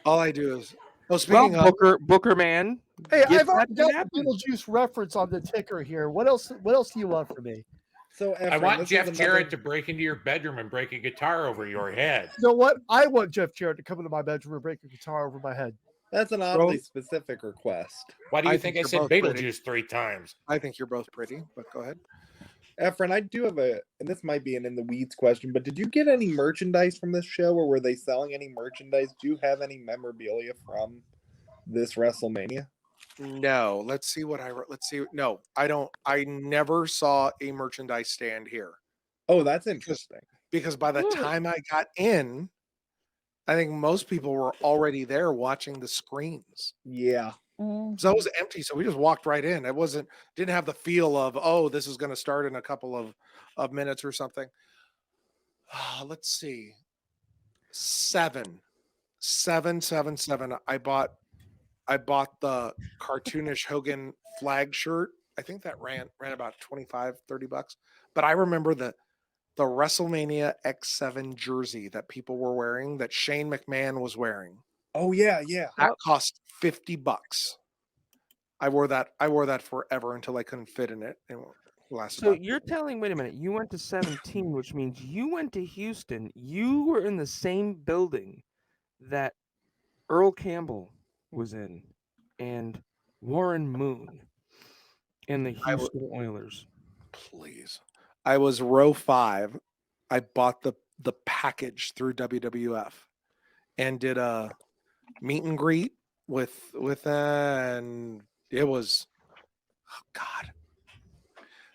All I do is speaking of Booker man. Hey, I've already got the Beetlejuice reference on the ticker here. What else do you want from me? So I want Jeff Jarrett to break into your bedroom and break a guitar over your head. You know what? I want Jeff Jarrett to come into my bedroom and break a guitar over my head. That's an oddly specific request. Why do you think I said Beetlejuice 3 times? I think you're both pretty, but go ahead. Efren, I do have and this might be an in the weeds question, but did you get any merchandise from this show, or were they selling any merchandise? Do you have any memorabilia from this WrestleMania? No, let's see what I wrote. Let's see. No, I don't. I never saw a merchandise stand here. Oh, that's interesting. Because by the time I got in, I think most people were already there watching the screens. Yeah. So it was empty. So we just walked right in. It didn't have the feel of, oh, this is going to start in a couple of minutes or something. Let's see. 7. I bought the cartoonish Hogan flag shirt. I think that ran about $25-30. But I remember the WrestleMania X7 jersey that people were wearing, that Shane McMahon was wearing. Oh yeah, yeah. That cost $50. I wore that forever until I couldn't fit in it. And it lasted So about you're telling, wait a minute, you went to 17, which means you went to Houston. You were in the same building that Earl Campbell was in, and Warren Moon, and the Houston Oilers. Please. I was row 5. I bought the package through WWF and did a meet and greet with and it was, oh God.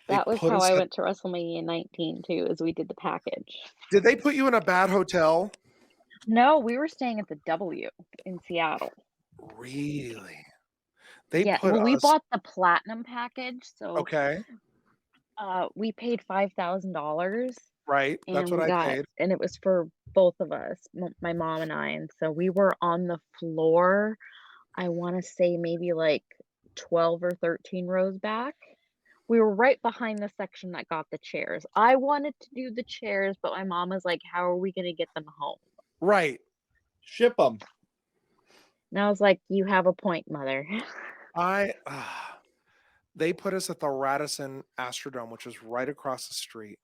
That was how I went to WrestleMania 19 too, as we did the package. Did they put you in a bad hotel? No, we were staying at the W in Seattle. Really? We bought the platinum package, so okay. We paid $5,000. Right, that's what I paid. And it was for both of us, my mom and I. And so we were on the floor, I want to say maybe like 12 or 13 rows back. We were right behind the section that got the chairs. I wanted to do the chairs, but my mom was like, how are we going to get them home? Right. Ship them. And I was like, you have a point, mother. They put us at the Radisson Astrodome, which was right across the street.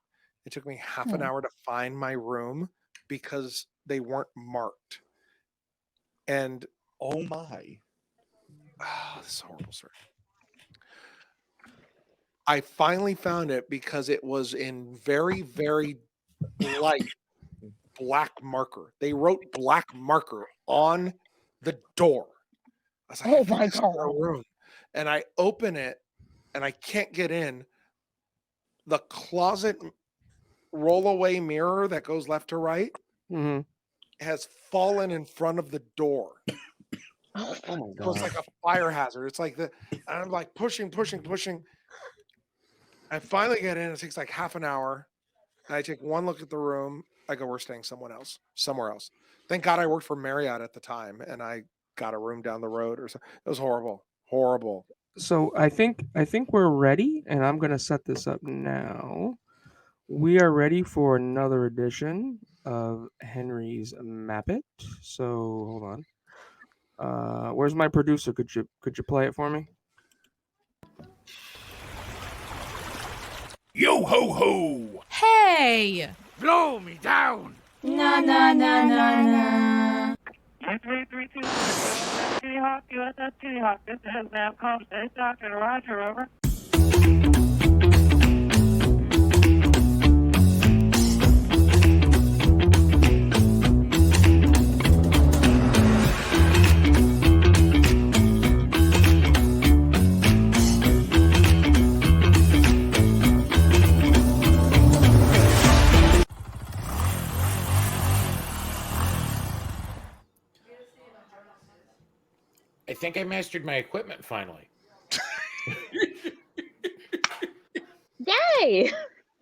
It took me half an hour to find my room because they weren't marked. And oh my. This is horrible, sir. I finally found it because it was in very, very light black marker. They wrote black marker on the door. I was like, oh my God. Room. And I open it and I can't get in. The closet roll-away mirror that goes left to right has fallen in front of the door. Oh my God. So it's like a fire hazard. It's like I'm like pushing. I finally get in. It takes like half an hour. And I take one look at the room. I go, we're staying somewhere else. Thank God I worked for Marriott at the time, and I got a room down the road. Or something. It was horrible. So I think we're ready, and I'm gonna set this up now. We are ready for another edition of Henry's Map It. So hold on. Where's my producer? Could you play it for me? Yo ho ho! Hey! Blow me down! Na na na na na. 332 Kitty Hawk, USS Kitty Hawk. This is Namcom State Dr. Roger, over. I think I mastered my equipment finally. Yay!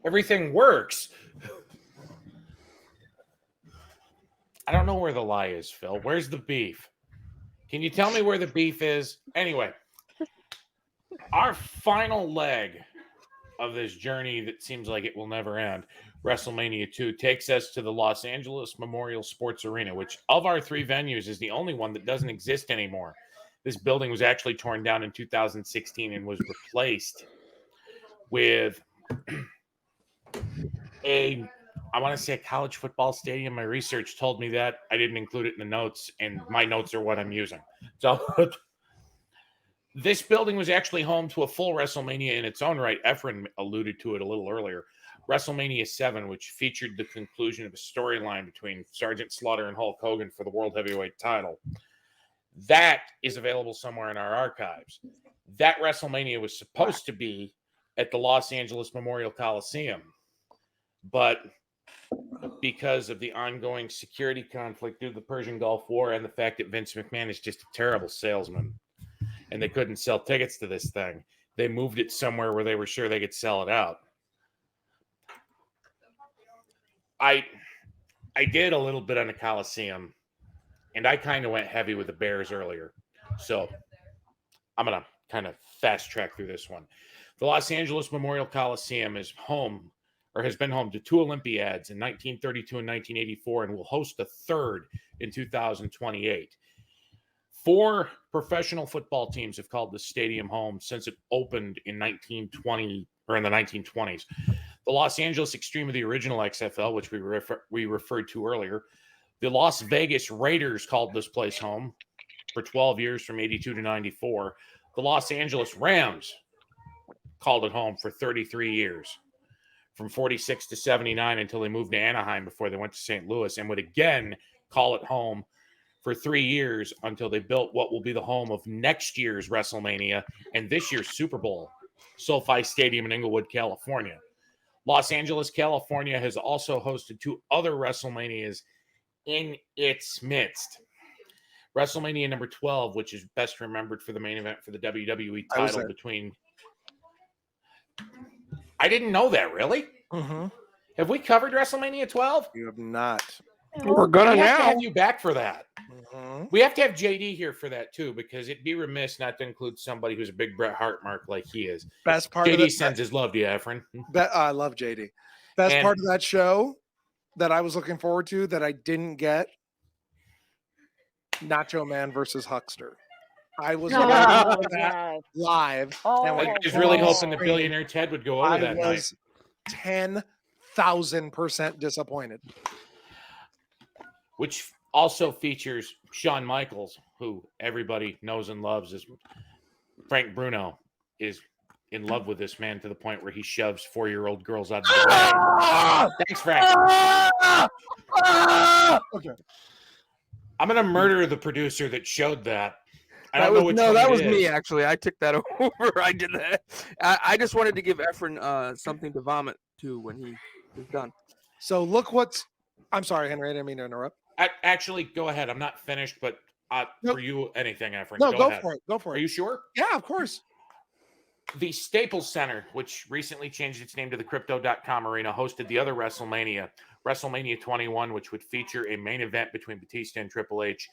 Everything works. I don't know where the lie is, Phil. Where's the beef? Can you tell me where the beef is? Anyway, our final leg of this journey that seems like it will never end, WrestleMania 2, takes us to the Los Angeles Memorial Sports Arena, which of our 3 venues is the only one that doesn't exist anymore. This building was actually torn down in 2016 and was replaced with I want to say a college football stadium. My research told me that. I didn't include it in the notes, and my notes are what I'm using. So this building was actually home to a full WrestleMania in its own right. Efren alluded to it a little earlier. WrestleMania 7, which featured the conclusion of a storyline between Sergeant Slaughter and Hulk Hogan for the World Heavyweight title. That is available somewhere in our archives. That WrestleMania was supposed to be at the Los Angeles Memorial Coliseum, but because of the ongoing security conflict due to the Persian Gulf War and the fact that Vince McMahon is just a terrible salesman and they couldn't sell tickets to this thing, they moved it somewhere where they were sure they could sell it out. I did a little bit on the Coliseum, and I kind of went heavy with the Bears earlier. So I'm going to kind of fast track through this one. The Los Angeles Memorial Coliseum is home, or has been home to 2 Olympiads in 1932 and 1984, and will host the third in 2028. 4 professional football teams have called the stadium home since it opened in 1920 or in the 1920s. The Los Angeles Extreme of the original XFL, which we referred to earlier. The Las Vegas Raiders called this place home for 12 years from 82 to 94. The Los Angeles Rams called it home for 33 years from 46 to 79 until they moved to Anaheim before they went to St. Louis, and would again call it home for 3 years until they built what will be the home of next year's WrestleMania and this year's Super Bowl, SoFi Stadium in Inglewood, California. Los Angeles, California has also hosted 2 other WrestleManias in its midst. WrestleMania number 12, which is best remembered for the main event for the WWE title between... I didn't know that, really? Mm-hmm. Have we covered WrestleMania 12? You have not. We're gonna we have to now. have you back for that. Mm-hmm. We have to have JD here for that too, because it'd be remiss not to include somebody who's a big Bret Hart mark like he is. Best part JD of that, sends his love to you, Efren. I love JD. Best part of that show that I was looking forward to that I didn't get, Nacho Man versus Huckster. I was waiting for that live. I was really hoping the billionaire Ted would go over that I was 10,000% disappointed. Which also features Shawn Michaels, who everybody knows and loves. As Frank Bruno is in love with this man to the point where he shoves 4-year-old girls out of the way. Thanks, Frank. Okay. I'm gonna murder the producer that showed that. That was me actually. I took that over. I did that. I just wanted to give Efren something to vomit to when he is done. So look what's. I'm sorry, Henry. I didn't mean to interrupt. Actually, go ahead. I'm not finished, but for you, anything, Efren. No, go ahead. for it. Go for it. Are you sure? Yeah, of course. The Staples Center, which recently changed its name to the Crypto.com Arena, hosted the other WrestleMania, WrestleMania 21, which would feature a main event between Batista and Triple H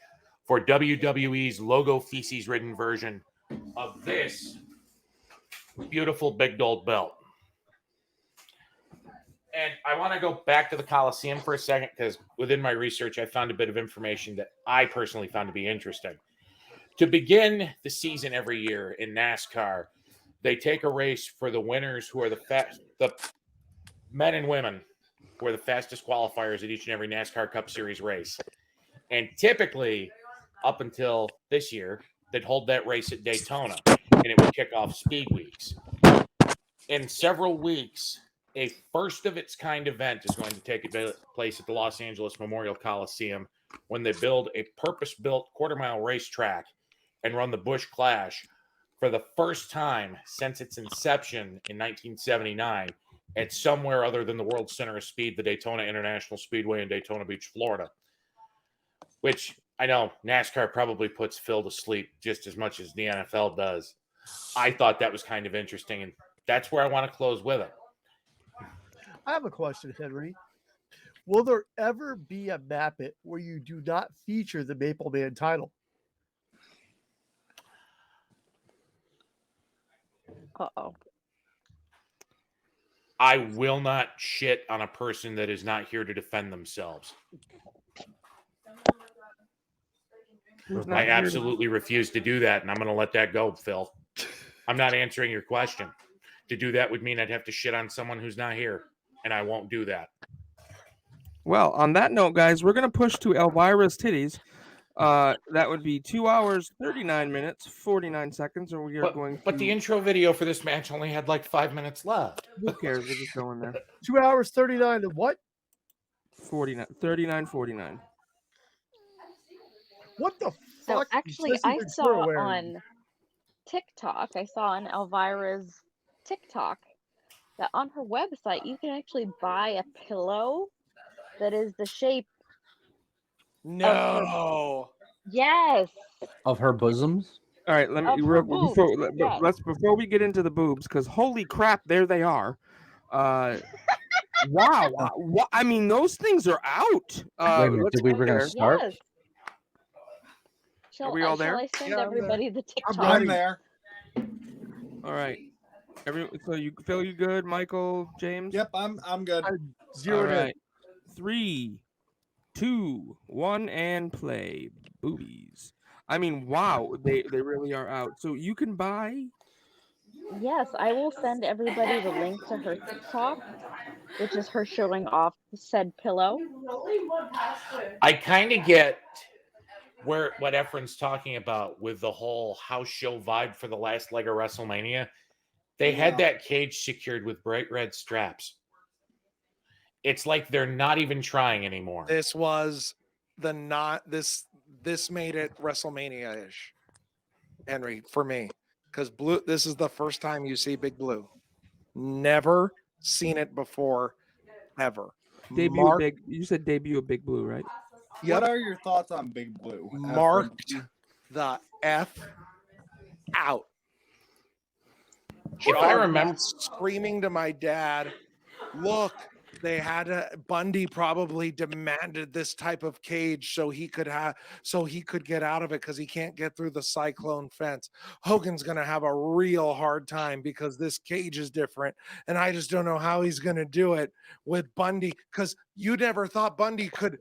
for WWE's logo feces-ridden version of this beautiful big gold belt. And I want to go back to the Coliseum for a second because within my research, I found a bit of information that I personally found to be interesting. To begin the season every year in NASCAR, they take a race for the winners who are the men and women who are the fastest qualifiers at each and every NASCAR Cup Series race. And typically, up until this year, they'd hold that race at Daytona, and it would kick off Speed Weeks. In several weeks, a first-of-its-kind event is going to take place at the Los Angeles Memorial Coliseum when they build a purpose-built quarter-mile racetrack and run the Busch Clash for the first time since its inception in 1979 at somewhere other than the World Center of Speed, the Daytona International Speedway in Daytona Beach, Florida, which I know NASCAR probably puts Phil to sleep just as much as the NFL does. I thought that was kind of interesting, and that's where I want to close with it. I have a question, Henry. Will there ever be a Map It where you do not feature the Maple Man title? Uh-oh. I will not shit on a person that is not here to defend themselves. I absolutely refuse to do that, and I'm going to let that go, Phil. I'm not answering your question. To do that would mean I'd have to shit on someone who's not here, and I won't do that. Well, on that note, guys, we're going to push to Elvira's titties. That would be 2 hours, 39 minutes, 49 seconds, and we are going to... But the intro video for this match only had like 5 minutes left. Who cares? We're just going there. 2 hours, 39 and what? 49, 39, 49. What the So fuck? actually, Especially I if it's saw her wearing. on TikTok, I saw on Elvira's TikTok that on her website you can actually buy a pillow that is the shape No. Yes. Of her bosoms. All right, let me Of her boobs, yes. before we get into the boobs, because holy crap, there they are. Wow, I mean, those things are out. Wait a minute, let's did we get were gonna there. start? Yes. Are we all there? Shall I send Yeah, I'm everybody the I'm TikTok? ready. there. All right. So you feel you good, Michael, James? Yep, I'm good. All Zeroed in. right. 3, 2, 1, and play. Boobies. I mean, wow, they really are out. So you can buy. Yes, I will send everybody the link to her TikTok, which is her showing off said pillow. I kind of get what Efren's talking about with the whole house show vibe for the last leg of WrestleMania. They had that cage secured with bright red straps. It's like they're not even trying anymore. This was this made it WrestleMania-ish, Henry, for me. Because this is the first time you see Big Blue. Never seen it before, ever. You said debut of Big Blue, right? What are your thoughts on Big Blue? Marked the F out. If I remember, screaming to my dad, look, Bundy probably demanded this type of cage so he could get out of it because he can't get through the cyclone fence. Hogan's gonna have a real hard time because this cage is different, and I just don't know how he's gonna do it with Bundy, because you never thought Bundy could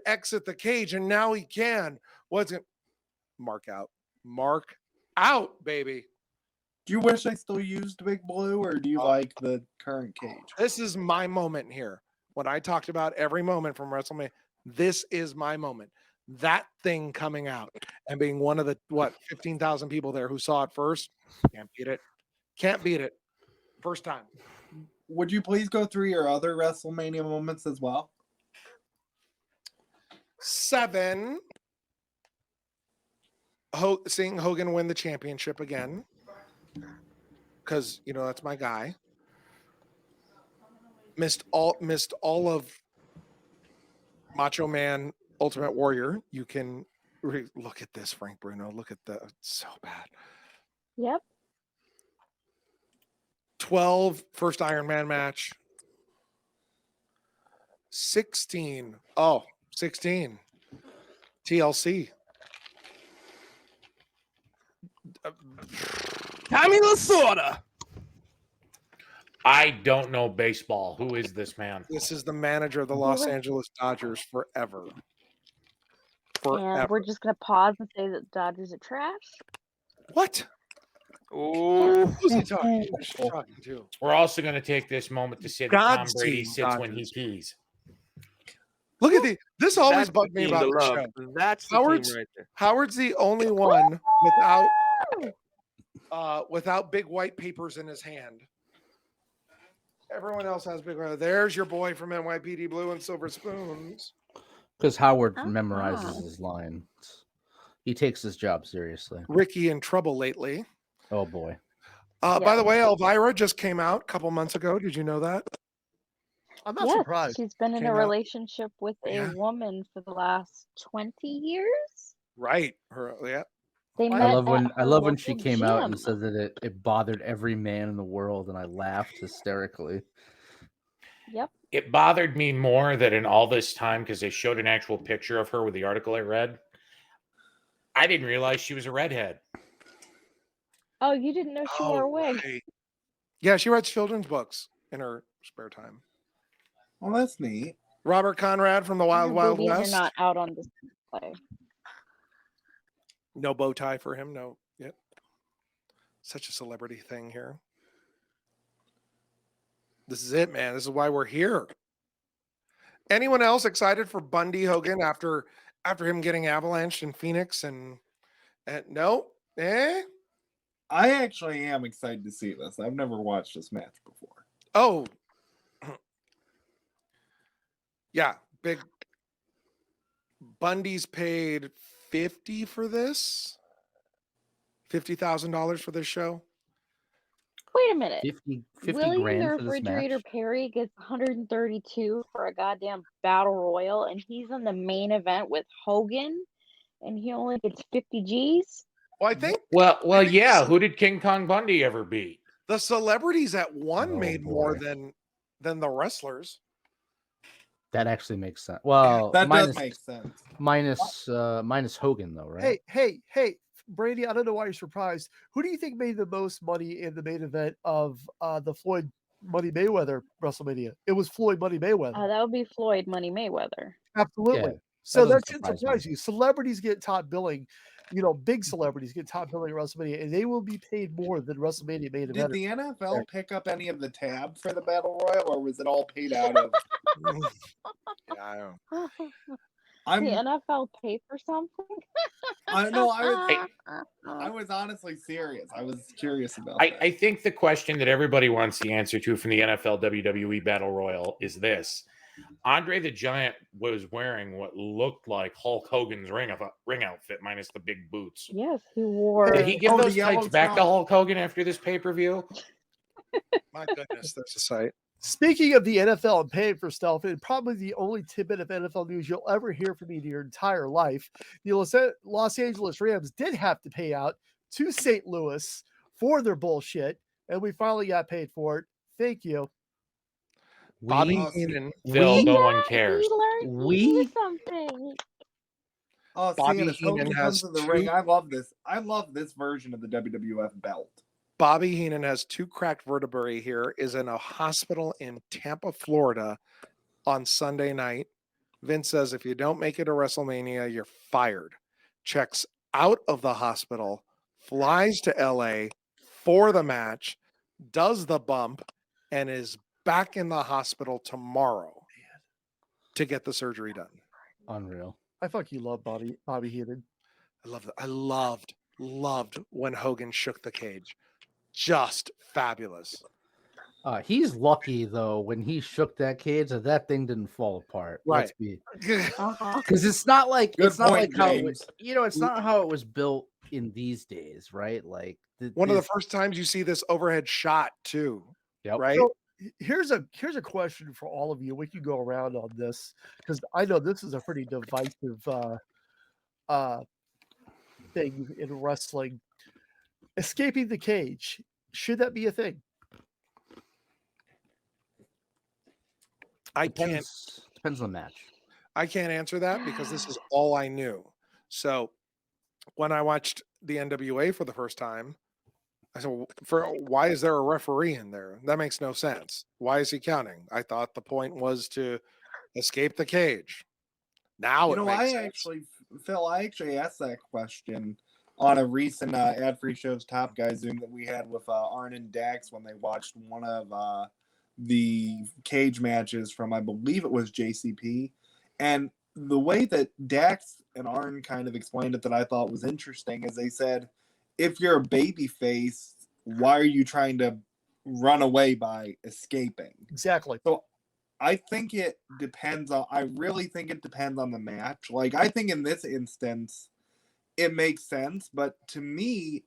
exit the cage, and now he can. What's it? Mark out, baby. Do you wish I still used Big Blue, or do you like the current cage? This is my moment here. When I talked about every moment from WrestleMania, this is my moment. That thing coming out and being one of the 15,000 people there who saw it first, can't beat it. Can't beat it. First time. Would you please go through your other WrestleMania moments as well? 7. Seeing Hogan win the championship again. Because that's my guy. Missed all of Macho Man Ultimate Warrior. You can look at this, Frank Bruno. Look at that. It's so bad. Yep. 12, first Iron Man match. 16. Oh, 16. TLC. Tommy Lasorda. I don't know baseball. Who is this man? This is the manager of the Los Angeles Dodgers forever. And we're just going to pause and say that Dodgers are trash. What? Oh, who's he talking to? We're also going to take this moment to say that Tom Brady sits when he pees. Look at this always bugged me about the show. That's the team right there. Howard's the only one without big white papers in his hand. Everyone else has big. There's your boy from NYPD Blue and Silver Spoons. Because Howard memorizes his lines. He takes his job seriously. Ricky in trouble lately. Oh boy. By the way, Elvira just came out a couple months ago. Did you know that? I'm not surprised. She's been in a relationship with a woman for the last 20 years. Right. They met I love when she local came out and gym. said that it bothered every man in the world, and I laughed hysterically. Yep. It bothered me more that in all this time, because they showed an actual picture of her with the article I read, I didn't realize she was a redhead. Oh, you didn't know she wore a wig? Right. Yeah, she writes children's books in her spare time. Well, that's neat. Robert Conrad from the Wild Wild Boobies West. are not out on display. No bow tie for him. No. Yep. Such a celebrity thing here. This is it, man. This is why we're here. Anyone else excited for Bundy Hogan after him getting avalanched in Phoenix and no? I actually am excited to see this. I've never watched this match before. Oh. Yeah, big Bundy's paid $50 for this. $50,000 for this show. Wait a minute. 50 William grand the for this Refrigerator match. Perry gets 132 for a goddamn battle royal, and he's in the main event with Hogan, and he only gets 50 G's. Well, I think. Well, yeah. Who did King Kong Bundy ever beat? The celebrities at one made more boy. than the wrestlers. That actually makes sense. Well, That minus, does make sense. Minus Hogan though, right? Hey, Brandi, I don't know why you're surprised. Who do you think made the most money in the main event of the Floyd Money Mayweather WrestleMania? It was Floyd Money Mayweather. That would be Floyd Money Mayweather. Absolutely. Yeah, So that that doesn't shouldn't surprise surprise me. you. Celebrities get top billing, big celebrities get top billing at WrestleMania, and they will be paid more than WrestleMania main Did event. the NFL pick up any of the tab for the Battle Royal, or was it all paid out of? Yeah, I don't. The NFL pay for something? I was honestly serious. I was curious about that. I think the question that everybody wants the answer to from the NFL WWE Battle Royal is this. Andre the Giant was wearing what looked like Hulk Hogan's ring outfit minus the big boots. Yes, he wore. Did he give those tights back to Hulk Hogan after this pay-per-view? My goodness, that's a sight. Speaking of the NFL and paying for stuff, and probably the only tidbit of NFL news you'll ever hear from me in your entire life, the Los Angeles Rams did have to pay out to St. Louis for their bullshit, and we finally got paid for it. Thank you. Bobby Heenan. Phil, no one cares. He learned something. Oh, Bobby seeing as Hogan Heenan comes has in the two- ring, I love this. I love this version of the WWF belt. Bobby Heenan has 2 cracked vertebrae here, is in a hospital in Tampa, Florida on Sunday night. Vince says, if you don't make it to WrestleMania, you're fired. Checks out of the hospital, flies to LA for the match, does the bump, and is back in the hospital tomorrow to get the surgery done. Unreal. I fucking love Bobby Heenan. I love that. I loved when Hogan shook the cage. Just fabulous. He's lucky though when he shook that cage that thing didn't fall apart. Right. Because it's not like Good it's not point, like how it James. was, it's not how it was built in these days, right? Like One of the first times you see this overhead shot too. Yep. Right. So here's a question for all of you. We can go around on this because I know this is a pretty divisive thing in wrestling. Escaping the cage, should that be a thing? Depends on the match. I can't answer that because this is all I knew. So when I watched the NWA for the first time, I said, why is there a referee in there? That makes no sense. Why is he counting? I thought the point was to escape the cage. Now it makes sense. Phil, I actually asked that question on a recent ad-free show's Top Guy Zoom that we had with Arn and Dax when they watched one of the cage matches from, I believe it was JCP. And the way that Dax and Arn kind of explained it that I thought was interesting is they said, if you're a baby face, why are you trying to run away by escaping? Exactly. So I think it depends on, I really think it depends on the match. Like, I think in this instance, it makes sense, but to me,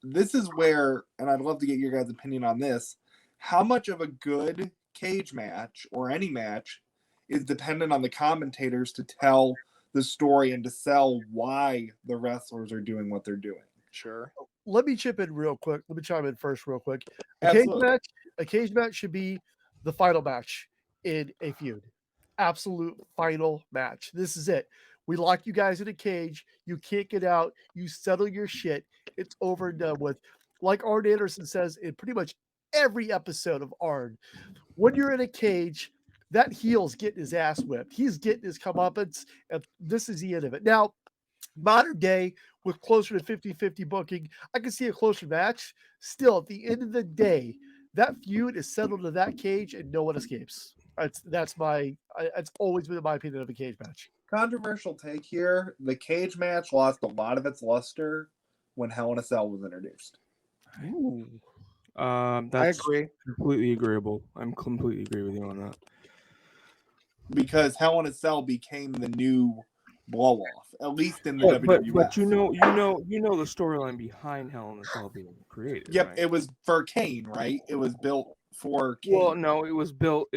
this is where, and I'd love to get your guys' opinion on this, how much of a good cage match or any match is dependent on the commentators to tell the story and to sell why the wrestlers are doing what they're doing. Sure. Let me chip in real quick. Let me chime in first real quick. A cage match should be the final match in a feud. Absolute final match. This is it. We lock you guys in a cage. You can't get out. You settle your shit. It's over and done with. Like Arn Anderson says in pretty much every episode of Arn, when you're in a cage, that heel's getting his ass whipped. He's getting his comeuppance, and this is the end of it. Now, modern day, with closer to 50-50 booking, I can see a closer match. Still, at the end of the day, that feud is settled to that cage, and no one escapes. That's always been my opinion of a cage match. Controversial take here. The cage match lost a lot of its luster when Hell in a Cell was introduced. Ooh. I That's agree. completely agreeable. I'm completely agree with you on that. Because Hell in a Cell became the new blow off, at least in the WWF. But you know the storyline behind Hell in a Cell being created. Yep, right? it was for Kane, right? It was built for Kane. Well, no, it was built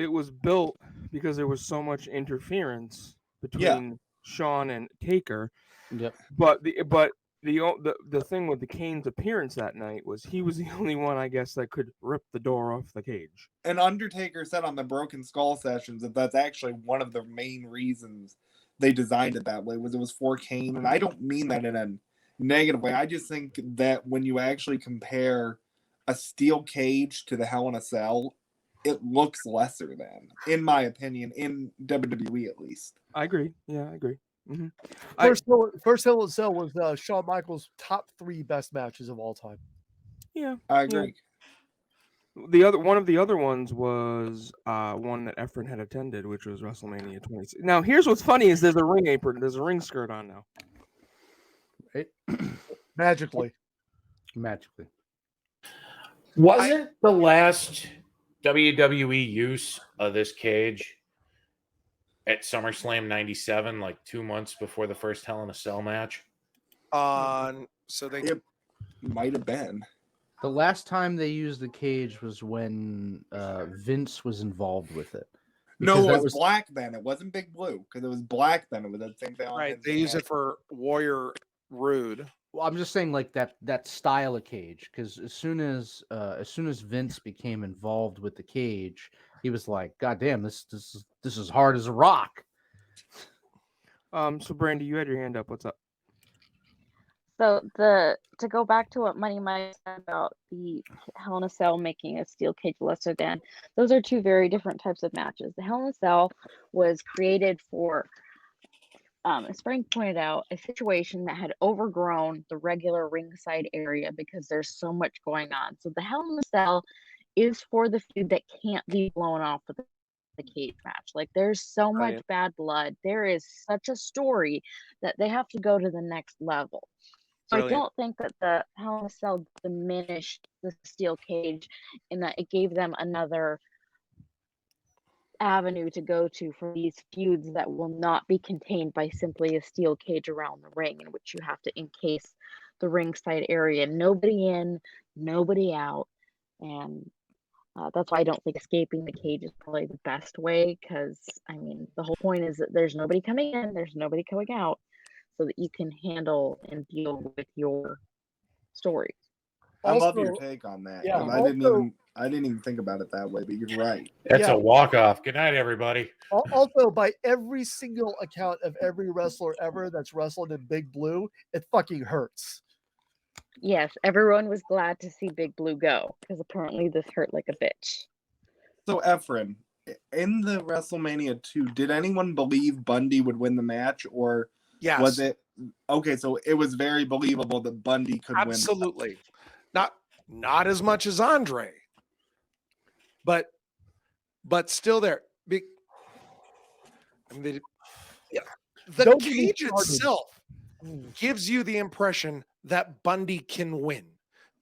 because there was so much interference between Shawn and Taker. Yep. But the thing with the Kane's appearance that night was he was the only one, I guess, that could rip the door off the cage. And Undertaker said on the Broken Skull sessions that that's actually one of the main reasons they designed it that way, was it was for Kane. And I don't mean that in a negative way. I just think that when you actually compare a steel cage to the Hell in a Cell, it looks lesser than, in my opinion, in WWE at least. I agree. Yeah, I agree. Mm-hmm. First Hell in a Cell was Shawn Michaels' top 3 best matches of all time. Yeah, I agree. Yeah. One of the other ones was one that Efren had attended, which was WrestleMania 26. Now, here's what's funny: is there's a ring apron, there's a ring skirt on now. Right? Magically. Wasn't the last WWE use of this cage at SummerSlam 97, like 2 months before the first Hell in a Cell match? So it might have been. The last time they used the cage was when Vince was involved with it. No, it was black then. It wasn't Big Blue because it was black then. It was that thing. Right. They use it for Warrior Rude. Well, I'm just saying, like that style of cage, because as soon as Vince became involved with the cage, he was like, "God damn, this is hard as a rock." So Brandi, you had your hand up. What's up? So to go back to what Money Mike said about the Hell in a Cell making a steel cage lesser than, those are 2 very different types of matches. The Hell in a Cell was created for, as Frank pointed out, a situation that had overgrown the regular ringside area because there's so much going on. So the Hell in a Cell is for the feud that can't be blown off with the cage match. Like, there's so much bad blood. There is such a story that they have to go to the next level. So I don't think that the Hell in a Cell diminished the steel cage in that it gave them another avenue to go to for these feuds that will not be contained by simply a steel cage around the ring, in which you have to encase the ringside area. Nobody in, nobody out. And that's why I don't think escaping the cage is probably the best way, because, I mean, the whole point is that there's nobody coming in, there's nobody going out, so that you can handle and deal with your stories. I love your take on that. Yeah, I didn't even think about it that way, but you're right. That's a walk-off. Good night, everybody. Also, by every single account of every wrestler ever that's wrestled in Big Blue, it fucking hurts. Yes, everyone was glad to see Big Blue go, because apparently this hurt like a bitch. So, Efren, in the WrestleMania 2, did anyone believe Bundy would win the match, or was it okay? So it was very believable that Bundy could win. Absolutely, not as much as Andre, but still there. The cage itself gives you the impression that Bundy can win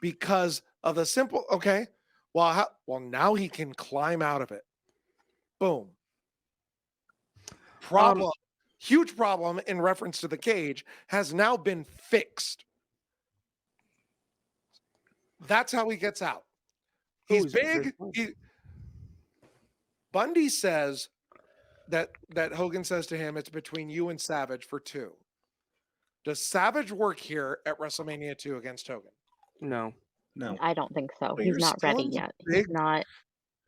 because of the simple. Okay, well, now he can climb out of it. Boom. Problem. Huge problem in reference to the cage has now been fixed. That's how he gets out. He's big. Bundy says that Hogan says to him, it's between you and Savage for 2. Does Savage work here at WrestleMania 2 against Hogan? No. I don't think so. But He's you're not still ready in the yet. big- He's not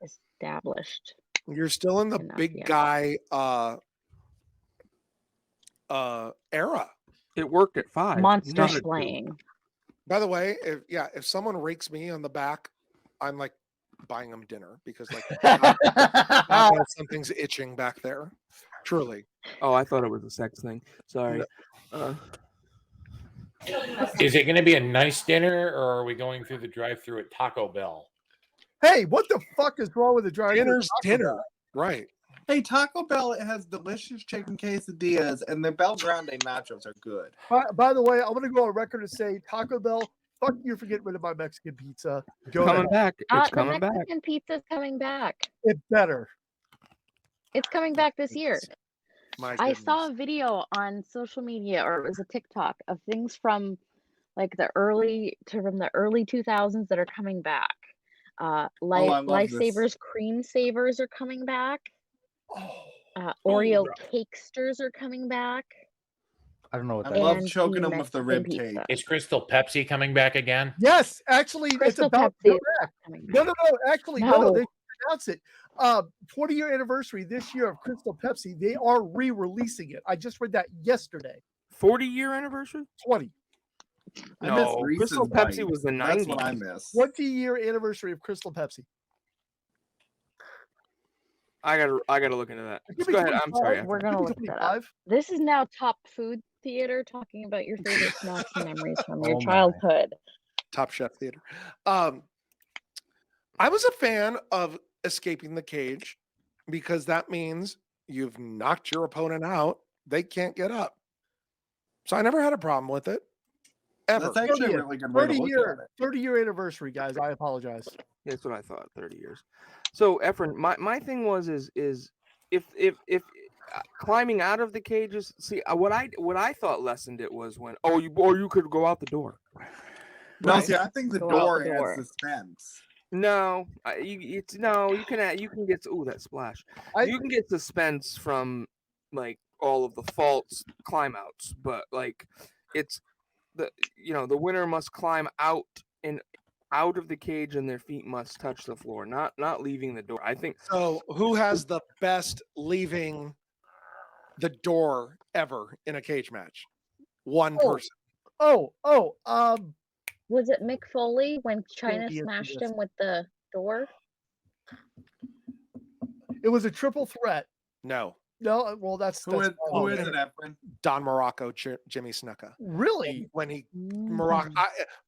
established. You're still in the enough big yet. guy era. It worked at 5. Monster not at 2. slaying. By the way, if someone rakes me on the back, I'm like buying them dinner because something's itching back there. Truly. Oh, I thought it was a sex thing. Sorry. Is it going to be a nice dinner, or are we going through the drive-thru at Taco Bell? Hey, what the fuck is wrong with the drive? Dinner's dinner. Right. Hey, Taco Bell, it has delicious chicken quesadillas, and their Bel Grande nachos are good. By the way, I'm going to go on record and say, Taco Bell, fuck you for getting rid of my Mexican pizza. Coming back. It's coming the back. Mexican pizza's coming back. It's better. It's coming back this year. I saw a video on social media, or it was a TikTok, of things from like the early 2000s that are coming back. I love Lifesavers cream savers are coming back. Oreo cakesters are coming back. I don't know what I that love And choking the them with the Mexican rib cage. pizza. Is Crystal Pepsi coming back again? Yes, actually, Crystal it's about Pepsi is correct. coming No, back. actually, No. they announced it. 20-year anniversary this year of Crystal Pepsi. They are re-releasing it. I just read that yesterday. 40-year anniversary? 20. No, Crystal Pepsi was the 90s. That's what I miss. 20-year anniversary of Crystal Pepsi. I gotta look into that. Go ahead. I'm sorry. We're gonna look that up. This is now Top Food Theater, talking about your favorite snacks and memories from your childhood. Top Chef Theater. I was a fan of escaping the cage because that means you've knocked your opponent out. They can't get up. So I never had a problem with it. Ever. That's actually a really good way to look at it. 30-year anniversary, guys. I apologize. That's what I thought. 30 years. So Efren, my thing was if climbing out of the cages. See, what I thought lessened it was when you could go out the door. No, Right? see, I think the door adds suspense. No, you can get that splash. You can get suspense from like all of the false climb outs, but like it's the winner must climb out of the cage and their feet must touch the floor, not leaving the door. I think so. Who has the best leaving the door ever in a cage match? One person. Was it Mick Foley when China be smashed yes. him with the door? It was a triple threat. No. No, well, that's who is it, Efren? Don Morocco, Jimmy Snuka. Really? When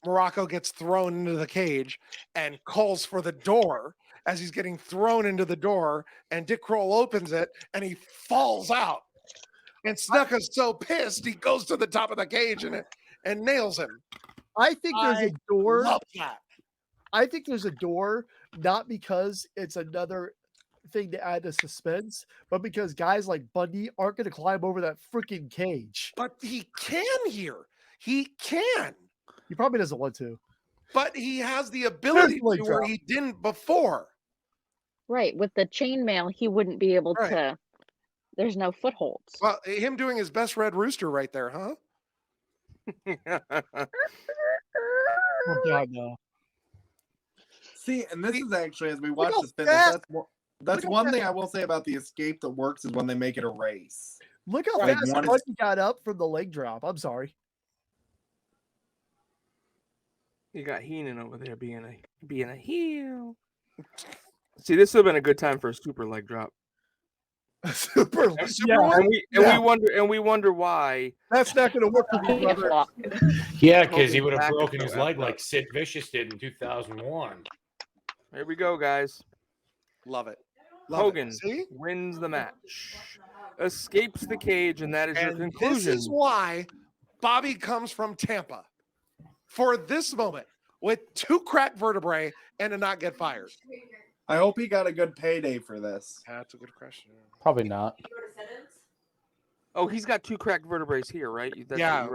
Morocco gets thrown into the cage and calls for the door as he's getting thrown into the door, and Dick Kroll opens it and he falls out. And Snuka's so pissed he goes to the top of the cage and nails him. I think there's a door. Love that. I think there's a door, not because it's another thing to add to suspense, but because guys like Bundy aren't going to climb over that freaking cage. But he can here. He can. He probably doesn't want to. But he has the ability to where he didn't before. Right. With the chainmail, he wouldn't be able to. There's no footholds. Well, him doing his best Red Rooster right there, huh? Oh God, no. See, and this is actually, as we watch this finish, that's one thing I will say about the escape that works is when they make it a race. Look how fast Bundy got up from the leg drop. I'm sorry. You got Heenan over there being a heel. See, this would have been a good time for a super leg drop. Super one? And we wonder why. That's not going to work for me, brother. Yeah, because he would have broken his leg like Sid Vicious did in 2001. Here we go, guys. Love it. Hogan wins the match, escapes the cage, and that is your conclusion. This is why Bobby comes from Tampa for this moment with 2 cracked vertebrae and to not get fired. I hope he got a good payday for this. That's a good question. Probably not. Oh, he's got 2 cracked vertebrae here, right? Yeah.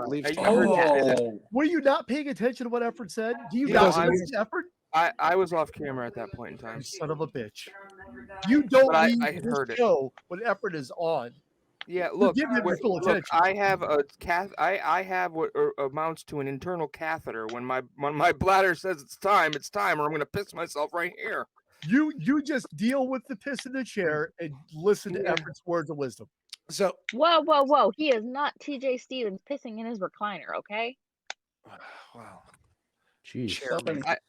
Were you not paying attention to what Efren said? Do you No, not listen to Efren? I was off camera at that point in time. You son of a bitch. You don't But leave I had this heard it. show when Efren is on. Yeah, look, give him your full attention. I have I have what amounts to an internal catheter. When my bladder says it's time, or I'm going to piss myself right here. You just deal with the piss in the chair and listen to Efren's words of wisdom. So Whoa. He is not TJ Stevens pissing in his recliner, okay? Wow. Jeez.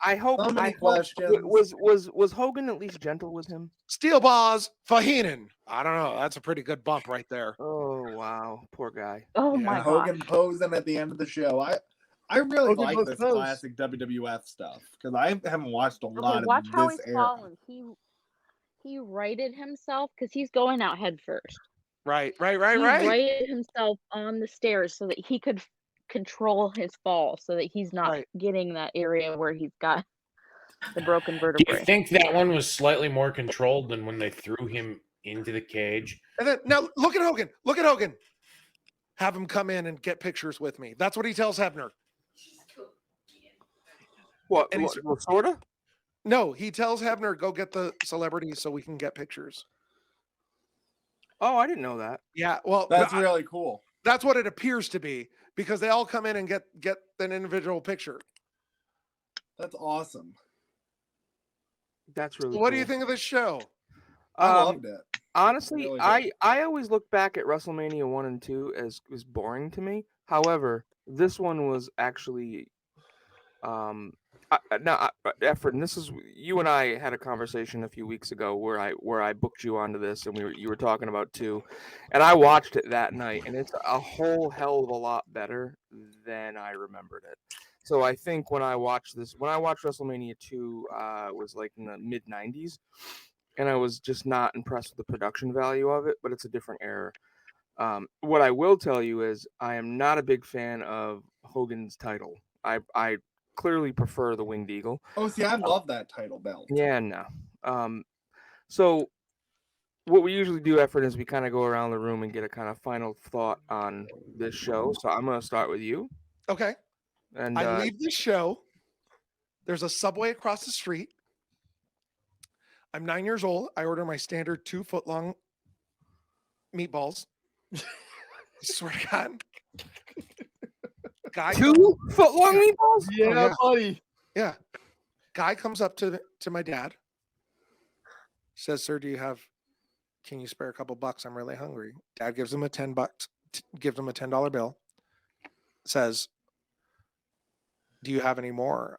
I hope was Hogan at least gentle with him? Steel balls for Heenan. I don't know. That's a pretty good bump right there. Oh wow, poor guy. Oh my god. Hogan posing at the end of the show. I really Hogan like goes this pose. classic WWF stuff because I haven't watched a lot Watch of how this he's era. falling. He righted himself because he's going out head first. Right. He righted himself on the stairs so that he could control his fall, so that he's not getting that area where he's got the broken Do vertebrae. you think that one was slightly more controlled than when they threw him into the cage. And then now look at Hogan. Look at Hogan. Have him come in and get pictures with me. That's what he tells Hebner. What? Sort of? No, he tells Hebner, go get the celebrities so we can get pictures. Oh, I didn't know that. Yeah, well, That's really cool. That's what it appears to be because they all come in and get an individual picture. That's awesome. That's really What cool. do you think of this show? I loved it. Honestly, Really I always look back at WrestleMania 1 and 2 as boring to me. However, this one was actually Efren, this is you and I had a conversation a few weeks ago where I booked you onto this and you were talking about 2, and I watched it that night, and it's a whole hell of a lot better than I remembered it. So I think when I watched WrestleMania 2, it was like in the mid '90s, and I was just not impressed with the production value of it. But it's a different era. What I will tell you is I am not a big fan of Hogan's title. I clearly prefer the Winged Eagle. Oh, see, I love that title belt. Yeah, no. So what we usually do, Efren, is we kind of go around the room and get a kind of final thought on this show. So I'm going to start with you. Okay. And I leave this show. There's a Subway across the street. I'm 9 years old. I order my standard 2-foot-long meatballs. I swear to God. Guy 2-foot-long meatballs? Yeah, buddy. Yeah. Guy comes up to my dad. Says, "Sir, can you spare a couple bucks? I'm really hungry." Dad gives him a $10 bill. Says, "Do you have any more?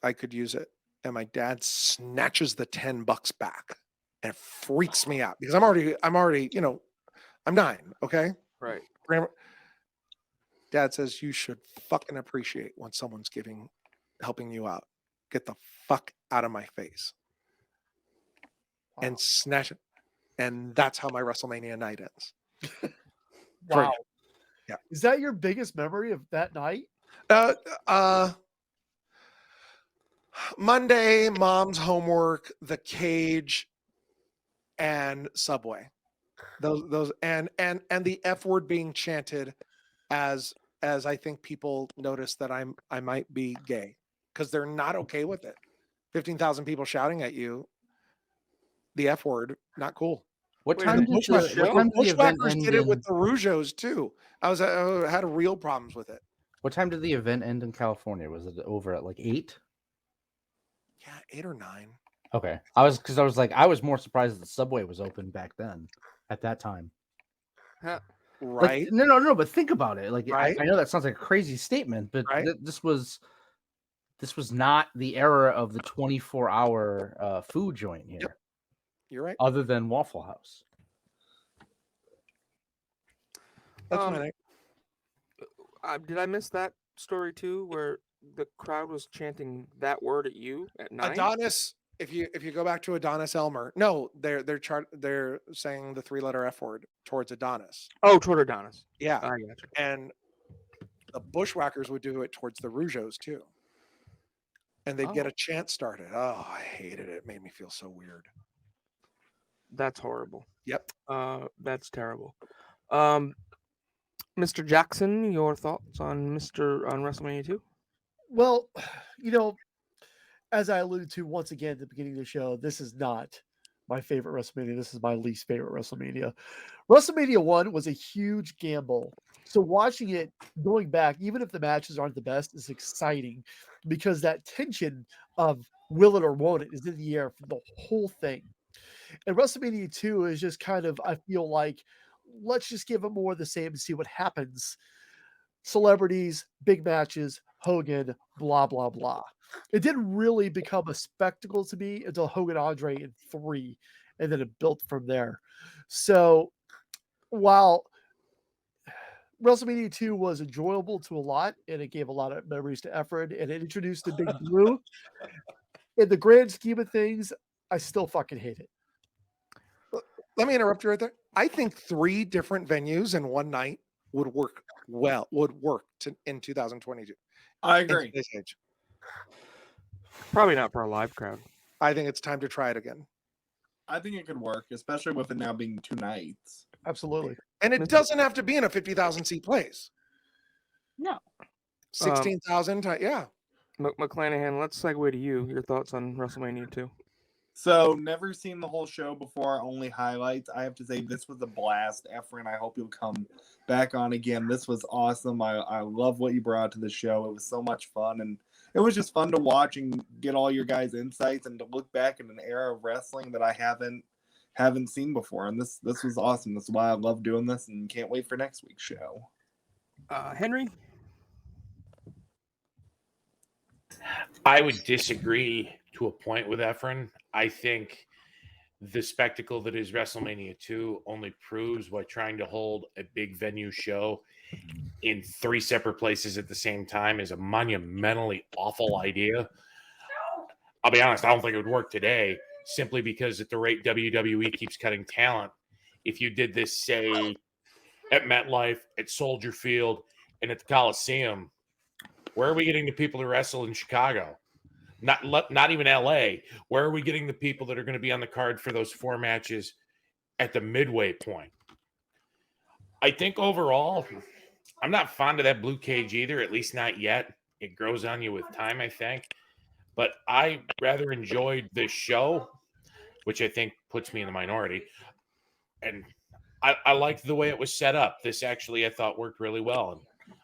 I could use it." And my dad snatches the $10 back, and it freaks me out because I'm already, I'm 9. Okay. Right. Dad says, "You should fucking appreciate when someone's helping you out. Get the fuck out of my face." Wow. And snatch it. And that's how my WrestleMania night ends. Wow. Yeah. Is that your biggest memory of that night? Monday, mom's homework, the cage, and Subway. Those and the F word being chanted as I think people notice that I might be gay because they're not okay with it. 15,000 people shouting at you. The F word, not cool. What time did the event Bushwhackers end did it with the Rougeos too. I had real problems with it. What time did the event end in California? Was it over at like 8? Yeah, 8 or 9. Okay. I was more surprised that the Subway was open back then at that time. Right. Like, no, but think about it. Like, right? I know that sounds like a crazy statement, but this was not the era of the 24-hour food joint here. Yep. You're right. Other than Waffle House. That's my name. Did I miss that story too, where the crowd was chanting that word at you at 9? Adonis. If you go back to Adonis Elmer, no, they're saying the 3-letter F word towards Adonis. Oh, toward Adonis. Yeah, I got you. And the Bushwhackers would do it towards the Rougeos too, and they'd get a chant started. Oh, I hated it. It made me feel so weird. That's horrible. Yep. That's terrible. Mr. Jackson, your thoughts on WrestleMania 2? Well, as I alluded to once again at the beginning of the show, this is not my favorite WrestleMania. This is my least favorite WrestleMania. WrestleMania 1 was a huge gamble. So watching it, going back, even if the matches aren't the best, is exciting because that tension of will it or won't it is in the air for the whole thing. And WrestleMania 2 is just kind of, I feel like, let's just give it more of the same and see what happens. Celebrities, big matches, Hogan, blah, blah, blah. It didn't really become a spectacle to me until Hogan Andre in 3, and then it built from there. So while WrestleMania 2 was enjoyable to a lot, and it gave a lot of memories to Efren, and it introduced the Big Blue, in the grand scheme of things, I still fucking hate it. Let me interrupt you right there. I think 3 different venues in one night would work in 2022. I agree. This age. Probably not for a live crowd. I think it's time to try it again. I think it could work, especially with it now being 2 nights. Absolutely. And it doesn't have to be in a 50,000 seat place. No. 16,000. Yeah. McClanahan, let's segue to you. Your thoughts on WrestleMania 2? So, never seen the whole show before, only highlights. I have to say, this was a blast. Efren, I hope you'll come back on again. This was awesome. I love what you brought to the show. It was so much fun, and it was just fun to watch and get all your guys' insights and to look back in an era of wrestling that I haven't seen before. And this was awesome. That's why I love doing this and can't wait for next week's show. Henry? I would disagree to a point with Efren. I think the spectacle that is WrestleMania 2 only proves why trying to hold a big venue show in 3 separate places at the same time is a monumentally awful idea. I'll be honest, I don't think it would work today, simply because at the rate WWE keeps cutting talent, if you did this, say, at MetLife, at Soldier Field, and at the Coliseum, where are we getting the people to wrestle in Chicago? Not even LA. Where are we getting the people that are going to be on the card for those 4 matches at the midway point? I think overall, I'm not fond of that blue cage either, at least not yet. It grows on you with time, I think. But I rather enjoyed this show, which I think puts me in the minority. And I liked the way it was set up. This actually, I thought, worked really well. And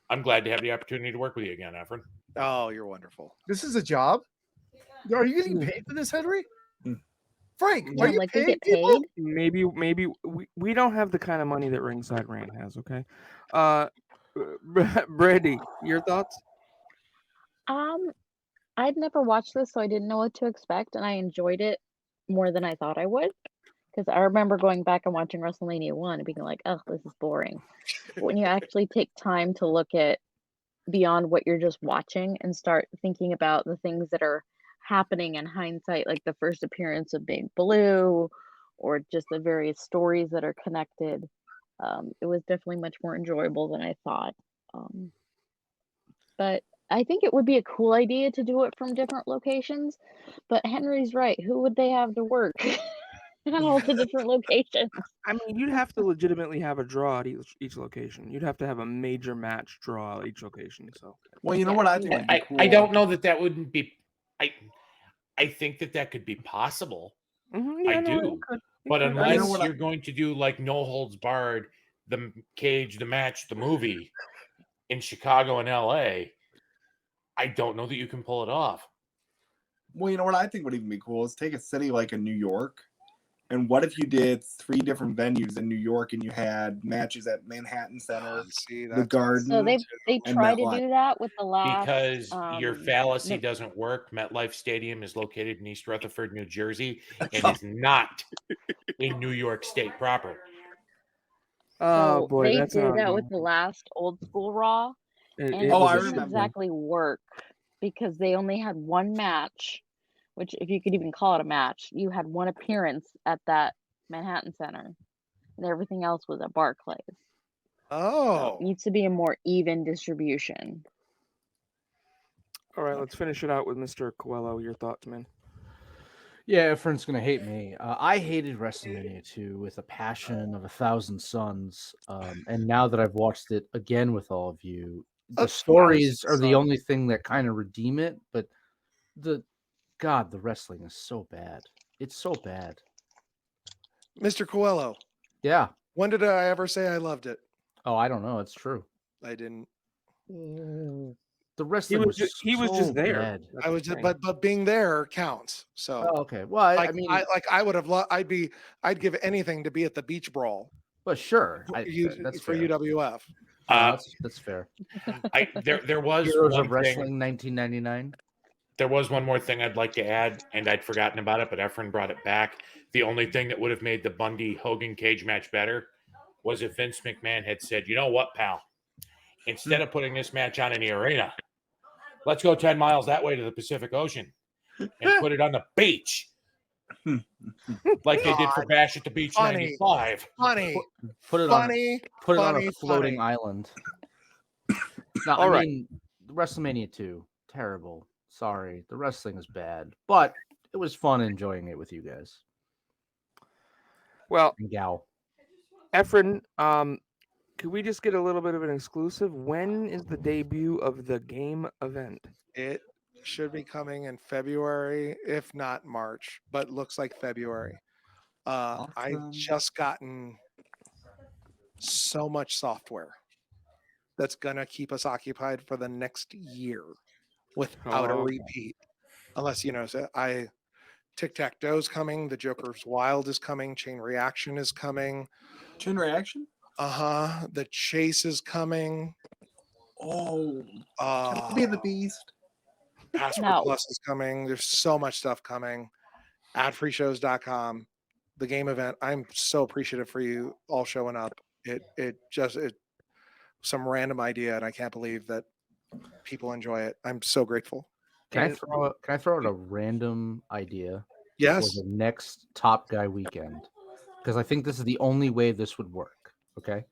I'm glad to have the opportunity to work with you again, Efren. Oh, you're wonderful. This is a job? Are you getting paid for this, Henry? Frank, Yeah, are you like they paying get paid? people? Maybe we don't have the kind of money that Ringside Rant has, okay? Brandi, your thoughts? I'd never watched this, so I didn't know what to expect, and I enjoyed it more than I thought I would. Because I remember going back and watching WrestleMania 1 and being like, oh, this is boring. But when you actually take time to look at beyond what you're just watching and start thinking about the things that are happening in hindsight, like the first appearance of Big Blue, or just the various stories that are connected, it was definitely much more enjoyable than I thought. But I think it would be a cool idea to do it from different locations. But Henry's right. Who would they have to work at all the different locations? I mean, you'd have to legitimately have a draw at each location. You'd have to have a major match draw at each location. So, well, you know what I think would be cool? I don't know that wouldn't be. I think that could be possible. Mm-hmm, I do, but unless you're going to do like no holds barred, the cage, the match, the movie in Chicago and LA, I don't know that you can pull it off. Well, you know what I think would even be cool is take a city like a New York, and what if you did 3 different venues in New York and you had matches at Manhattan Center, the Garden? So they try to do that with the last Because your fallacy doesn't work. MetLife Stadium is located in East Rutherford, New Jersey, and is not in New York State proper. Oh boy, they that's did that with the last Old School Raw, and it didn't exactly work because they only had 1 match. Which, if you could even call it a match, you had 1 appearance at that Manhattan Center, and everything else was at Barclays. Oh, so it needs to be a more even distribution. All right, let's finish it out with Mr. Coelho. Your thoughts, man? Yeah, Efren's gonna hate me. I hated WrestleMania 2 with a passion of 1,000 suns, and now that I've watched it again with all of you, the stories are the only thing that kind of redeem it. But the wrestling is so bad. It's so bad. Mr. Coelho. Yeah. When did I ever say I loved it? Oh, I don't know. It's true. I didn't. The wrestling was just there. Bad. I was just, but being there counts. So okay. Well, like, I mean, I would have. I'd give anything to be at the beach brawl. But sure, that's for UWF. That's fair. There was Heroes one of Wrestling 1999. There was one more thing I'd like to add, and I'd forgotten about it, but Efren brought it back. The only thing that would have made the Bundy-Hogan cage match better was if Vince McMahon had said, you know what, pal? Instead of putting this match on in the arena, let's go 10 miles that way to the Pacific Ocean and put it on the beach. Like they did for Bash at the Beach 95. Put it on a floating island. No, I mean, WrestleMania 2, terrible. Sorry, the wrestling is bad, but it was fun enjoying it with you guys. Well, and gal. Efren, could we just get a little bit of an exclusive? When is the debut of the game event? It should be coming in February, if not March, but looks like February. I've just gotten so much software that's gonna keep us occupied for the next year without a repeat. Unless Tic-Tac-Doe's coming, the Joker's Wild is coming, Chain Reaction is coming. Chain Reaction? The Chase is coming. Oh, can I be the Beast? Passport Plus is coming. There's so much stuff coming. Adfreeshows.com. The game event. I'm so appreciative for you all showing up. It some random idea, and I can't believe that people enjoy it. I'm so grateful. Can I throw out a random idea? Yes. For the next Top Guy weekend, because I think this is the only way this would work. Okay.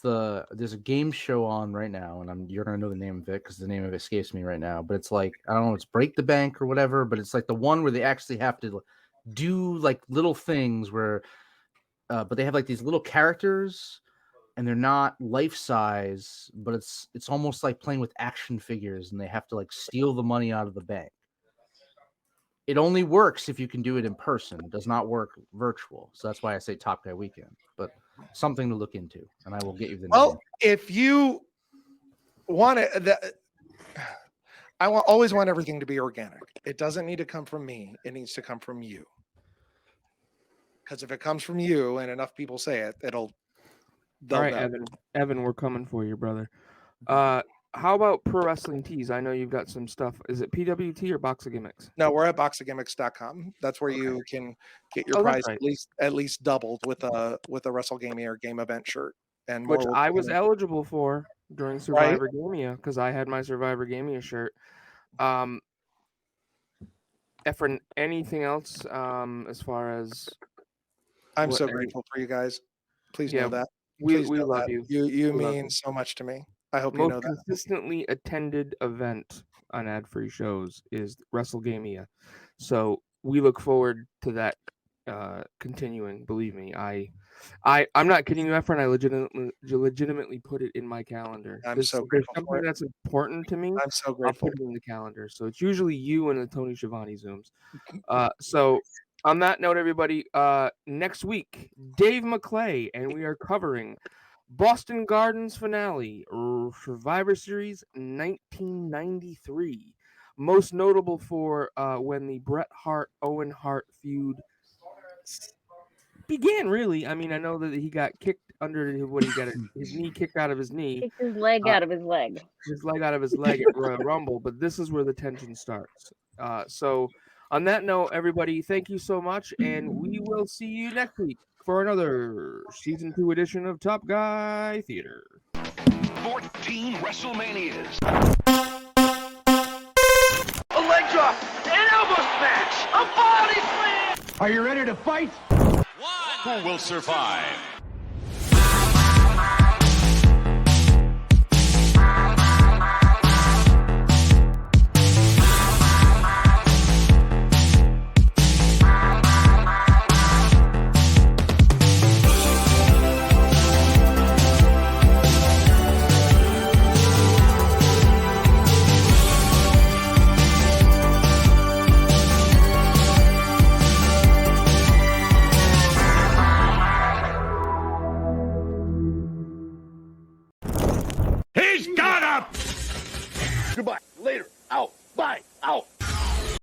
There's a game show on right now, and you're gonna know the name of it because the name of it escapes me right now. But it's like, I don't know, it's Break the Bank or whatever. But it's like the one where they actually have to do like little things where, but they have like these little characters, and they're not life size, but it's almost like playing with action figures, and they have to like steal the money out of the bank. It only works if you can do it in person. It does not work virtual. So that's why I say Top Guy weekend, but something to look into, and I will get you the name. If you want it, always want everything to be organic. It doesn't need to come from me. It needs to come from you. Because if it comes from you and enough people say it, All right, Evan, we're coming for you, brother. How about Pro Wrestling Tees? I know you've got some stuff. Is it PWT or Box of Gimmicks? No, we're at boxofgimmicks.com. That's where you can get your price at least doubled with a Wrestlegamia or game event shirt. And which I was eligible for during Survivorgamia because I had my Survivorgamia shirt. Efren, anything else as far as I'm so grateful for you guys. Please know that. We love you. You mean so much to me. I hope you know that. Most consistently attended event on ad-free shows is Wrestlegamia. So we look forward to that continuing. Believe me, I'm not kidding you, Efren. I legitimately put it in my calendar. I'm so grateful for something that's important to me. I'm so grateful. I'll put it in the calendar. So it's usually you and the Tony Schiavone Zooms. So on that note, everybody, next week, Dave McClay, and we are covering Boston Gardens finale, Survivor Series 1993. Most notable for when the Bret Hart-Owen Hart feud began, really. I mean, I know that he got kicked under his knee kicked out of his knee. Kicked his leg out of his leg. His leg out of his leg at Royal Rumble, but this is where the tension starts. So on that note, everybody, thank you so much, and we will see you next week for another Season 2 edition of Top Guy Theater. 14 WrestleManias. A leg drop, an elbow smash, a body slam. Are you ready to fight? Who will survive? Goodbye. Later. Out. Bye.